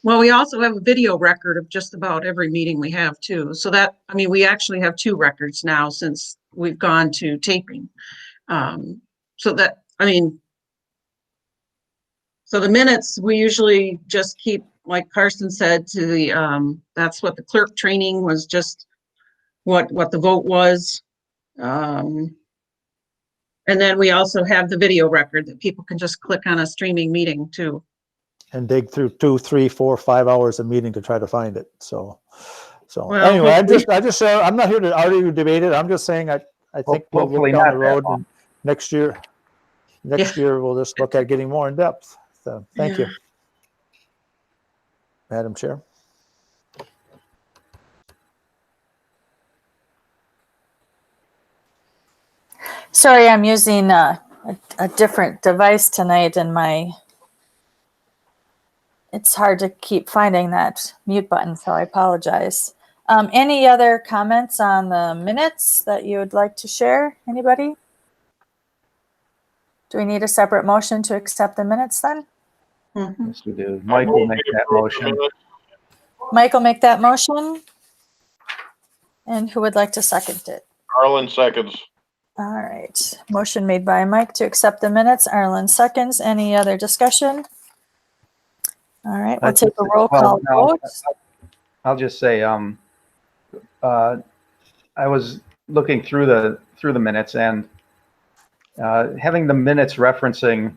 Well, we also have a video record of just about every meeting we have too. So we actually have 2 records now since we've gone to taping. So the minutes, we usually just keep, like Carson said, to the, that's what the clerk training was, just what the vote was. And then we also have the video record that people can just click on a streaming meeting too. And dig through 2, 3, 4, 5 hours of meeting to try to find it. So Well, anyway, hopefully- I'm not here to argue, debate it. I'm just saying I think we'll Hopefully look down not the that road long. and next year we'll just look at getting more in depth. So thank you, Madam Chair. Sorry, I'm using a different device tonight, and it's hard to keep finding that mute button, so I apologize. Any other comments on the minutes that you would like to share? Anybody? Do we need a separate motion to accept the minutes then? Yes, we do. Mike will make that motion. Mike will make that motion. And who would like to second it? Arlen seconds. All right. Motion made by Mike to accept the minutes. Arlen seconds. Any other discussion? All right, we'll take a roll call vote. I'll just say, I was looking through the minutes, and having the minutes referencing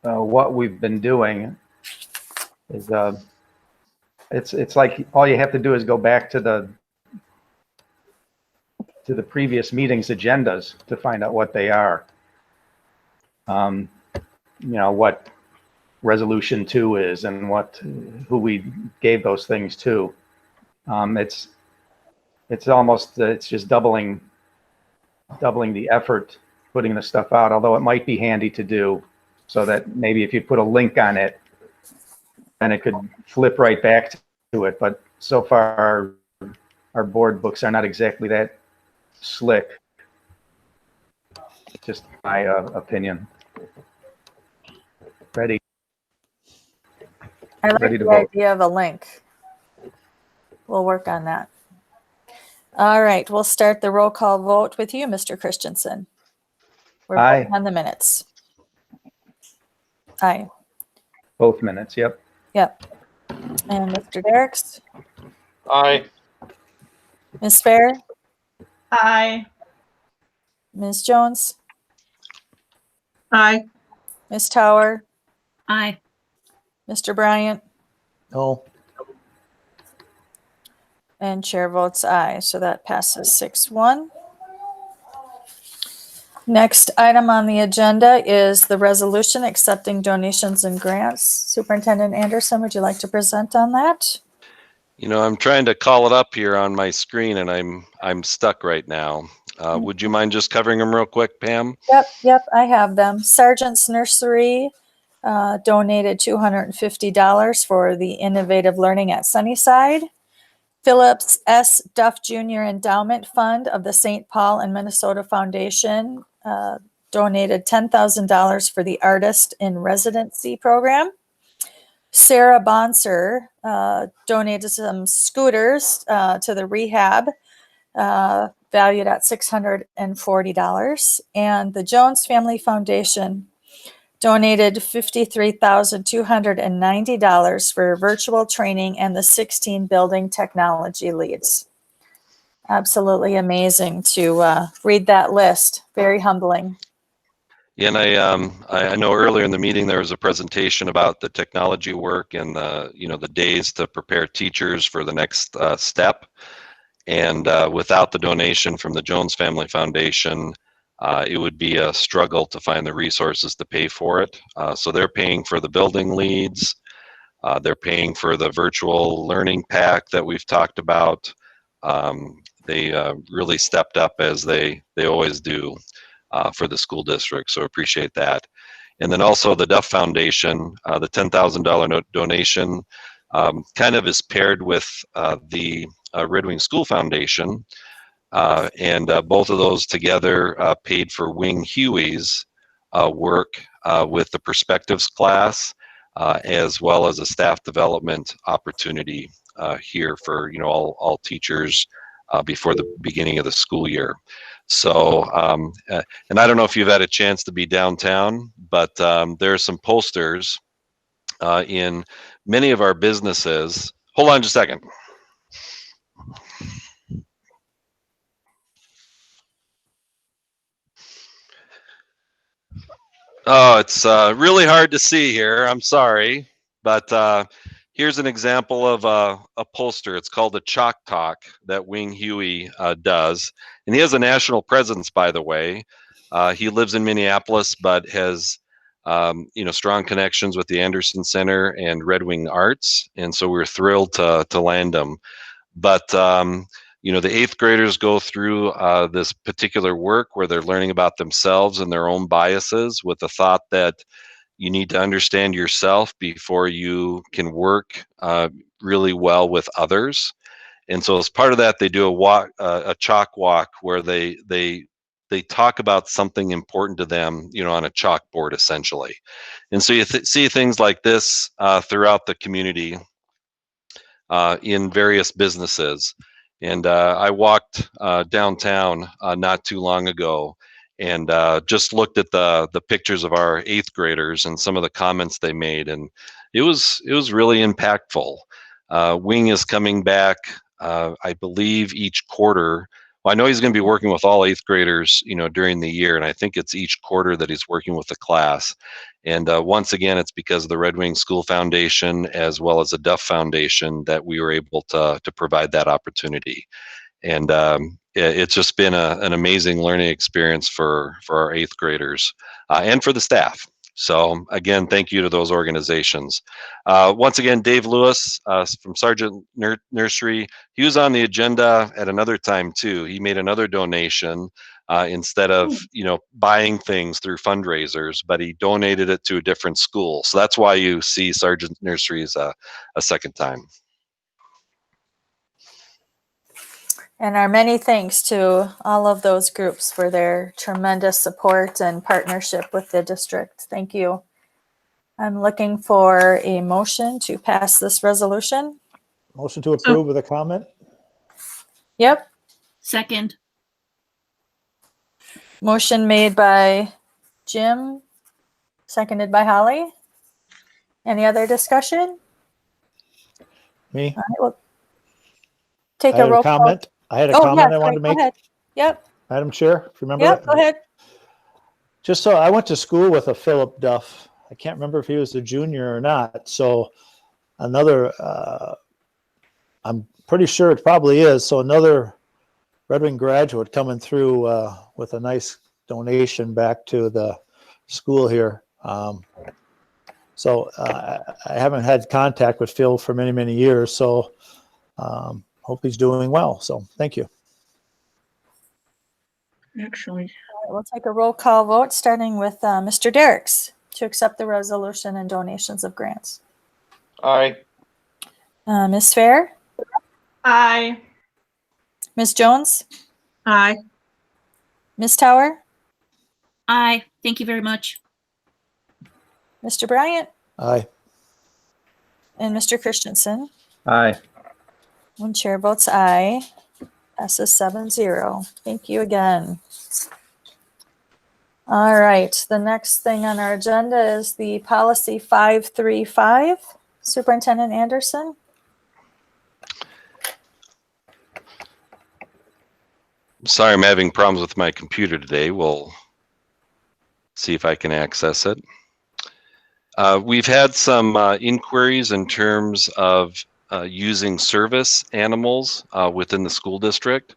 what we've been doing is it's like all you have to do is go back to the previous meetings agendas to find out what they are. You know what resolution 2 is and who we gave those things to. It's just doubling the effort putting the stuff out, although it might be handy to do so that maybe if you put a link on it, then it could flip right back to it. But so far, our board books are not exactly that slick. Just my opinion. Ready. I like Ready to the vote. idea of a link. We'll work on that. All right, we'll start the roll call vote with you, Mr. Christensen. We're Aye. voting on the minutes. Aye. Both minutes, yep. Yep. And Mr. Derricks? Aye. Ms. Fair? Aye. Ms. Jones? Aye. Ms. Tower? Aye. Mr. Bryant? No. And chair votes aye, so that passes 6-1. Next item on the agenda is the resolution accepting donations and grants. Superintendent Anderson, would you like to present on that? You know, I'm trying to call it up here on my screen and I'm stuck right now. Would you mind just covering them real quick, Pam? Yep, I have them. Sargent's Nursery donated $250 for the Innovative Learning at Sunnyside. Phillips S. Duff Jr. Endowment Fund of the St. Paul and Minnesota Foundation donated $10,000 for the Artist in Residency program. Sarah Bonser donated some scooters to the rehab, valued at $640. And the Jones Family Foundation donated $53,290 for virtual training and the 16 building technology leads. Absolutely amazing to read that list. Very humbling. Yeah, and I know earlier in the meeting there was a presentation about the technology work and the days to prepare teachers for the next step. And without the donation from the Jones Family Foundation, it would be a struggle to find the resources to pay for it. So they're paying for the building leads. They're paying for the virtual learning pack that we've talked about. They really stepped up as they always do for the school district, so appreciate that. And then also the Duff Foundation, the $10,000 donation kind of is paired with the Red Wing School Foundation, and both of those together paid for Wing Huey's work with the Perspectives class, as well as a staff development opportunity here for all teachers before the beginning of the school year. So, and I don't know if you've had a chance to be downtown, but there are some posters in many of our businesses. Hold on just a second. Oh, it's really hard to see here. I'm sorry, but here's an example of a poster. It's called the Chalk Talk that Wing Huey does. And he has a national presence, by the way. He lives in Minneapolis, but has strong connections with the Anderson Center and Red Wing Arts. And so we're thrilled to land him. But the 8th graders go through this particular work where they're learning about themselves and their own biases with the thought that you need to understand yourself before you can work really well with others. And so as part of that, they do a walk, a chalk walk, where they talk about something important to them, on a chalkboard essentially. And so you see things like this throughout the community in various businesses. And I walked downtown not too long ago, and just looked at the pictures of our 8th graders and some of the comments they made, and it was really impactful. Wing is coming back, I believe, each quarter. Well, I know he's going to be working with all 8th graders, during the year, and I think it's each quarter that he's working with the class. And once again, it's because of the Red Wing School Foundation as well as the Duff Foundation that we were able to provide that opportunity. And it's just been an amazing learning experience for our 8th graders and for the staff. So again, thank you to those organizations. Once again, Dave Lewis from Sargent Nursery, he was on the agenda at another time too. He made another donation instead of buying things through fundraisers, but he donated it to a different school. So that's why you see Sargent Nurseries a second time. And our many thanks to all of those groups for their tremendous support and partnership with the district. Thank you. I'm looking for a motion to pass this resolution. Motion to approve with a comment? Yep. Second. Motion made by Jim, seconded by Holly. Any other discussion? Me? All right, we'll take I a had roll a comment. I had a call. comment I yes, wanted to go make. ahead. Yep. Madam Chair, if you remember Yep, it? go ahead. Just so I went to school with a Philip Duff. I can't remember if he was a junior or not. So another, I'm pretty sure it probably is. So another Red Wing graduate coming through with a nice donation back to the school here. So I haven't had contact with Phil for many, many years. So hope he's doing well. So thank you. Actually, All right, we'll take a roll call vote, starting with Mr. Derricks to accept the resolution and donations of grants. Aye. Ms. Fair, Aye. Ms. Jones, aye. Ms. Tower, Aye. Thank you very much. Mr. Bryant, Aye. and Mr. Christensen. Aye. One chair votes aye. Passes 7-0. Thank you again. All right, the next thing on our agenda is the policy 535. Superintendent Anderson. Sorry, I'm having problems with my computer today. We'll see if I can access it. We've had some inquiries in terms of using service animals within the school district.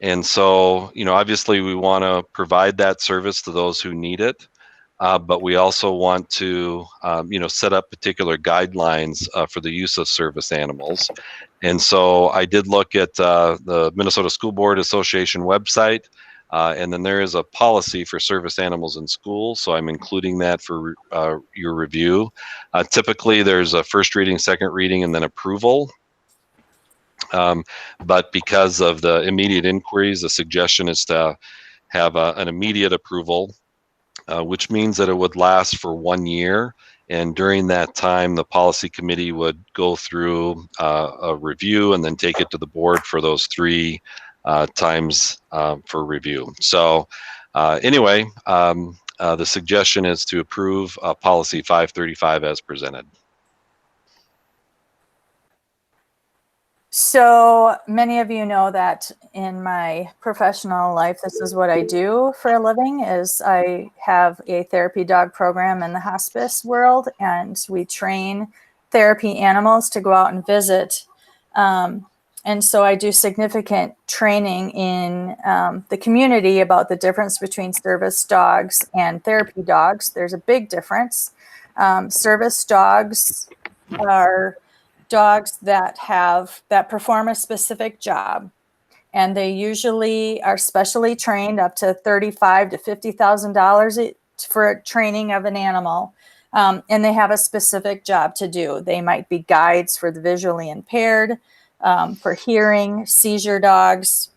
And so, obviously we want to provide that service to those who need it. But we also want to, set up particular guidelines for the use of service animals. And so I did look at the Minnesota School Board Association website, and then there is a policy for service animals in schools. So I'm including that for your review. Typically, there's a first reading, second reading, and then approval. But because of the immediate inquiries, the suggestion is to have an immediate approval, which means that it would last for 1 year. And during that time, the policy committee would go through a review and then take it to the board for those 3 times for review. So anyway, the suggestion is to approve policy 535 as presented. So many of you know that in my professional life, this is what I do for a living. Is I have a therapy dog program in the hospice world, and we train therapy animals to go out and visit. And so I do significant training in the community about the difference between service dogs and therapy dogs. There's a big difference. Service dogs are dogs that perform a specific job, and they usually are specially trained up to $35,000 to $50,000 for training of an animal, and they have a specific job to do. They might be guides for the visually impaired. for hearing, seizure dogs,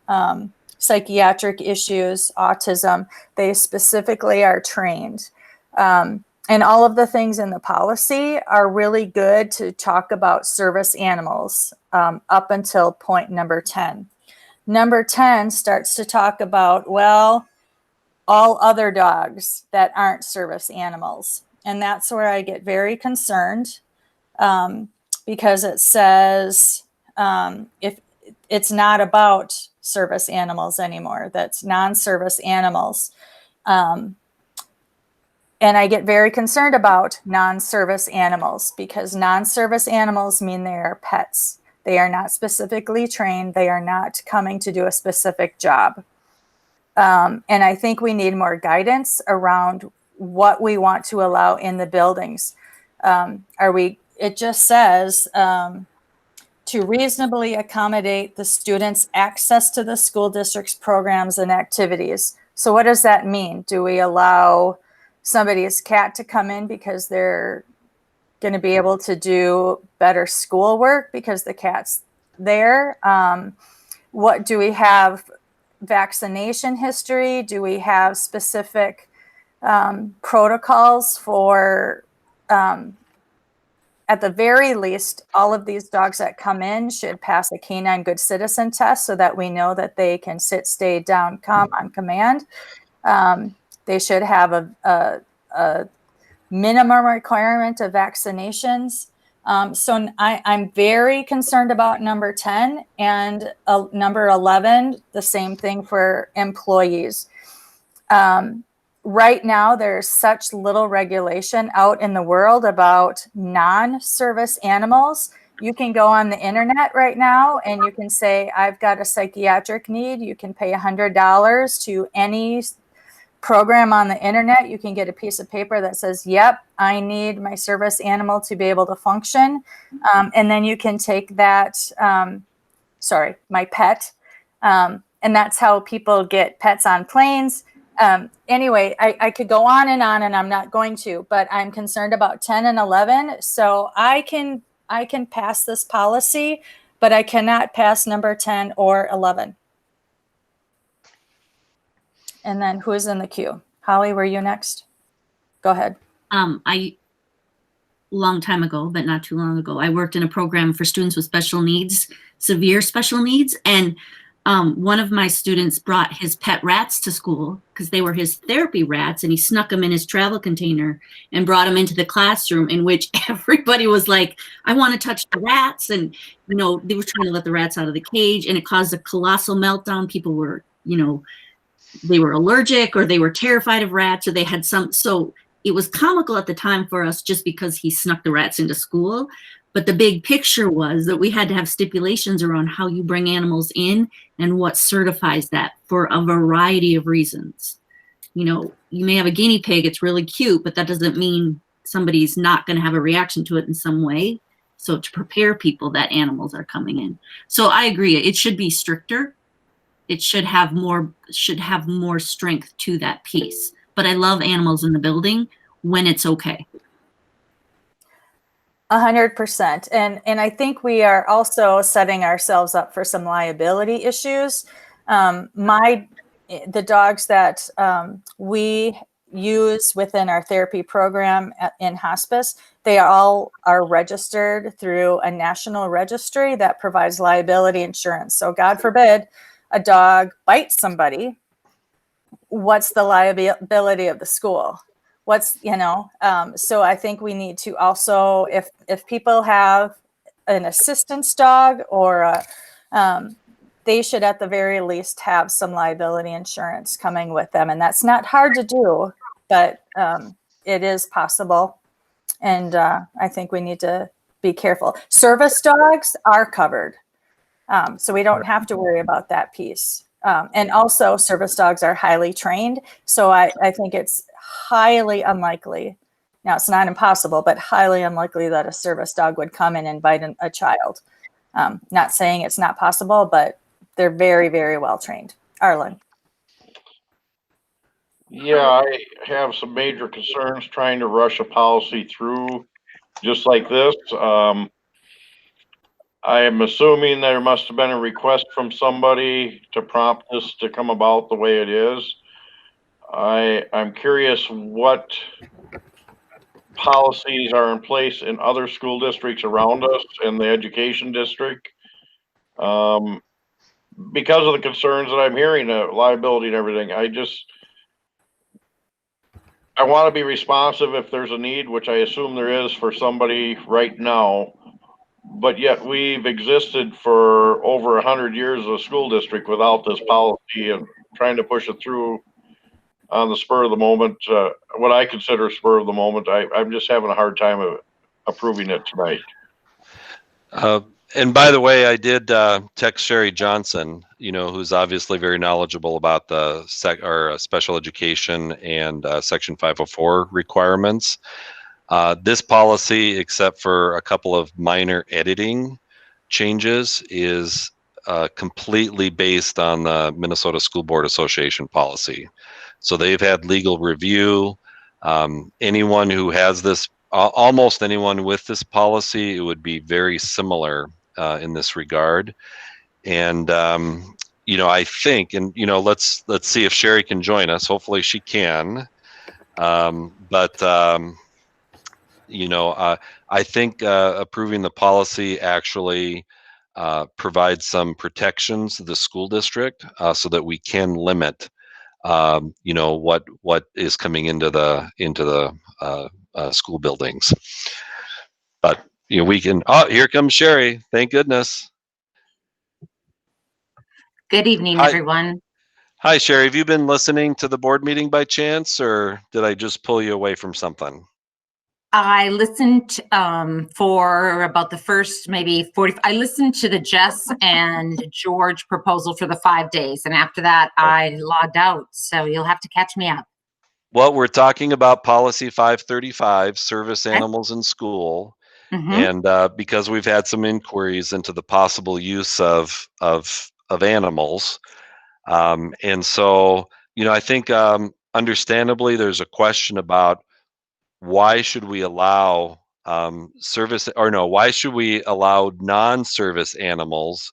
psychiatric issues, autism. They specifically are trained. And all of the things in the policy are really good to talk about service animals up until point number 10. Number 10 starts to talk about, well, all other dogs that aren't service animals. And that's where I get very concerned because it says if it's not about service animals anymore, that's non-service animals. And I get very concerned about non-service animals because non-service animals mean they are pets. They are not specifically trained. They are not coming to do a specific job. And I think we need more guidance around what we want to allow in the buildings. It just says to reasonably accommodate the students' access to the school district's programs and activities. So what does that mean? Do we allow somebody's cat to come in because they're going to be able to do better schoolwork because the cat's there? What do we have? Vaccination history? Do we have specific protocols for, at the very least, all of these dogs that come in should pass a canine good citizen test so that we know that they can sit, stay, down, come on command. They should have a minimum requirement of vaccinations. So I'm very concerned about number 10 and number 11, the same thing for employees. Right now, there's such little regulation out in the world about non-service animals. You can go on the internet right now and you can say, I've got a psychiatric need. You can pay $100 to any program on the internet. You can get a piece of paper that says, yep, I need my service animal to be able to function. And then you can take that, my pet. And that's how people get pets on planes. Anyway, I could go on and I'm not going to, but I'm concerned about 10 and 11. So I can pass this policy, but I cannot pass number 10 or 11. And then who is in the queue? Holly, were you next? Go ahead. Long time ago, but not too long ago, I worked in a program for students with special needs, severe special needs. And one of my students brought his pet rats to school because they were his therapy rats, and he snuck them in his travel container and brought them into the classroom, in which everybody was like, I want to touch the rats. And, they were trying to let the rats out of the cage, and it caused a colossal meltdown. People were, they were allergic or they were terrified of rats or they had so it was comical at the time for us just because he snuck the rats into school. But the big picture was that we had to have stipulations around how you bring animals in and what certifies that for a variety of reasons. You may have a guinea pig, it's really cute, but that doesn't mean somebody's not going to have a reaction to it in some way. So to prepare people that animals are coming in. So I agree, it should be stricter. It should have more strength to that piece. But I love animals in the building when it's okay. 100%. And I think we are also setting ourselves up for some liability issues. The dogs that we use within our therapy program in hospice, they all are registered through a national registry that provides liability insurance. So God forbid a dog bites somebody, what's the liability of the school? So I think we need to also, if people have an assistance dog or they should at the very least have some liability insurance coming with them. And that's not hard to do, but it is possible. And I think we need to be careful. Service dogs are covered. So we don't have to worry about that piece. And also service dogs are highly trained. So I think it's highly unlikely. Now it's not impossible, but highly unlikely that a service dog would come in and bite a child. Not saying it's not possible, but they're very, very well trained. Arlen. Yeah, I have some major concerns trying to rush a policy through just like this. I am assuming there must have been a request from somebody to prompt this to come about the way it is. I'm curious what policies are in place in other school districts around us and the education district. Because of the concerns that I'm hearing, liability and everything, I want to be responsive if there's a need, which I assume there is for somebody right now. But yet we've existed for over 100 years as a school district without this policy, and trying to push it through on the spur of the moment, what I consider spur of the moment. I'm just having a hard time of approving it tonight. And by the way, I did text Sherry Johnson, who's obviously very knowledgeable about the special education and Section 504 requirements. This policy, except for a couple of minor editing changes, is completely based on the Minnesota School Board Association policy. So they've had legal review. Anyone who has this, almost anyone with this policy, it would be very similar in this regard. And I think, and let's see if Sherry can join us. Hopefully she can. I think approving the policy actually provides some protections to the school district so that we can limit what is coming into the school buildings. But we can. Oh, here comes Sherry. Thank goodness. Good evening, everyone. Hi, Sherry. Have you been listening to the board meeting by chance, or did I just pull you away from something? I listened for about the first maybe 40. I listened to the Jess and George proposal for the 5 days, and after that, I logged out. So you'll have to catch me up. Well, we're talking about policy 535, service animals in school. Mm-hmm. And because we've had some inquiries into the possible use of animals, and so I think understandably there's a question about why should we allow why should we allow non-service animals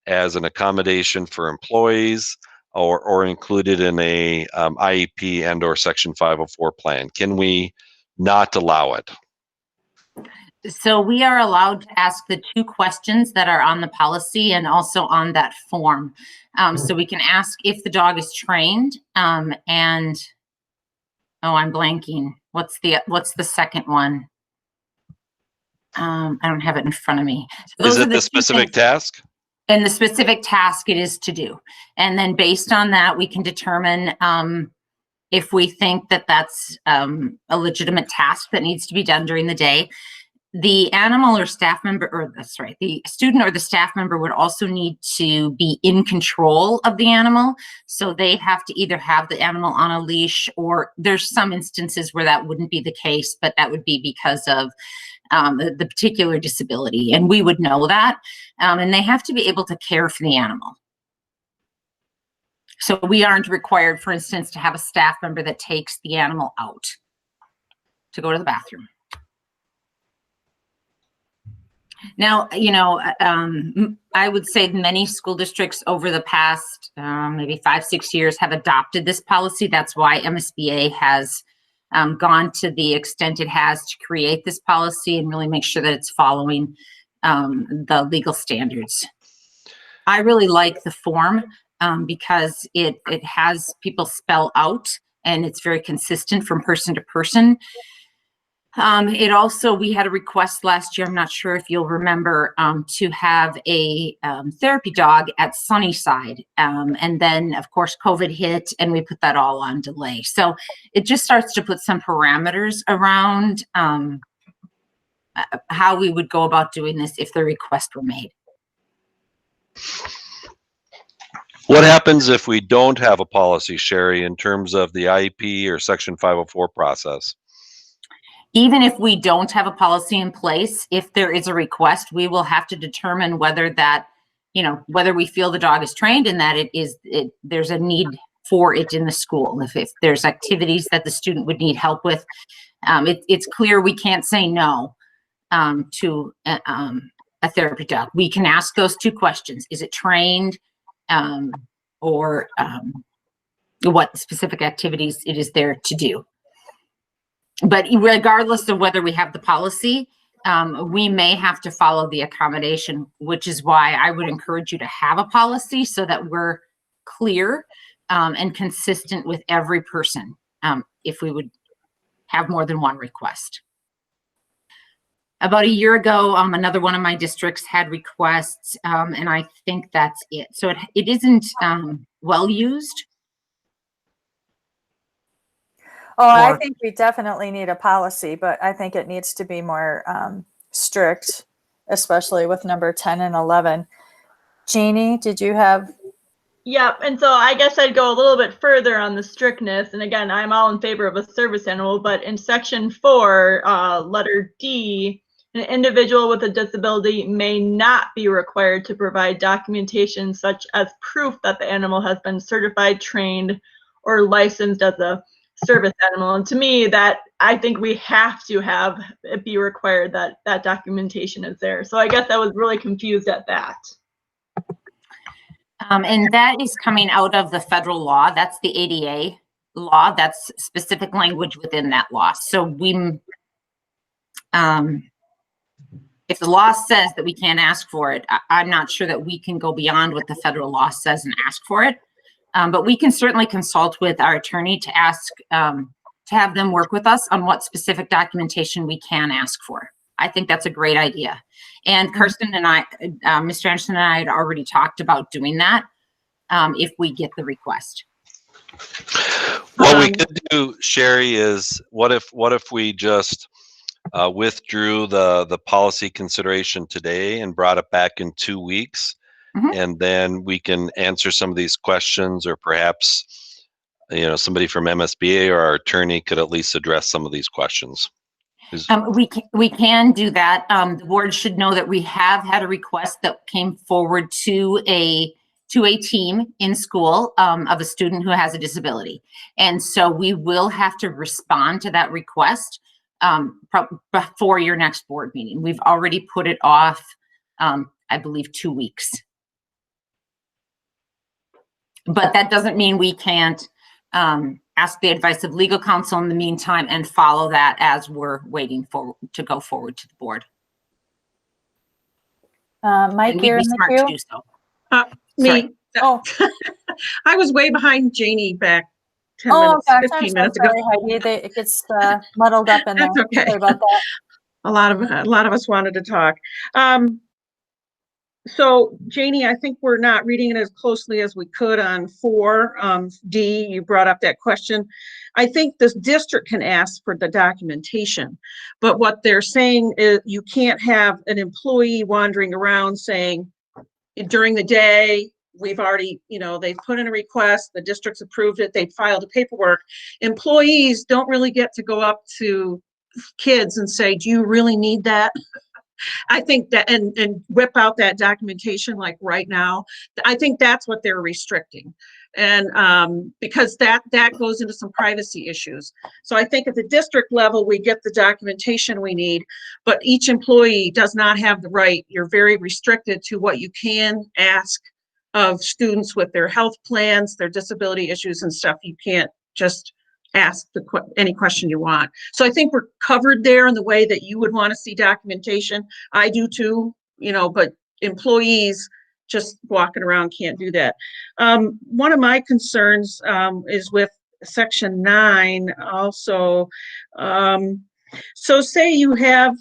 as an accommodation for employees or included in a IEP and or Section 504 plan? Can we not allow it? So we are allowed to ask the 2 questions that are on the policy and also on that form. So we can ask if the dog is trained, and I'm blanking. What's the second one? I don't have it in front of me. So is it the specific task? And the specific task it is to do. And then based on that, we can determine if we think that that's a legitimate task that needs to be done during the day. The animal or staff member, the student or the staff member would also need to be in control of the animal. So they have to either have the animal on a leash, or there's some instances where that wouldn't be the case, but that would be because of the particular disability. And we would know that. And they have to be able to care for the animal. So we aren't required, for instance, to have a staff member that takes the animal out to go to the bathroom. Now, I would say many school districts over the past maybe 5-6 years have adopted this policy. That's why MSBA has gone to the extent it has to create this policy and really make sure that it's following the legal standards. I really like the form because it has people spell out, and it's very consistent from person to person. It also, we had a request last year, I'm not sure if you'll remember, to have a therapy dog at Sunnyside. And then, of course, COVID hit and we put that all on delay. So it just starts to put some parameters around how we would go about doing this if the request were made. What happens if we don't have a policy, Sherry, in terms of the IEP or Section 504 process? Even if we don't have a policy in place, if there is a request, we will have to determine whether that, whether we feel the dog is trained and that there's a need for it in the school. If there's activities that the student would need help with, it's clear we can't say no to a therapy dog. We can ask those two questions. Is it trained, or what specific activities it is there to do? But regardless of whether we have the policy, we may have to follow the accommodation, which is why I would encourage you to have a policy so that we're clear and consistent with every person if we would have more than one request. About a year ago, another one of my districts had requests, and I think that's it. So it isn't well used. Oh, I think we definitely need a policy, but I think it needs to be more strict, especially with number 10 and 11. Jeannie, did you have? Yep, and so I guess I'd go a little bit further on the strictness. And again, I'm all in favor of a service animal, but in section 4, letter D, an individual with a disability may not be required to provide documentation such as proof that the animal has been certified, trained, or licensed as a service animal. And to me, that I think we have to have it be required that that documentation is there. So I guess I was really confused at that. And that is coming out of the federal law. That's the ADA law. That's specific language within that law. So we, if the law says that we can't ask for it, I'm not sure that we can go beyond what the federal law says and ask for it. But we can certainly consult with our attorney to ask, to have them work with us on what specific documentation we can ask for. I think that's a great idea. And Kirsten and I, Mr. Anderson and I had already talked about doing that if we get the request. What we could do, Sherry, is what if we just withdrew the policy consideration today and brought it back in 2 weeks, and then we can answer some of these questions, or perhaps somebody from MSBA or our attorney could at least address some of these questions. We can do that. The board should know that we have had a request that came forward to a team in school of a student who has a disability. And so we will have to respond to that request before your next board meeting. We've already put it off, I believe, 2 weeks. But that doesn't mean we can't ask the advice of legal counsel in the meantime and follow that as we're waiting to go forward to the board. Mike, you're in the queue? To do so. Me. Oh, I was way behind Janie back 10 oh minutes, gosh, 15 I'm so minutes ago. sorry, Heidi. It gets muddled up in there. That's okay. Sorry about that. A lot of us wanted to talk. So Janie, I think we're not reading it as closely as we could on 4D. You brought up that question. I think this district can ask for the documentation, but what they're saying is you can't have an employee wandering around saying during the day, we've already, they've put in a request, the district's approved it, they've filed the paperwork. Employees don't really get to go up to kids and say, do you really need that? I think that, and whip out that documentation like right now. I think that's what they're restricting. And because that goes into some privacy issues. So I think at the district level, we get the documentation we need, but each employee does not have the right. You're very restricted to what you can ask of students with their health plans, their disability issues and stuff. You can't just ask any question you want. So I think we're covered there in the way that you would want to see documentation. I do too, but employees just walking around can't do that. One of my concerns is with section 9 also. So say you have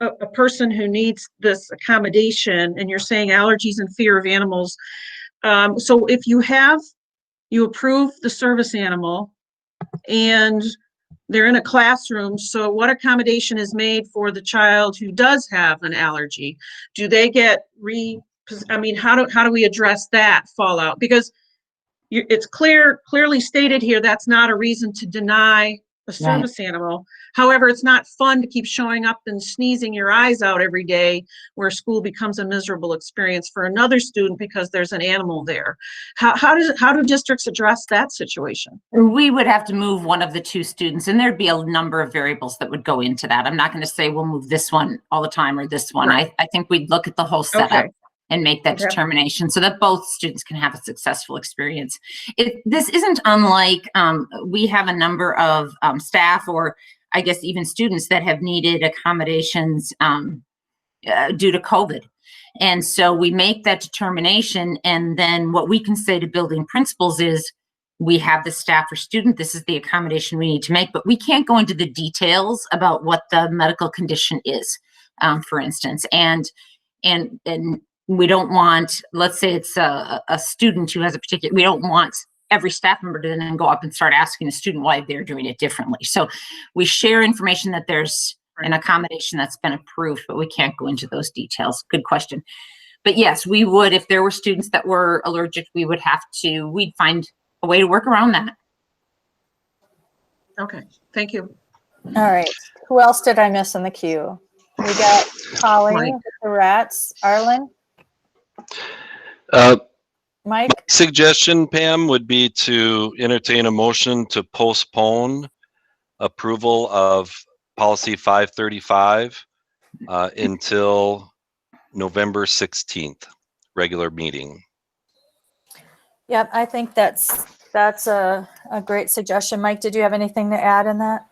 a person who needs this accommodation and you're saying allergies and fear of animals. So if you approve the service animal and they're in a classroom, so what accommodation is made for the child who does have an allergy? Do they get how do we address that fallout? Because it's clearly stated here that's not a reason to deny a service animal. However, it's not fun to keep showing up and sneezing your eyes out every day where school becomes a miserable experience for another student because there's an animal there. How do districts address that situation? We would have to move one of the two students, and there'd be a number of variables that would go into that. I'm not going to say we'll move this one all the time or this one. Right. I think we'd look at the whole setup. Okay. And make that determination so that both students can have a successful experience. This isn't unlike, we have a number of staff, or I guess even students, that have needed accommodations due to COVID. And so we make that determination, and then what we can say to building principals is, we have the staff or student, this is the accommodation we need to make, but we can't go into the details about what the medical condition is, for instance. And we don't want, let's say it's a student who has a particular, we don't want every staff member to then go up and start asking a student why they're doing it differently. So we share information that there's an accommodation that's been approved, but we can't go into those details. Good question. But yes, we would, if there were students that were allergic, we'd find a way to work around that. Okay, thank you. All right. Who else did I miss in the queue? We got Holly with the rats. Arlen? Mike? Suggestion, Pam, would be to entertain a motion to postpone approval of policy 535 until November 16th, regular meeting. Yep, I think that's a great suggestion. Mike, did you have anything to add in that?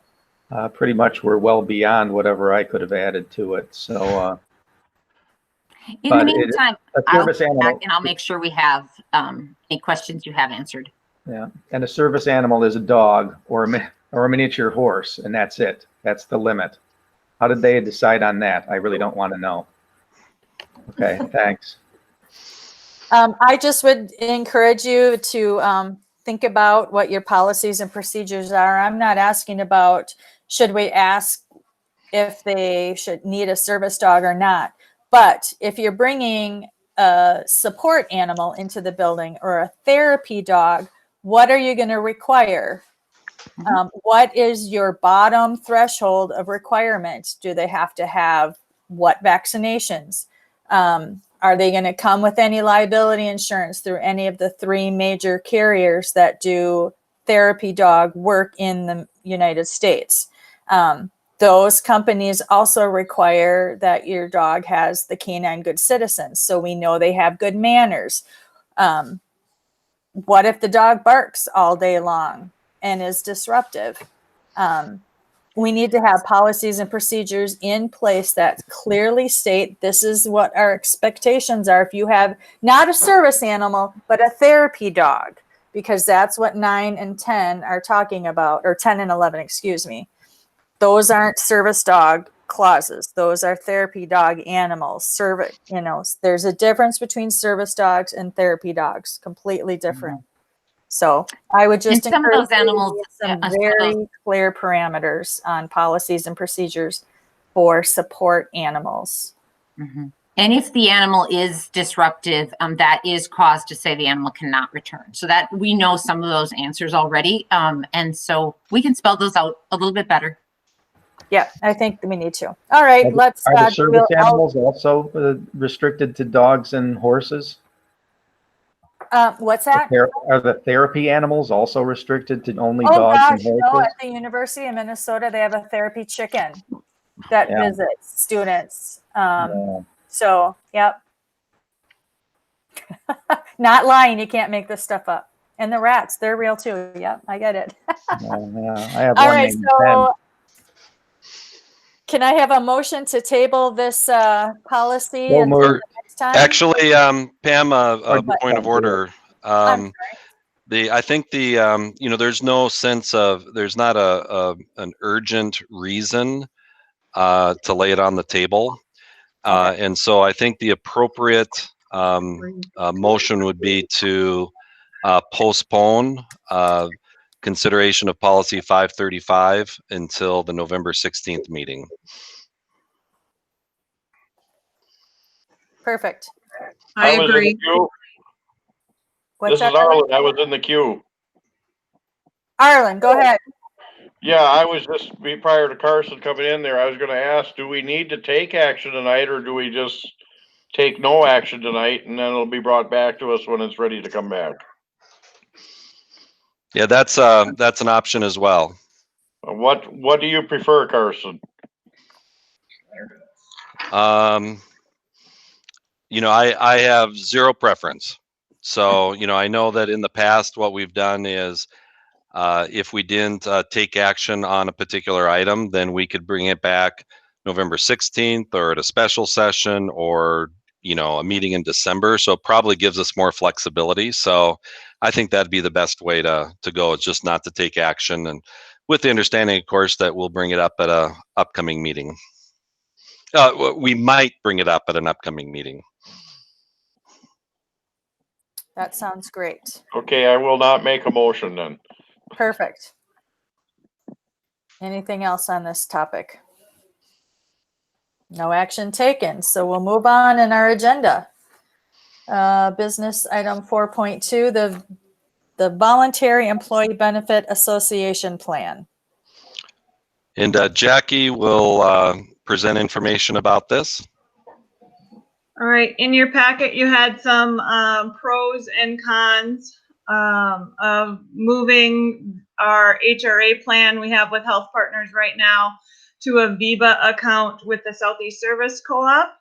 Pretty much we're well beyond whatever I could have added to it. So, in the meantime, I'll service go animal, back and I'll make sure we have any questions you have answered. yeah, and a service animal is a dog or a miniature horse, and that's it. That's the limit. How did they decide on that? I really don't want to know. Okay, thanks. I just would encourage you to think about what your policies and procedures are. I'm not asking about should we ask if they should need a service dog or not. But if you're bringing a support animal into the building or a therapy dog, what are you going to require? What is your bottom threshold of requirements? Do they have to have what vaccinations? Are they going to come with any liability insurance through any of the 3 major carriers that do therapy dog work in the United States? Those companies also require that your dog has the canine good citizens, so we know they have good manners. What if the dog barks all day long and is disruptive? We need to have policies and procedures in place that clearly state this is what our expectations are. If you have not a service animal, but a therapy dog, because that's what 9 and 10 are talking about, or 10 and 11, excuse me. Those aren't service dog clauses. Those are therapy dog animals. There's a difference between service dogs and therapy dogs, completely different. So I would just some of those animals, some very clear parameters on policies and procedures for support animals. Mm-hmm. And if the animal is disruptive, that is cause to say the animal cannot return. So that we know some of those answers already. And so we can spell those out a little bit better. Yeah, I think we need to. All right, let's. Are the service animals also restricted to dogs and horses? What's that? Are the therapy animals also restricted to only dogs and horses? No, at the University of Minnesota, they have a therapy chicken that visits students. So, yep. Not lying, you can't make this stuff up. And the rats, they're real too. Yep, I get it. I have All one right, named so can I have a motion to table this policy until the next time? Actually, Pam, a point of order. I think there's no sense of, there's not an urgent reason to lay it on the table. And so I think the appropriate motion would be to postpone consideration of policy 535 until the November 16th meeting. Perfect. I I was in agree. the queue. What's This that, is Arlen. I was in the queue. Arlen, go ahead. Yeah, I was just, prior to Carson coming in there, I was gonna ask, do we need to take action tonight, or do we just take no action tonight and then it'll be brought back to us when it's ready to come back? Yeah, that's an option as well. What do you prefer, Carson? I have zero preference. So, I know that in the past, what we've done is if we didn't take action on a particular item, then we could bring it back November 16th or at a special session or, a meeting in December. So it probably gives us more flexibility. So I think that'd be the best way to go, is just not to take action, and with the understanding, of course, that we'll bring it up at a upcoming meeting. We might bring it up at an upcoming meeting. That sounds great. Okay, I will not make a motion then. Perfect. Anything else on this topic? No action taken. So we'll move on in our agenda. Business item 4.2, the Voluntary Employee Benefit Association Plan. And Jackie will present information about this. All right, in your packet, you had some pros and cons of moving our HRA plan we have with Health Partners right now to a VIBA account with the Southeast Service Co-op.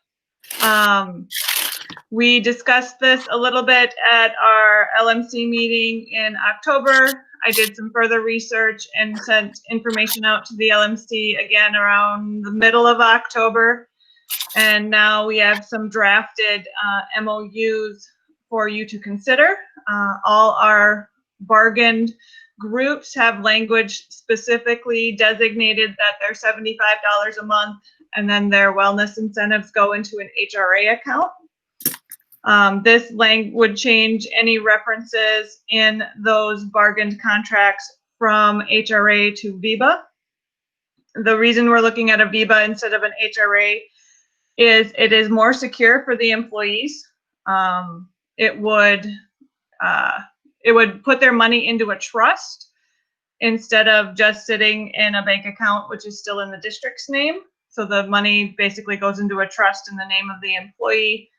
We discussed this a little bit at our LMC meeting in October. I did some further research and sent information out to the LMC again around the middle of October. And now we have some drafted MOUs for you to consider. All our bargained groups have language specifically designated that they're $75 a month, and then their wellness incentives go into an HRA account. This would change any references in those bargained contracts from HRA to VIBA. The reason we're looking at a VIBA instead of an HRA is it is more secure for the employees. It would put their money into a trust instead of just sitting in a bank account, which is still in the district's name. So the money basically goes into a trust in the name of the employee.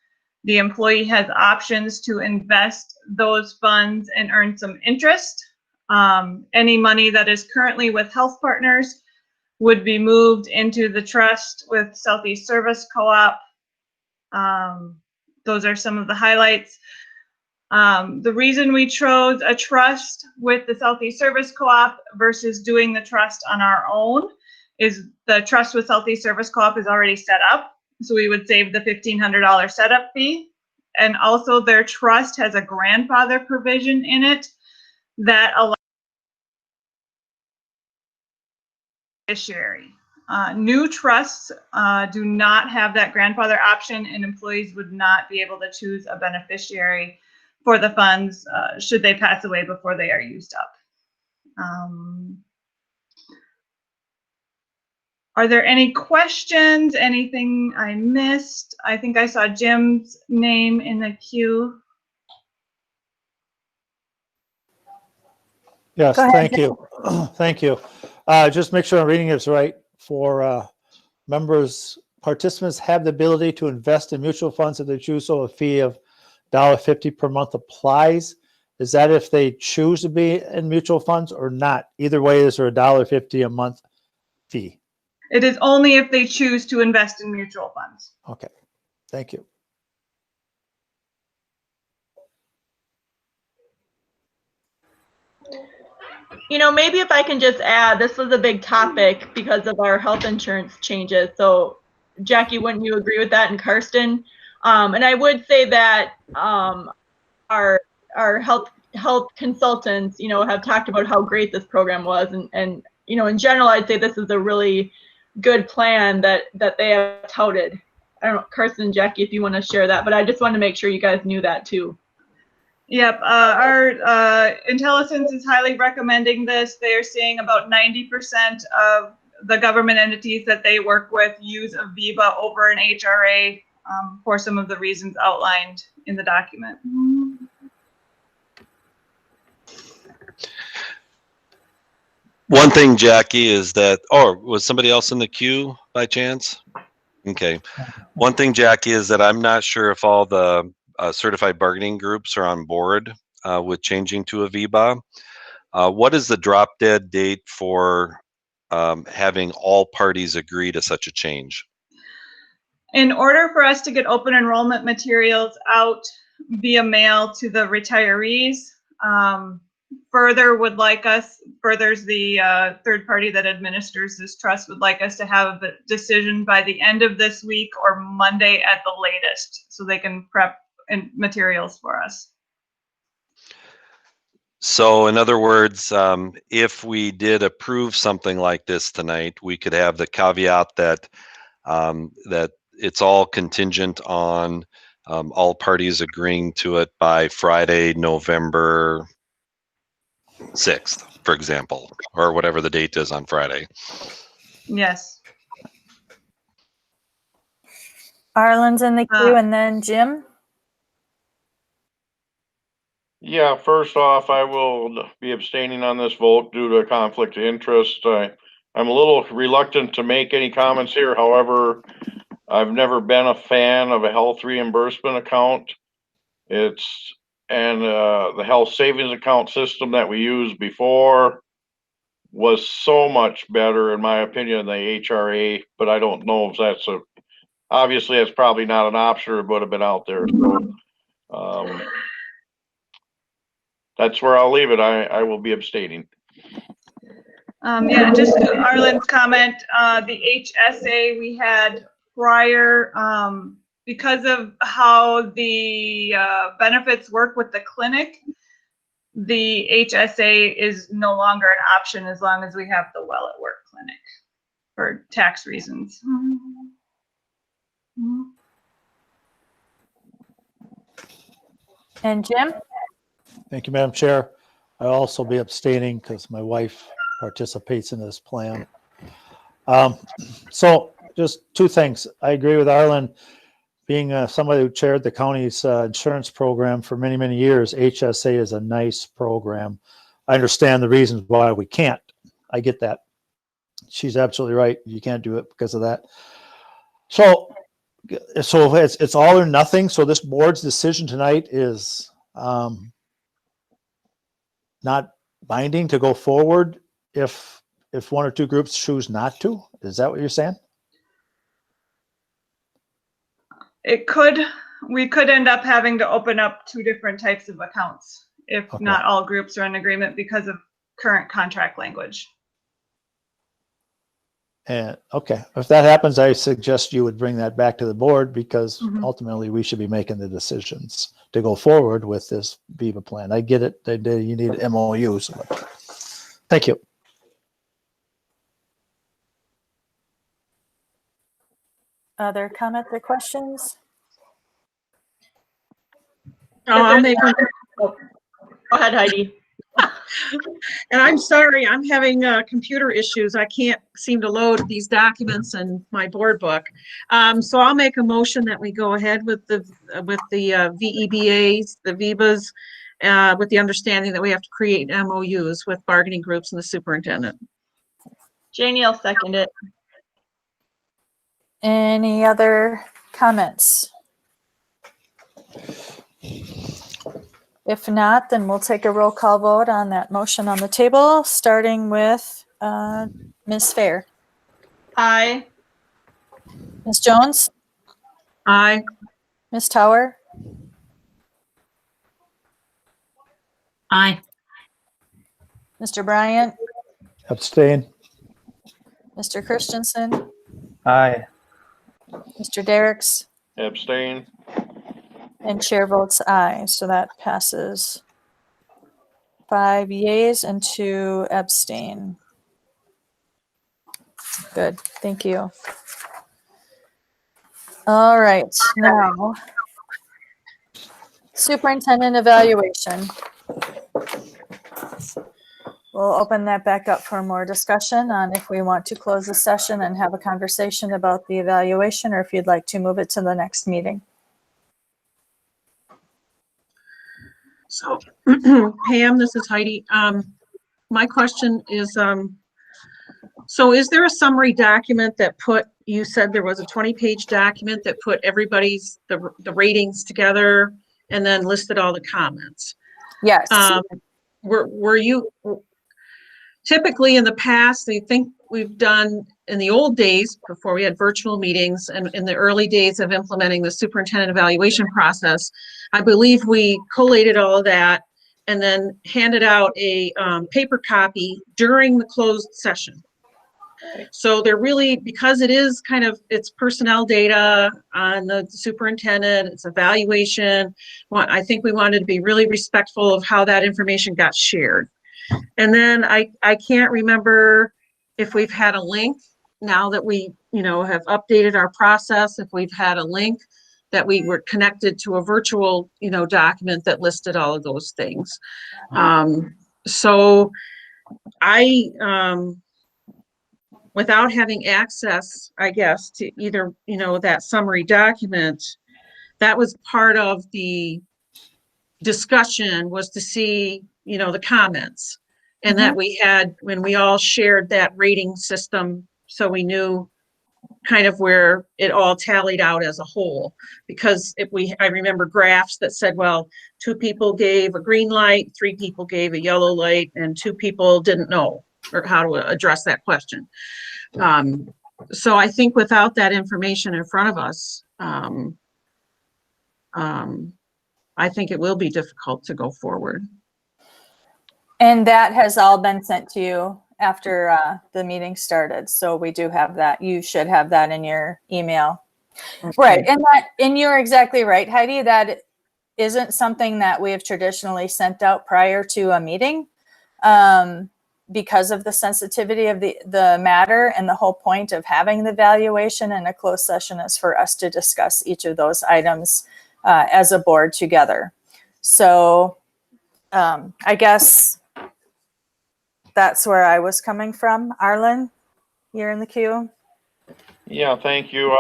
The employee has options to invest those funds and earn some interest. Any money that is currently with Health Partners would be moved into the trust with Southeast Service Co-op. Those are some of the highlights. The reason we chose a trust with the Southeast Service Co-op versus doing the trust on our own is the trust with Southeast Service Co-op is already set up. So we would save the $1,500 setup fee. And also their trust has a grandfather provision in it that allows beneficiary. New trusts do not have that grandfather option, and employees would not be able to choose a beneficiary for the funds should they pass away before they are used up. Are there any questions? Anything I missed? I think I saw Jim's name in the queue. Yes, Go ahead, thank you. Thank you. Just make sure I'm reading this right. For members, participants have the ability to invest in mutual funds if they choose, so a fee of $1.50 per month applies. Is that if they choose to be in mutual funds or not? Either way, is there a $1.50 a month fee? It is only if they choose to invest in mutual funds. Okay, thank you. You know, maybe if I can just add, this was a big topic because of our health insurance changes. So Jackie, wouldn't you agree with that? And Karsten? And I would say that our health consultants, have talked about how great this program was. And in general, I'd say this is a really good plan that they have touted. I don't know, Karsten and Jackie, if you want to share that, but I just wanted to make sure you guys knew that too. Yep, our Intelligence is highly recommending this. They are seeing about 90% of the government entities that they work with use a VIBA over an HRA for some of the reasons outlined in the document. One thing, Jackie, is that, oh, was somebody else in the queue by chance? Okay. One thing, Jackie, is that I'm not sure if all the certified bargaining groups are on board with changing to a VBA. What is the drop dead date for having all parties agree to such a change? In order for us to get open enrollment materials out via mail to the retirees, Further's the third party that administers this trust would like us to have a decision by the end of this week or Monday at the latest, so they can prep materials for us. So in other words, if we did approve something like this tonight, we could have the caveat that that it's all contingent on all parties agreeing to it by Friday, November 6th, for example, or whatever the date is on Friday. Yes. Arlen's in the queue, and then Jim. Yeah, first off, I will be abstaining on this vote due to a conflict of interest. I'm a little reluctant to make any comments here. However, I've never been a fan of a health reimbursement account. The health savings account system that we used before was so much better, in my opinion, than the HRA, but I don't know if obviously that's probably not an option or would have been out there. So, that's where I'll leave it. I will be abstaining. Yeah, just Arlen's comment, the HSA we had prior, because of how the benefits work with the clinic, the HSA is no longer an option as long as we have the Well at Work clinic for tax reasons. And Jim? Thank you, Madam Chair. I'll also be abstaining because my wife participates in this plan. So just two things. I agree with Arlen. Being somebody who chaired the county's insurance program for many, many years, HSA is a nice program. I understand the reasons why we can't. I get that. She's absolutely right. You can't do it because of that. So it's all or nothing. So this board's decision tonight is not binding to go forward if one or two groups choose not to. Is that what you're saying? We could end up having to open up two different types of accounts if not all groups are in agreement because of current contract language. And okay, if that happens, I suggest you would bring that back to the board because ultimately we should be making the decisions to go forward with this VIVA plan. I get it. You need MOUs. Thank you. Other comments or questions? I'll make one. Go ahead, Heidi. And I'm sorry, I'm having computer issues. I can't seem to load these documents in my board book. So I'll make a motion that we go ahead with the VEBAs, the VIBAs, with the understanding that we have to create MOUs with bargaining groups and the superintendent. Janie will second it. Any other comments? If not, then we'll take a roll call vote on that motion on the table, starting with Ms. Fair. Aye. Ms. Jones? Aye. Ms. Tower? Aye. Mr. Bryant? Abstain. Mr. Christensen? Aye. Mr. Derricks? Abstain. And chair votes aye, so that passes 5 yeas and 2 abstain. Good, thank you. All right, now, superintendent evaluation. We'll open that back up for more discussion on if we want to close the session and have a conversation about the evaluation, or if you'd like to move it to the next meeting. So Pam, this is Heidi. my question is, so is there a summary document that you said there was a 20-page document that put everybody's, the ratings together and then listed all the comments? Yes. Were you, typically in the past, I think we've done, in the old days, before we had virtual meetings and in the early days of implementing the superintendent evaluation process, I believe we collated all of that and then handed out a paper copy during the closed session. So they're really, because it is kind of, it's personnel data on the superintendent, it's evaluation. I think we wanted to be really respectful of how that information got shared. And then I can't remember if we've had a link now that we, have updated our process, if we've had a link that we were connected to a virtual, document that listed all of those things. So I, without having access, I guess, to either, that summary document, that was part of the discussion, was to see, the comments. And that we had, when we all shared that rating system, so we knew kind of where it all tallied out as a whole. Because I remember graphs that said, well, 2 people gave a green light, 3 people gave a yellow light, and 2 people didn't know or how to address that question. So I think without that information in front of us, I think it will be difficult to go forward. And that has all been sent to you after the meeting started. So we do have that. You should have that in your email. Okay. Right. And you're exactly right, Heidi. That isn't something that we have traditionally sent out prior to a meeting because of the sensitivity of the matter. And the whole point of having the evaluation in a closed session is for us to discuss each of those items as a board together. So I guess that's where I was coming from. Arlen, you're in the queue. Yeah, thank you.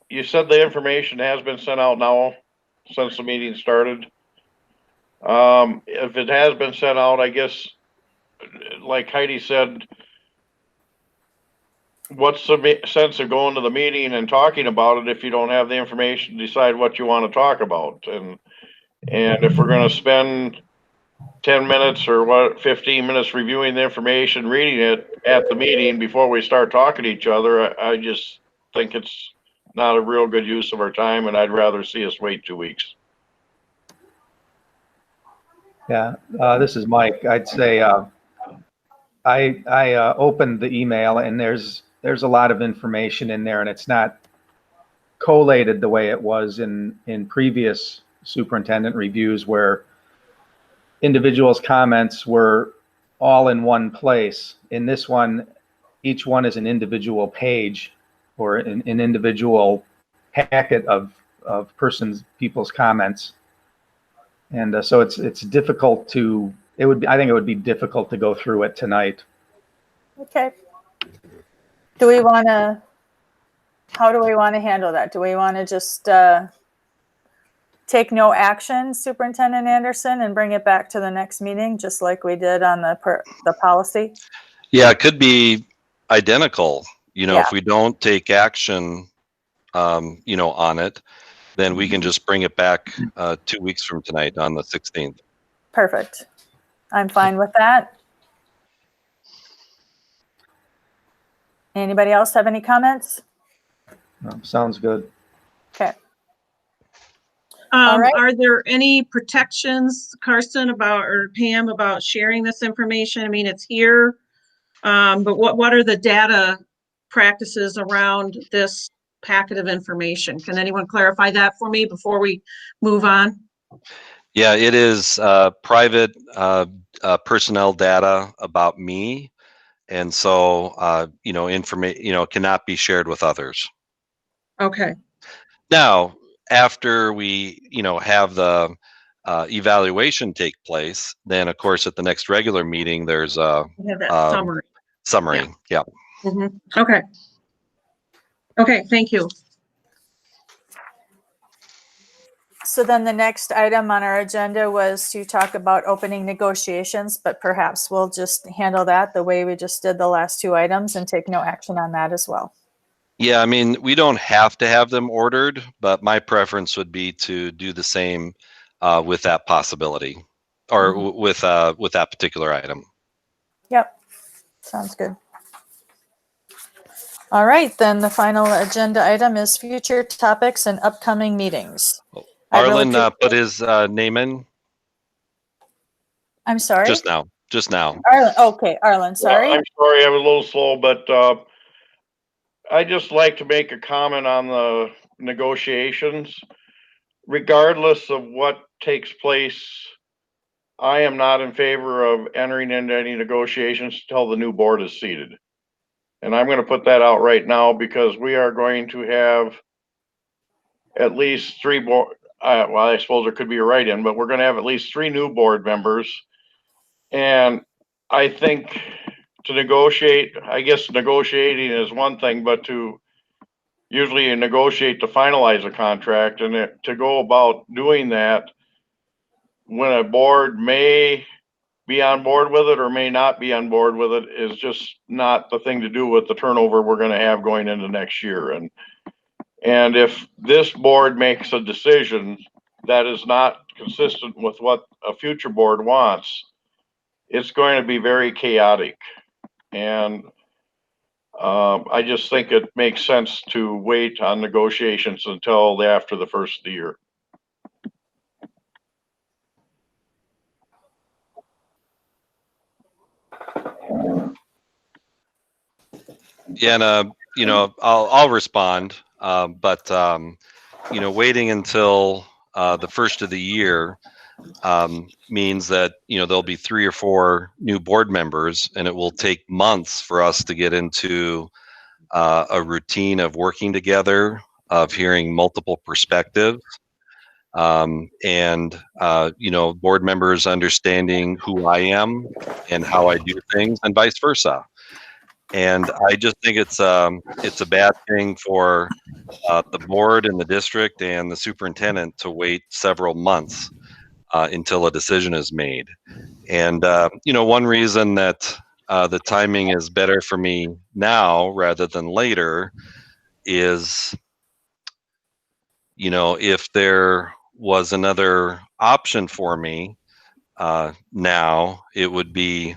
You said the information has been sent out now since the meeting started. If it has been sent out, I guess, like Heidi said, what's the sense of going to the meeting and talking about it if you don't have the information to decide what you want to talk about? And if we're going to spend 10 minutes or 15 minutes reviewing the information, reading it at the meeting before we start talking to each other, I just think it's not a real good use of our time, and I'd rather see us wait 2 weeks. Yeah, this is Mike. I'd say I opened the email and there's a lot of information in there, and it's not collated the way it was in previous superintendent reviews where individuals' comments were all in one place. In this one, each one is an individual page or an individual packet of people's comments. And so it's difficult to, I think it would be difficult to go through it tonight. Okay. Do we want to, how do we want to handle that? Do we want to just take no action, Superintendent Anderson, and bring it back to the next meeting, just like we did on the policy? Yeah, it could be identical. Yeah. If we don't take action, on it, then we can just bring it back 2 weeks from tonight on the 16th. Perfect. I'm fine with that. Anybody else have any comments? No, sounds good. Okay. All right. Are there any protections, Carson, or Pam, about sharing this information? I mean, it's here, but what are the data practices around this packet of information? Can anyone clarify that for me before we move on? Yeah, it is private personnel data about me, and so information cannot be shared with others. Okay. Now, after we have the evaluation take place, then of course at the next regular meeting there's a summary. Summary, yeah. Mm-hmm. Okay. Okay, thank you. So then the next item on our agenda was to talk about opening negotiations, but perhaps we'll just handle that the way we just did the last two items and take no action on that as well. Yeah, I mean, we don't have to have them ordered, but my preference would be to do the same with that possibility, or with that particular item. Yep, sounds good. All right, then the final agenda item is future topics and upcoming meetings. Arlen put his name in I'm sorry? just now. Arlen, okay, Arlen, sorry. I'm sorry, I was a little slow, but I just like to make a comment on the negotiations. Regardless of what takes place, I am not in favor of entering into any negotiations until the new board is seated. And I'm going to put that out right now because we are going to have at least three board. Well, I suppose there could be a write-in, but we're going to have at least 3 new board members. And I think to negotiate, I guess negotiating is one thing, but to usually negotiate to finalize a contract, and to go about doing that when a board may be on board with it or may not be on board with it is just not the thing to do with the turnover we're going to have going into next year. And if this board makes a decision that is not consistent with what a future board wants, it's going to be very chaotic. And I just think it makes sense to wait on negotiations until after the first of the year. Yeah, and I'll respond, but waiting until the first of the year means that there'll be 3 or 4 new board members, and it will take months for us to get into a routine of working together, of hearing multiple perspectives, and board members understanding who I am and how I do things, and vice versa. And I just think it's a bad thing for the board and the district and the superintendent to wait several months until a decision is made. And one reason that the timing is better for me now rather than later is, if there was another option for me now, it would be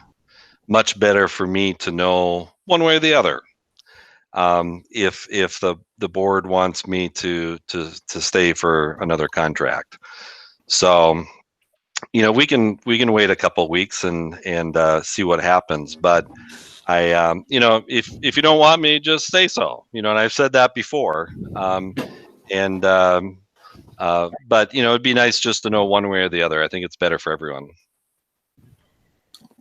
much better for me to know one way or the other. If the board wants me to stay for another contract, so we can wait a couple of weeks and see what happens. But I if you don't want me, just say so. And I've said that before. But it'd be nice just to know one way or the other. I think it's better for everyone.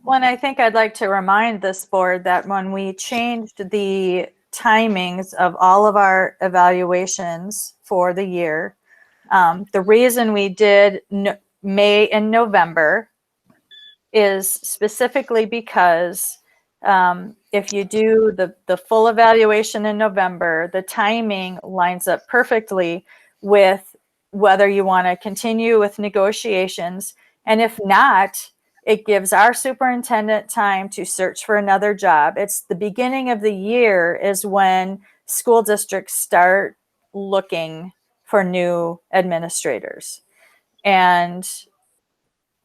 Well, and I think I'd like to remind this board that when we changed the timings of all of our evaluations for the year, the reason we did May and November is specifically because if you do the full evaluation in November, the timing lines up perfectly with whether you want to continue with negotiations. And if not, it gives our superintendent time to search for another job. It's the beginning of the year is when school districts start looking for new administrators. And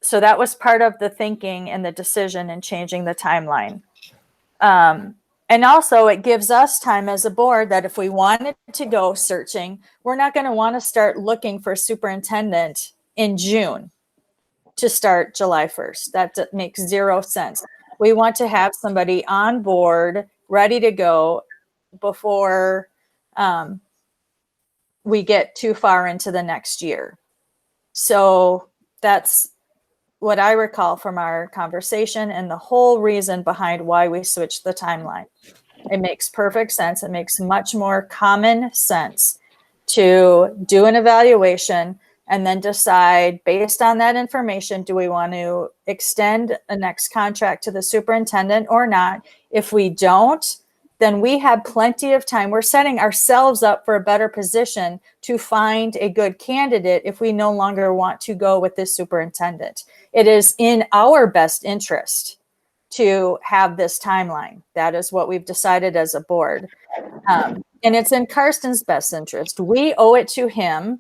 so that was part of the thinking and the decision in changing the timeline. And also it gives us time as a board that if we wanted to go searching, we're not going to want to start looking for a superintendent in June to start July 1st. That makes zero sense. We want to have somebody on board, ready to go before we get too far into the next year. So that's what I recall from our conversation and the whole reason behind why we switched the timeline. It makes perfect sense. It makes much more common sense to do an evaluation and then decide based on that information, do we want to extend a next contract to the superintendent or not? If we don't, then we have plenty of time. We're setting ourselves up for a better position to find a good candidate if we no longer want to go with this superintendent. It is in our best interest to have this timeline. That is what we've decided as a board. And it's in Karsten's best interest. We owe it to him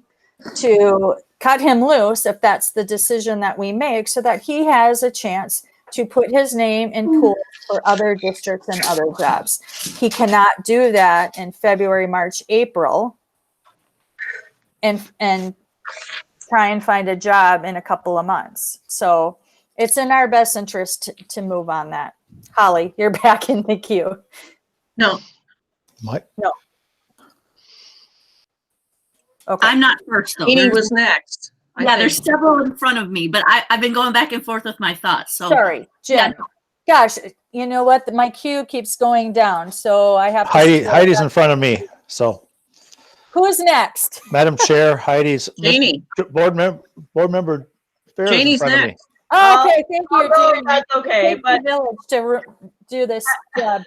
to cut him loose if that's the decision that we make, so that he has a chance to put his name in pools for other districts and other jobs. He cannot do that in February, March, April, and try and find a job in a couple of months. So it's in our best interest to move on that. Holly, you're back in the queue. No, Mike? No. Okay. I'm not first though. Jeannie There's- was next. I Yeah, there's think. several in front of me, but I've been going back and forth with my thoughts. So Sorry, Jim. Gosh, you know what? My queue keeps going down, so I have to. Heidi's in front of me. So, Who's next? Madam Chair, Heidi's Jeannie. board member Fair is in Janie's front of me. next. Oh, okay, thank you, Although Jamie. that's okay, It takes but a village to do this job.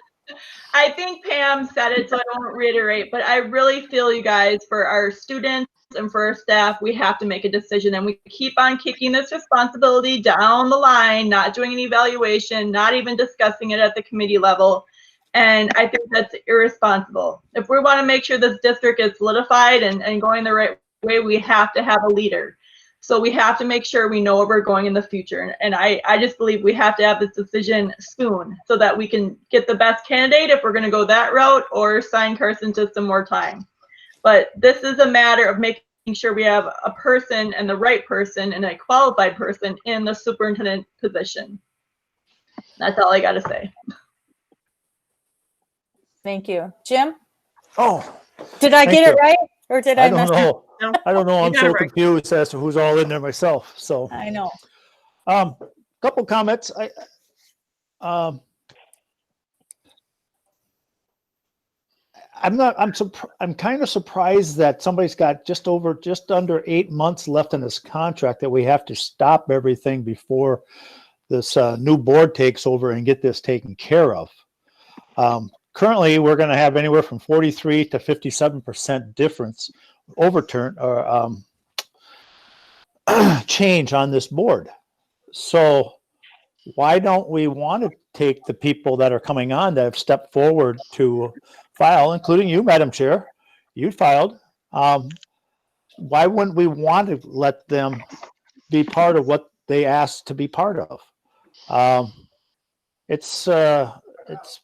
I think Pam said it, so I won't reiterate, but I really feel you guys, for our students and for our staff, we have to make a decision, and we keep on kicking this responsibility down the line, not doing an evaluation, not even discussing it at the committee level. And I think that's irresponsible. If we want to make sure this district is solidified and going the right way, we have to have a leader. So we have to make sure we know where we're going in the future. And I just believe we have to have this decision soon so that we can get the best candidate if we're going to go that route, or sign Carson to some more time. But this is a matter of making sure we have a person, and the right person, and a qualified person in the superintendent position. That's all I got to say. Thank you. Jim, Oh, did I Thank get you. it right? Or did I I mess don't up? know. I don't know. You I'm got so it right. confused as to who's all in there myself. So, I know. couple comments. I'm kind of surprised that somebody's got just under 8 months left in this contract, that we have to stop everything before this new board takes over and get this taken care of. Currently, we're going to have anywhere from 43 to 57% difference overturn or change on this board. So why don't we want to take the people that are coming on that have stepped forward to file, including you, Madam Chair? You filed. Why wouldn't we want to let them be part of what they asked to be part of? It's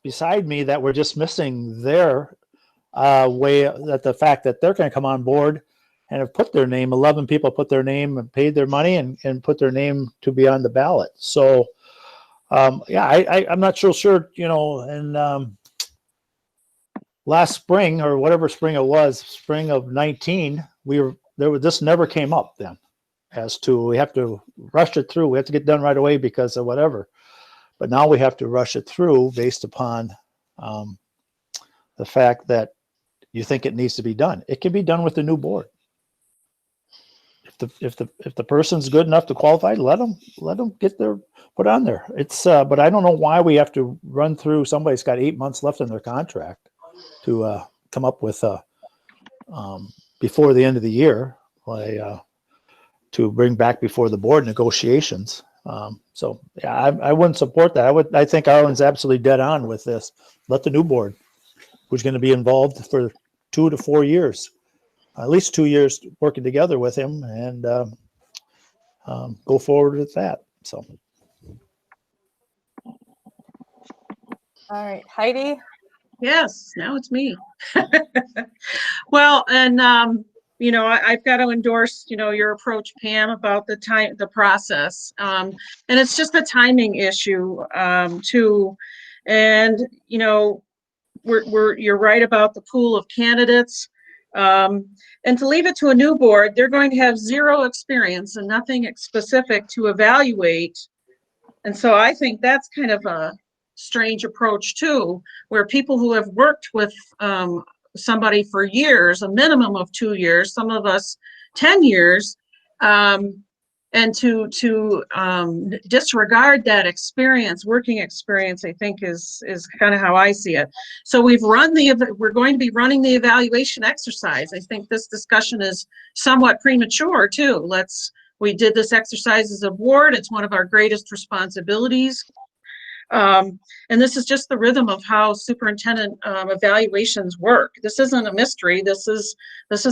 beside me that we're just missing their way, that the fact that they're going to come on board and have put their name, 11 people put their name and paid their money and put their name to be on the ballot. So, yeah, I'm not sure, you know, and last spring, or whatever spring it was, spring of 19, this never came up then, as to we have to rush it through. We have to get done right away because of whatever. But now we have to rush it through based upon the fact that you think it needs to be done. It can be done with the new board. If the person's good enough to qualify, let them get their put on there. It's but I don't know why we have to run through. Somebody's got 8 months left in their contract to come up with before the end of the year, to bring back before the board negotiations. So yeah, I wouldn't support that. I think Arlen's absolutely dead on with this. Let the new board, who's going to be involved for 2 to 4 years, at least 2 years, working together with him, and go forward with that. So. All right, Heidi. Yes, now it's me. Well, and you know, I've got to endorse, you know, your approach, Pam, about the process. And it's just a timing issue, too. And, you know, you're right about the pool of candidates. And to leave it to a new board, they're going to have zero experience and nothing specific to evaluate. And so I think that's kind of a strange approach too, where people who have worked with somebody for years, a minimum of 2 years, some of us 10 years, and And to disregard that experience, working experience, I think is kind of how I see it. So we're going to be running the evaluation exercise. I think this discussion is somewhat premature too. We did this exercise as a board. It's one of our greatest responsibilities. And this is just the rhythm of how superintendent evaluations work. This isn't a mystery. This is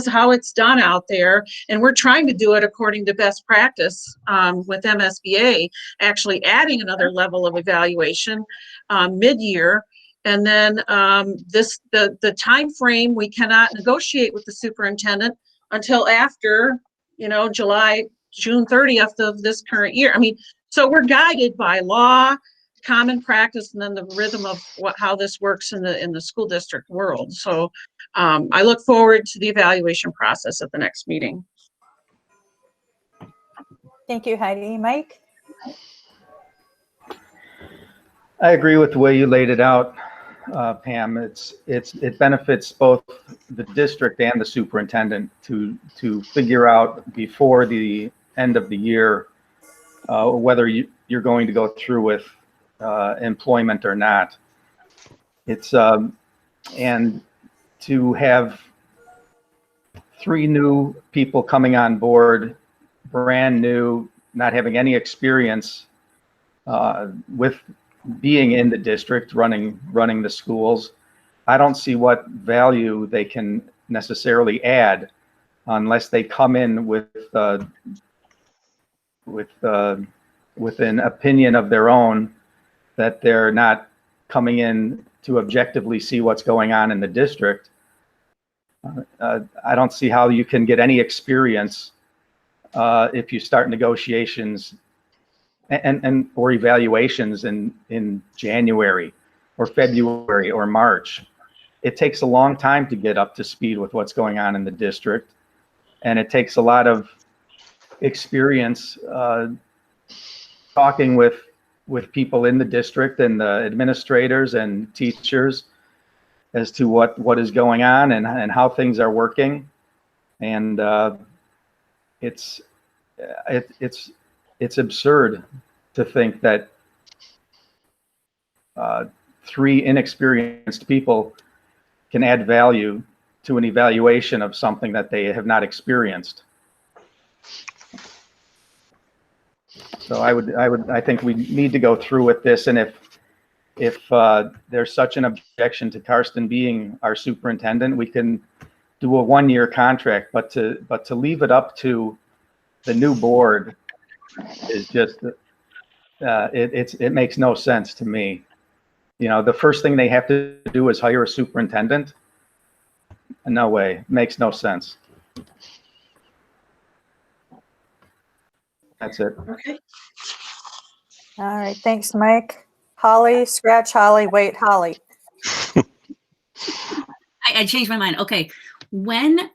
how it's done out there. And we're trying to do it according to best practice with MSBA, actually adding another level of evaluation mid-year. And then the time frame, we cannot negotiate with the superintendent until after, June 30th of this current year. I mean, so we're guided by law, common practice, and then the rhythm of how this works in the school district world. So I look forward to the evaluation process at the next meeting. Thank you, Heidi. Mike? I agree with the way you laid it out, Pam. It benefits both the district and the superintendent to figure out before the end of the year whether you're going to go through with employment or not. It's and to have 3 new people coming on board, brand new, not having any experience with being in the district, running the schools, I don't see what value they can necessarily add unless they come in with an opinion of their own, that they're not coming in to objectively see what's going on in the district. I don't see how you can get any experience if you start negotiations and or evaluations in January or February or March. It takes a long time to get up to speed with what's going on in the district, and it takes a lot of experience talking with people in the district and the administrators and teachers as to what is going on and how things are working. And it's absurd to think that 3 inexperienced people can add value to an evaluation of something that they have not experienced. So I think we need to go through with this. And if there's such an objection to Karsten being our superintendent, we can do a 1-year contract. But to leave it up to the new board is just it makes no sense to me. The first thing they have to do is hire a superintendent. No way, it makes no sense. That's it. Okay. All right, thanks, Mike. Holly, scratch Holly, wait, Holly. I changed my mind. Okay, when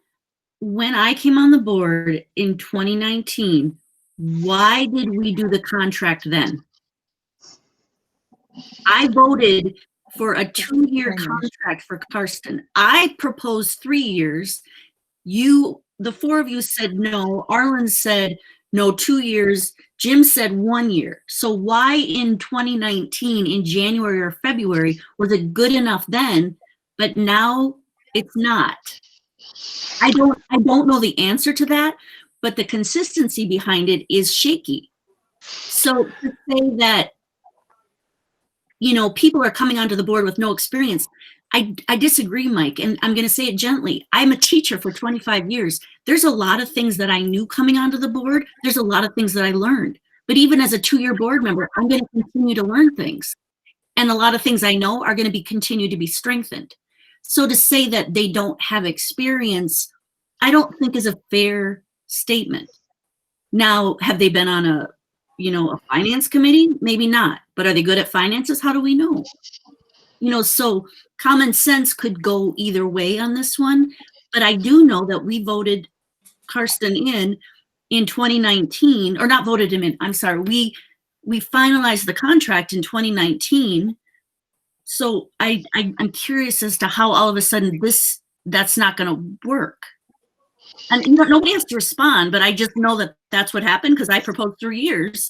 I came on the board in 2019, why did we do the contract then? I voted for a 2-year contract for Karsten. I proposed 3 years. The 4 of you said no. Arlen said no, 2 years. Jim said 1 year. So why in 2019, in January or February, was it good enough then, but now it's not? I don't know the answer to that, but the consistency behind it is shaky. So to say that, people are coming onto the board with no experience, I disagree, Mike, and I'm going to say it gently. I'm a teacher for 25 years. There's a lot of things that I knew coming onto the board. There's a lot of things that I learned. But even as a 2-year board member, I'm going to continue to learn things. And a lot of things I know are going to continue to be strengthened. So to say that they don't have experience, I don't think is a fair statement. Now, have they been on a finance committee? Maybe not. But are they good at finances? How do we know? So common sense could go either way on this one. But I do know that we voted Karsten in 2019, or not voted him in. I'm sorry. We finalized the contract in 2019. So I'm curious as to how all of a sudden that's not going to work. And you know, nobody has to respond, but I just know that that's what happened because I proposed 3 years,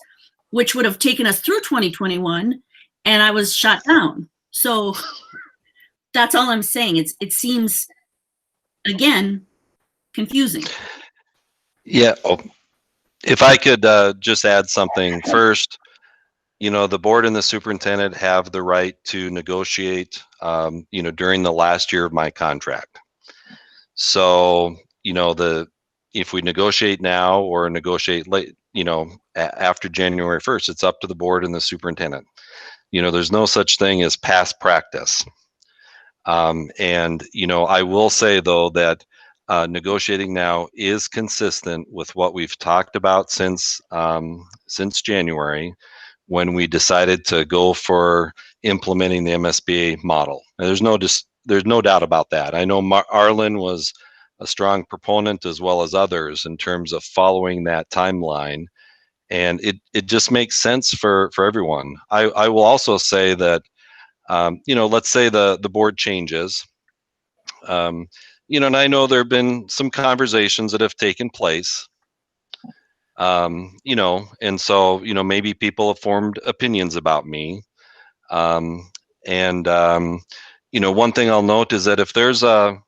which would have taken us through 2021, and I was shot down. So that's all I'm saying. It seems, again, confusing. Yeah. Oh, if I could just add something first, you know, the board and the superintendent have the right to negotiate, you know, during the last year of my contract. So, you know, if we negotiate now or negotiate late, you know, after January 1st, it's up to the board and the superintendent. You know, there's no such thing as past practice. And, you know, I will say though that negotiating now is consistent with what we've talked about since January, when we decided to go for implementing the MSBA model. And there's no doubt about that. I know Arlen was a strong proponent as well as others in terms of following that timeline. And it just makes sense for everyone. I will also say that, you know, let's say the board changes. You know, and I know there have been some conversations that have taken place. You know, and so, you know, maybe people have formed opinions about me. You know, one thing I'll note is that if there's a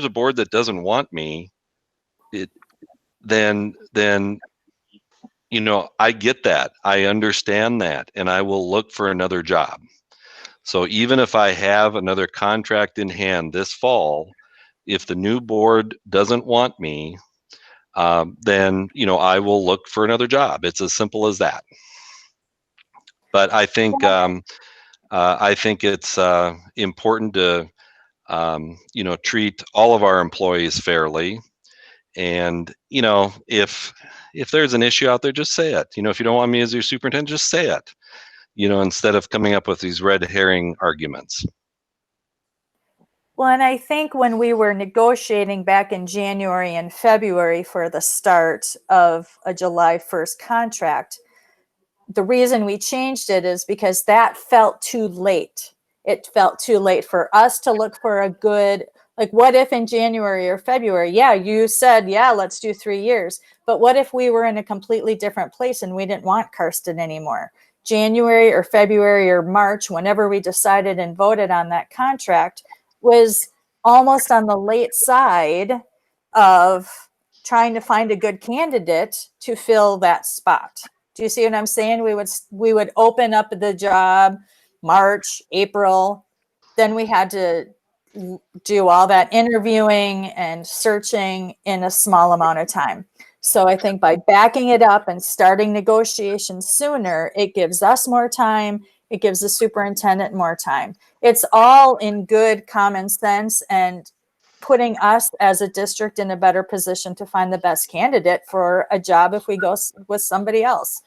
board that doesn't want me, then, you know, I get that. I understand that, and I will look for another job. So even if I have another contract in hand this fall, if the new board doesn't want me, then, you know, I will look for another job. It's as simple as that. But I think it's important to, you know, treat all of our employees fairly. And, you know, if there's an issue out there, just say it. You know, if you don't want me as your superintendent, just say it, you know, instead of coming up with these red herring arguments. Well, and I think when we were negotiating back in January and February for the start of a July 1st contract, the reason we changed it is because that felt too late. It felt too late for us to look for a good, like, what if in January or February, yeah, you said, yeah, let's do 3 years. But what if we were in a completely different place and we didn't want Karsten anymore? January or February or March, whenever we decided and voted on that contract, was almost on the late side of trying to find a good candidate to fill that spot. Do you see what I'm saying? We would open up the job March, April, then we had to do all that interviewing and searching in a small amount of time. So I think by backing it up and starting negotiations sooner, it gives us more time. It gives the superintendent more time. It's all in good common sense and putting us as a district in a better position to find the best candidate for a job if we go with somebody else.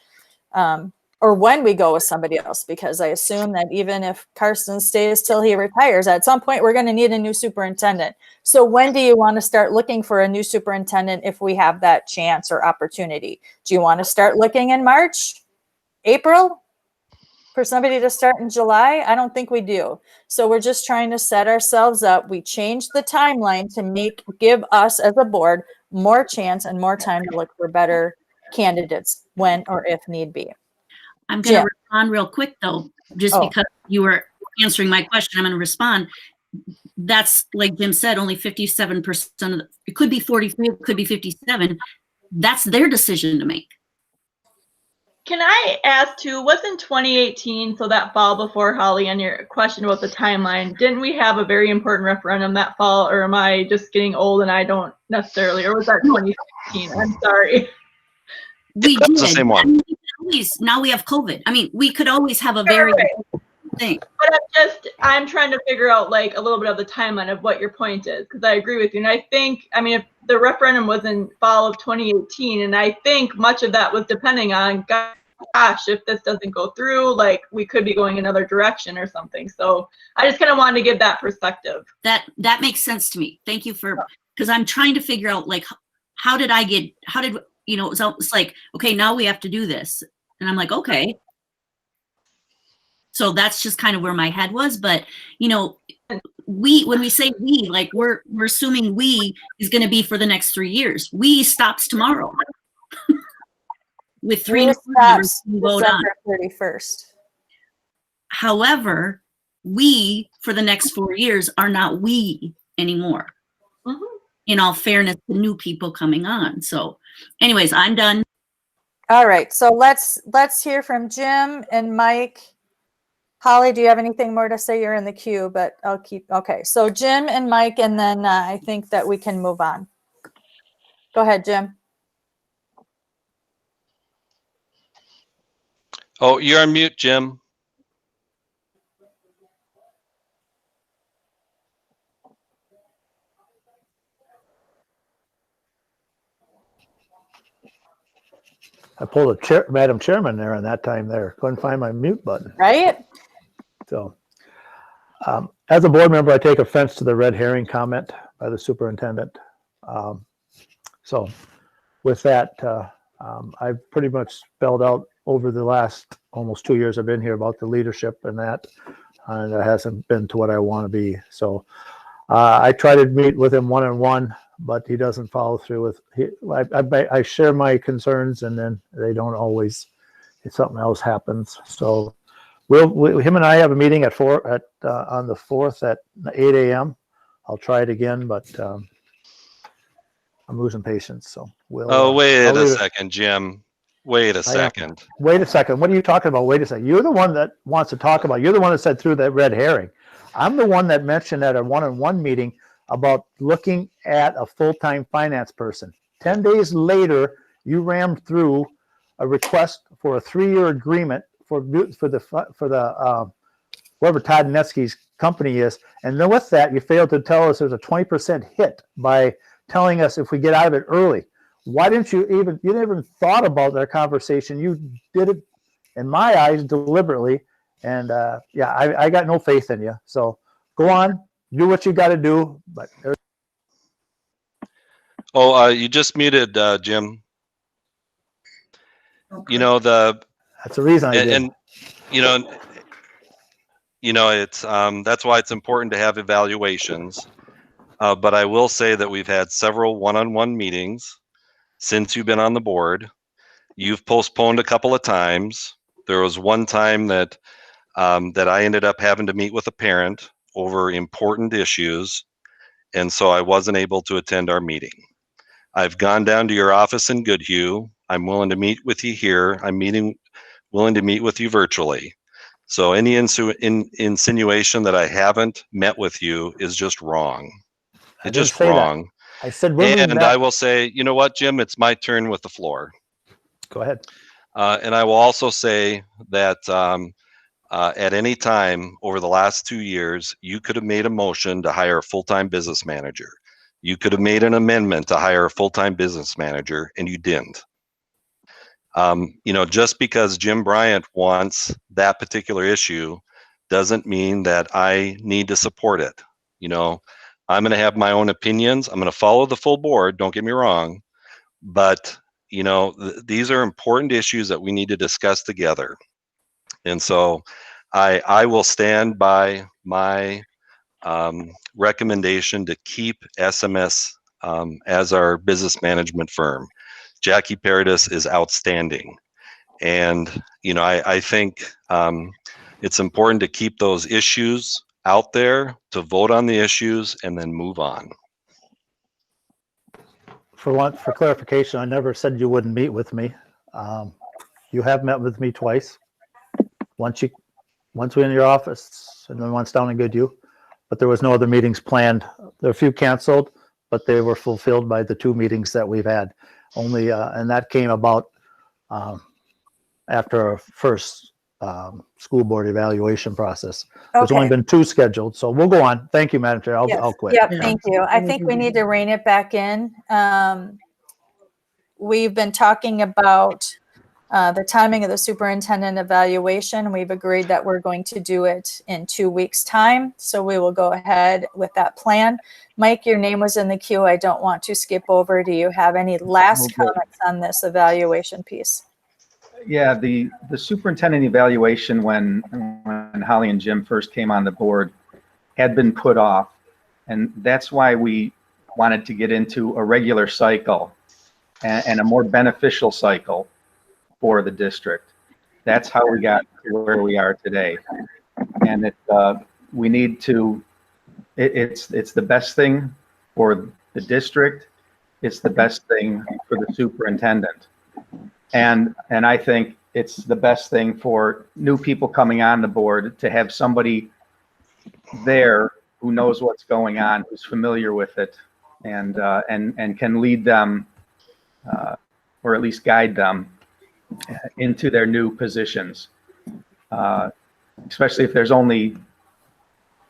Or when we go with somebody else, because I assume that even if Karsten stays till he retires, at some point we're going to need a new superintendent. So when do you want to start looking for a new superintendent if we have that chance or opportunity? Do you want to start looking in March, April, for somebody to start in July? I don't think we do. So we're just trying to set ourselves up. We changed the timeline to give us as a board more chance and more time to look for better candidates when or if need be. I'm going to respond real quick though, just because you were answering my question. I'm going to respond. That's, like Jim said, only 57% of it could be 43, it could be 57. That's their decision to make. Can I ask too, wasn't 2018, so that fall before, Holly, on your question about the timeline, didn't we have a very important referendum that fall, or am I just getting old and I don't necessarily, or was that 2016? I'm sorry. We That's did. the same one. I mean, now we have COVID. I mean, we could always have a very thing. But I'm trying to figure out like a little bit of the timeline of what your point is, because I agree with you. And I think, I mean, if the referendum was in fall of 2018, and I think much of that was depending on, gosh, if this doesn't go through, like we could be going another direction or something. So I just kind of wanted to give that perspective. That makes sense to me. Thank you because I'm trying to figure out like, you know, it's like, okay, now we have to do this. And I'm like, okay. So that's just kind of where my head was. But, you know, when we say we, like we're assuming we is going to be for the next 3 years. We stops tomorrow with 3 We new board members stops to vote on. December 31st. However, we for the next 4 years are not we anymore. In all fairness to new people coming on. So anyways, I'm done. All right, so let's hear from Jim and Mike. Holly, do you have anything more to say? You're in the queue, but I'll keep, okay. So Jim and Mike, and then I think that we can move on. Go ahead, Jim. Oh, you're on mute, Jim. I pulled a Madam Chairman there on that time there. Couldn't find my mute button. Right? So, as a board member, I take offense to the red herring comment by the superintendent. So with that, I've pretty much spelled out over the last almost 2 years I've been here about the leadership and that, and it hasn't been to what I want to be. So I try to meet with him one-on-one, but he doesn't follow through with, I share my concerns and then they don't always, something else happens. So him and I have a meeting at on the 4th at 8 a.m. I'll try it again, but I'm losing patience. So wait a second, Jim. Wait a second. Wait a second. What are you talking about? Wait a second. You're the one that wants to talk about. You're the one that said through that red herring. I'm the one that mentioned at a one-on-one meeting about looking at a full-time finance person. 10 days later, you rammed through a request for a 3-year agreement for the whoever Todd Netsky's company is, and then with that, you failed to tell us there's a 20% hit by telling us if we get out of it early. Why didn't you even? You never even thought about that conversation. You did it, in my eyes, deliberately. And yeah, I got no faith in you. So go on, do what you got to do. But you just muted, Jim. Okay. You know that's the reason I did. And it's that's why it's important to have evaluations. But I will say that we've had several one-on-one meetings since you've been on the board. You've postponed a couple of times. There was one time that that I ended up having to meet with a parent over important issues, and so I wasn't able to attend our meeting. I've gone down to your office in Goodhue. I'm willing to meet with you here. I'm willing to meet with you virtually. So any insinuation that I haven't met with you is just wrong. It's just wrong. I said, and I will say, you know what, Jim, it's my turn with the floor. Go ahead. And I will also say that at any time over the last 2 years, you could have made a motion to hire a full-time business manager. You could have made an amendment to hire a full-time business manager, and you didn't. Just because Jim Bryant wants that particular issue doesn't mean that I need to support it. I'm going to have my own opinions. I'm going to follow the full board. Don't get me wrong. But, these are important issues that we need to discuss together. And so I will stand by my recommendation to keep SMS as our business management firm. Jackie Paradis is outstanding. And, I think it's important to keep those issues out there, to vote on the issues, and then move on. For clarification, I never said you wouldn't meet with me. You have met with me twice. Once we're in your office, and then once down in Goodhue. But there was no other meetings planned. There are a few canceled, but they were fulfilled by the 2 meetings that we've had. Only, and that came about after our first school board evaluation process. There's only been 2 scheduled, so we'll go on. Thank you, Madam Chair. I'll quit. Yep, thank you. I think we need to rein it back in. We've been talking about the timing of the superintendent evaluation. We've agreed that we're going to do it in 2 weeks' time, so we will go ahead with that plan. Mike, your name was in the queue. I don't want to skip over. Do you have any last comments on this evaluation piece? Yeah, the superintendent evaluation, when Holly and Jim first came on the board, had been put off. And that's why we wanted to get into a regular cycle and a more beneficial cycle for the district. That's how we got to where we are today. And we need to, it's the best thing for the district. It's the best thing for the superintendent. And I think it's the best thing for new people coming on the board to have somebody there who knows what's going on, who's familiar with it, and can lead them, or at least guide them into their new positions. Especially if there's only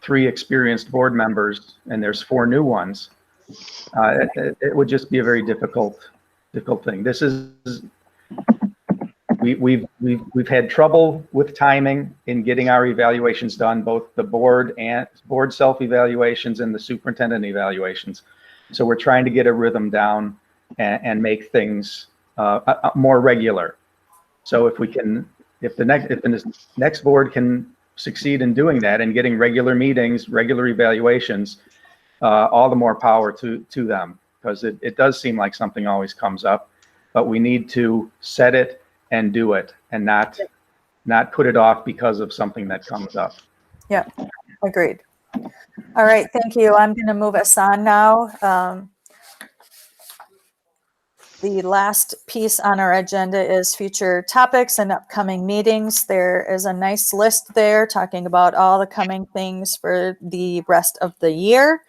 3 experienced board members and there's 4 new ones, it would just be a very difficult thing. This is, we've had trouble with timing in getting our evaluations done, both the board self-evaluations and the superintendent evaluations. So we're trying to get a rhythm down and make things more regular. So if the next board can succeed in doing that and getting regular meetings, regular evaluations, all the more power to them, because it does seem like something always comes up, but we need to set it and do it, and not put it off because of something that comes up. Yeah, agreed. All right, thank you. I'm going to move us on now. The last piece on our agenda is future topics and upcoming meetings. There is a nice list there talking about all the coming things for the rest of the year,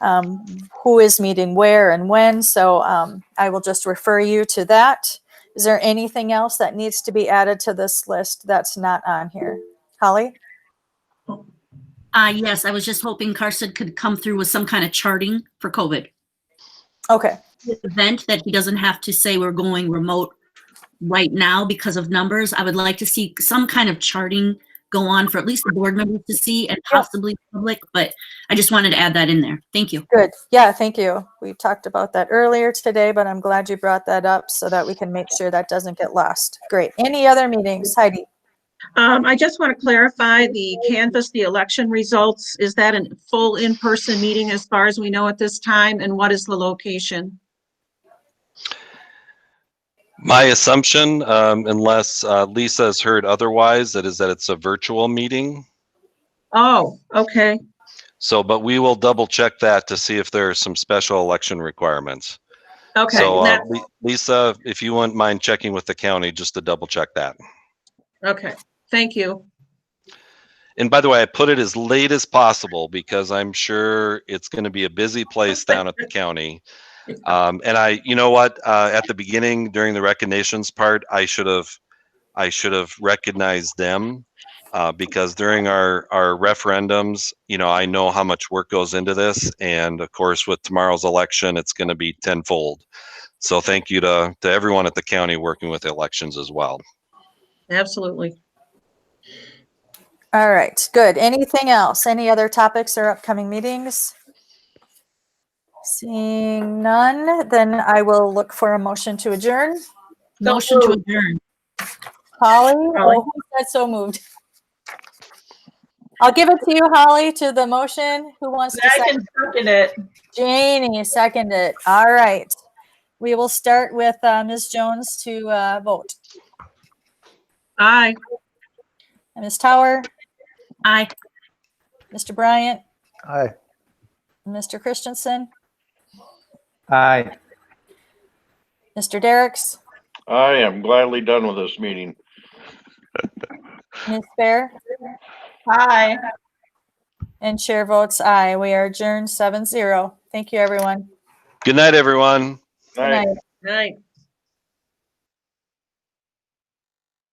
who is meeting where and when. So I will just refer you to that. Is there anything else that needs to be added to this list that's not on here? Holly? Yes, I was just hoping Carson could come through with some kind of charting for COVID. Okay. Event that he doesn't have to say we're going remote right now because of numbers. I would like to see some kind of charting go on for at least the board members to see and possibly public, but I just wanted to add that in there. Thank you. Good. Yeah, thank you. We talked about that earlier today, but I'm glad you brought that up so that we can make sure that doesn't get lost. Great. Any other meetings? Heidi? I just want to clarify the canvass, the election results. Is that a full in-person meeting as far as we know at this time? And what is the location? My assumption, unless Lisa has heard otherwise, that it's a virtual meeting. Oh, okay. So, but we will double check that to see if there are some special election requirements. Okay. So Lisa, if you wouldn't mind checking with the county just to double check that. Okay, thank you. And by the way, I put it as late as possible because I'm sure it's going to be a busy place down at the county. And you know what, at the beginning during the recognitions part, I should have recognized them because during our referendums, I know how much work goes into this. And of course, with tomorrow's election, it's going to be tenfold. So thank you to everyone at the county working with elections as well. Absolutely. All right, good. Anything else? Any other topics or upcoming meetings? Seeing none, then I will look for a motion to adjourn. Motion to adjourn. Holly? Oh, who said so moved? I'll give it to you, Holly, to the motion. Who wants to I can second it. Janie, second it. All right. We will start with Ms. Jones to vote. Aye. Ms. Tower? Aye. Mr. Bryant? Aye. Mr. Christensen? Aye. Mr. Derricks? I am gladly done with this meeting. Ms. Fair? Aye. And chair votes aye. We are adjourned 7-0. Thank you, everyone. Good night, everyone. Good night. Night.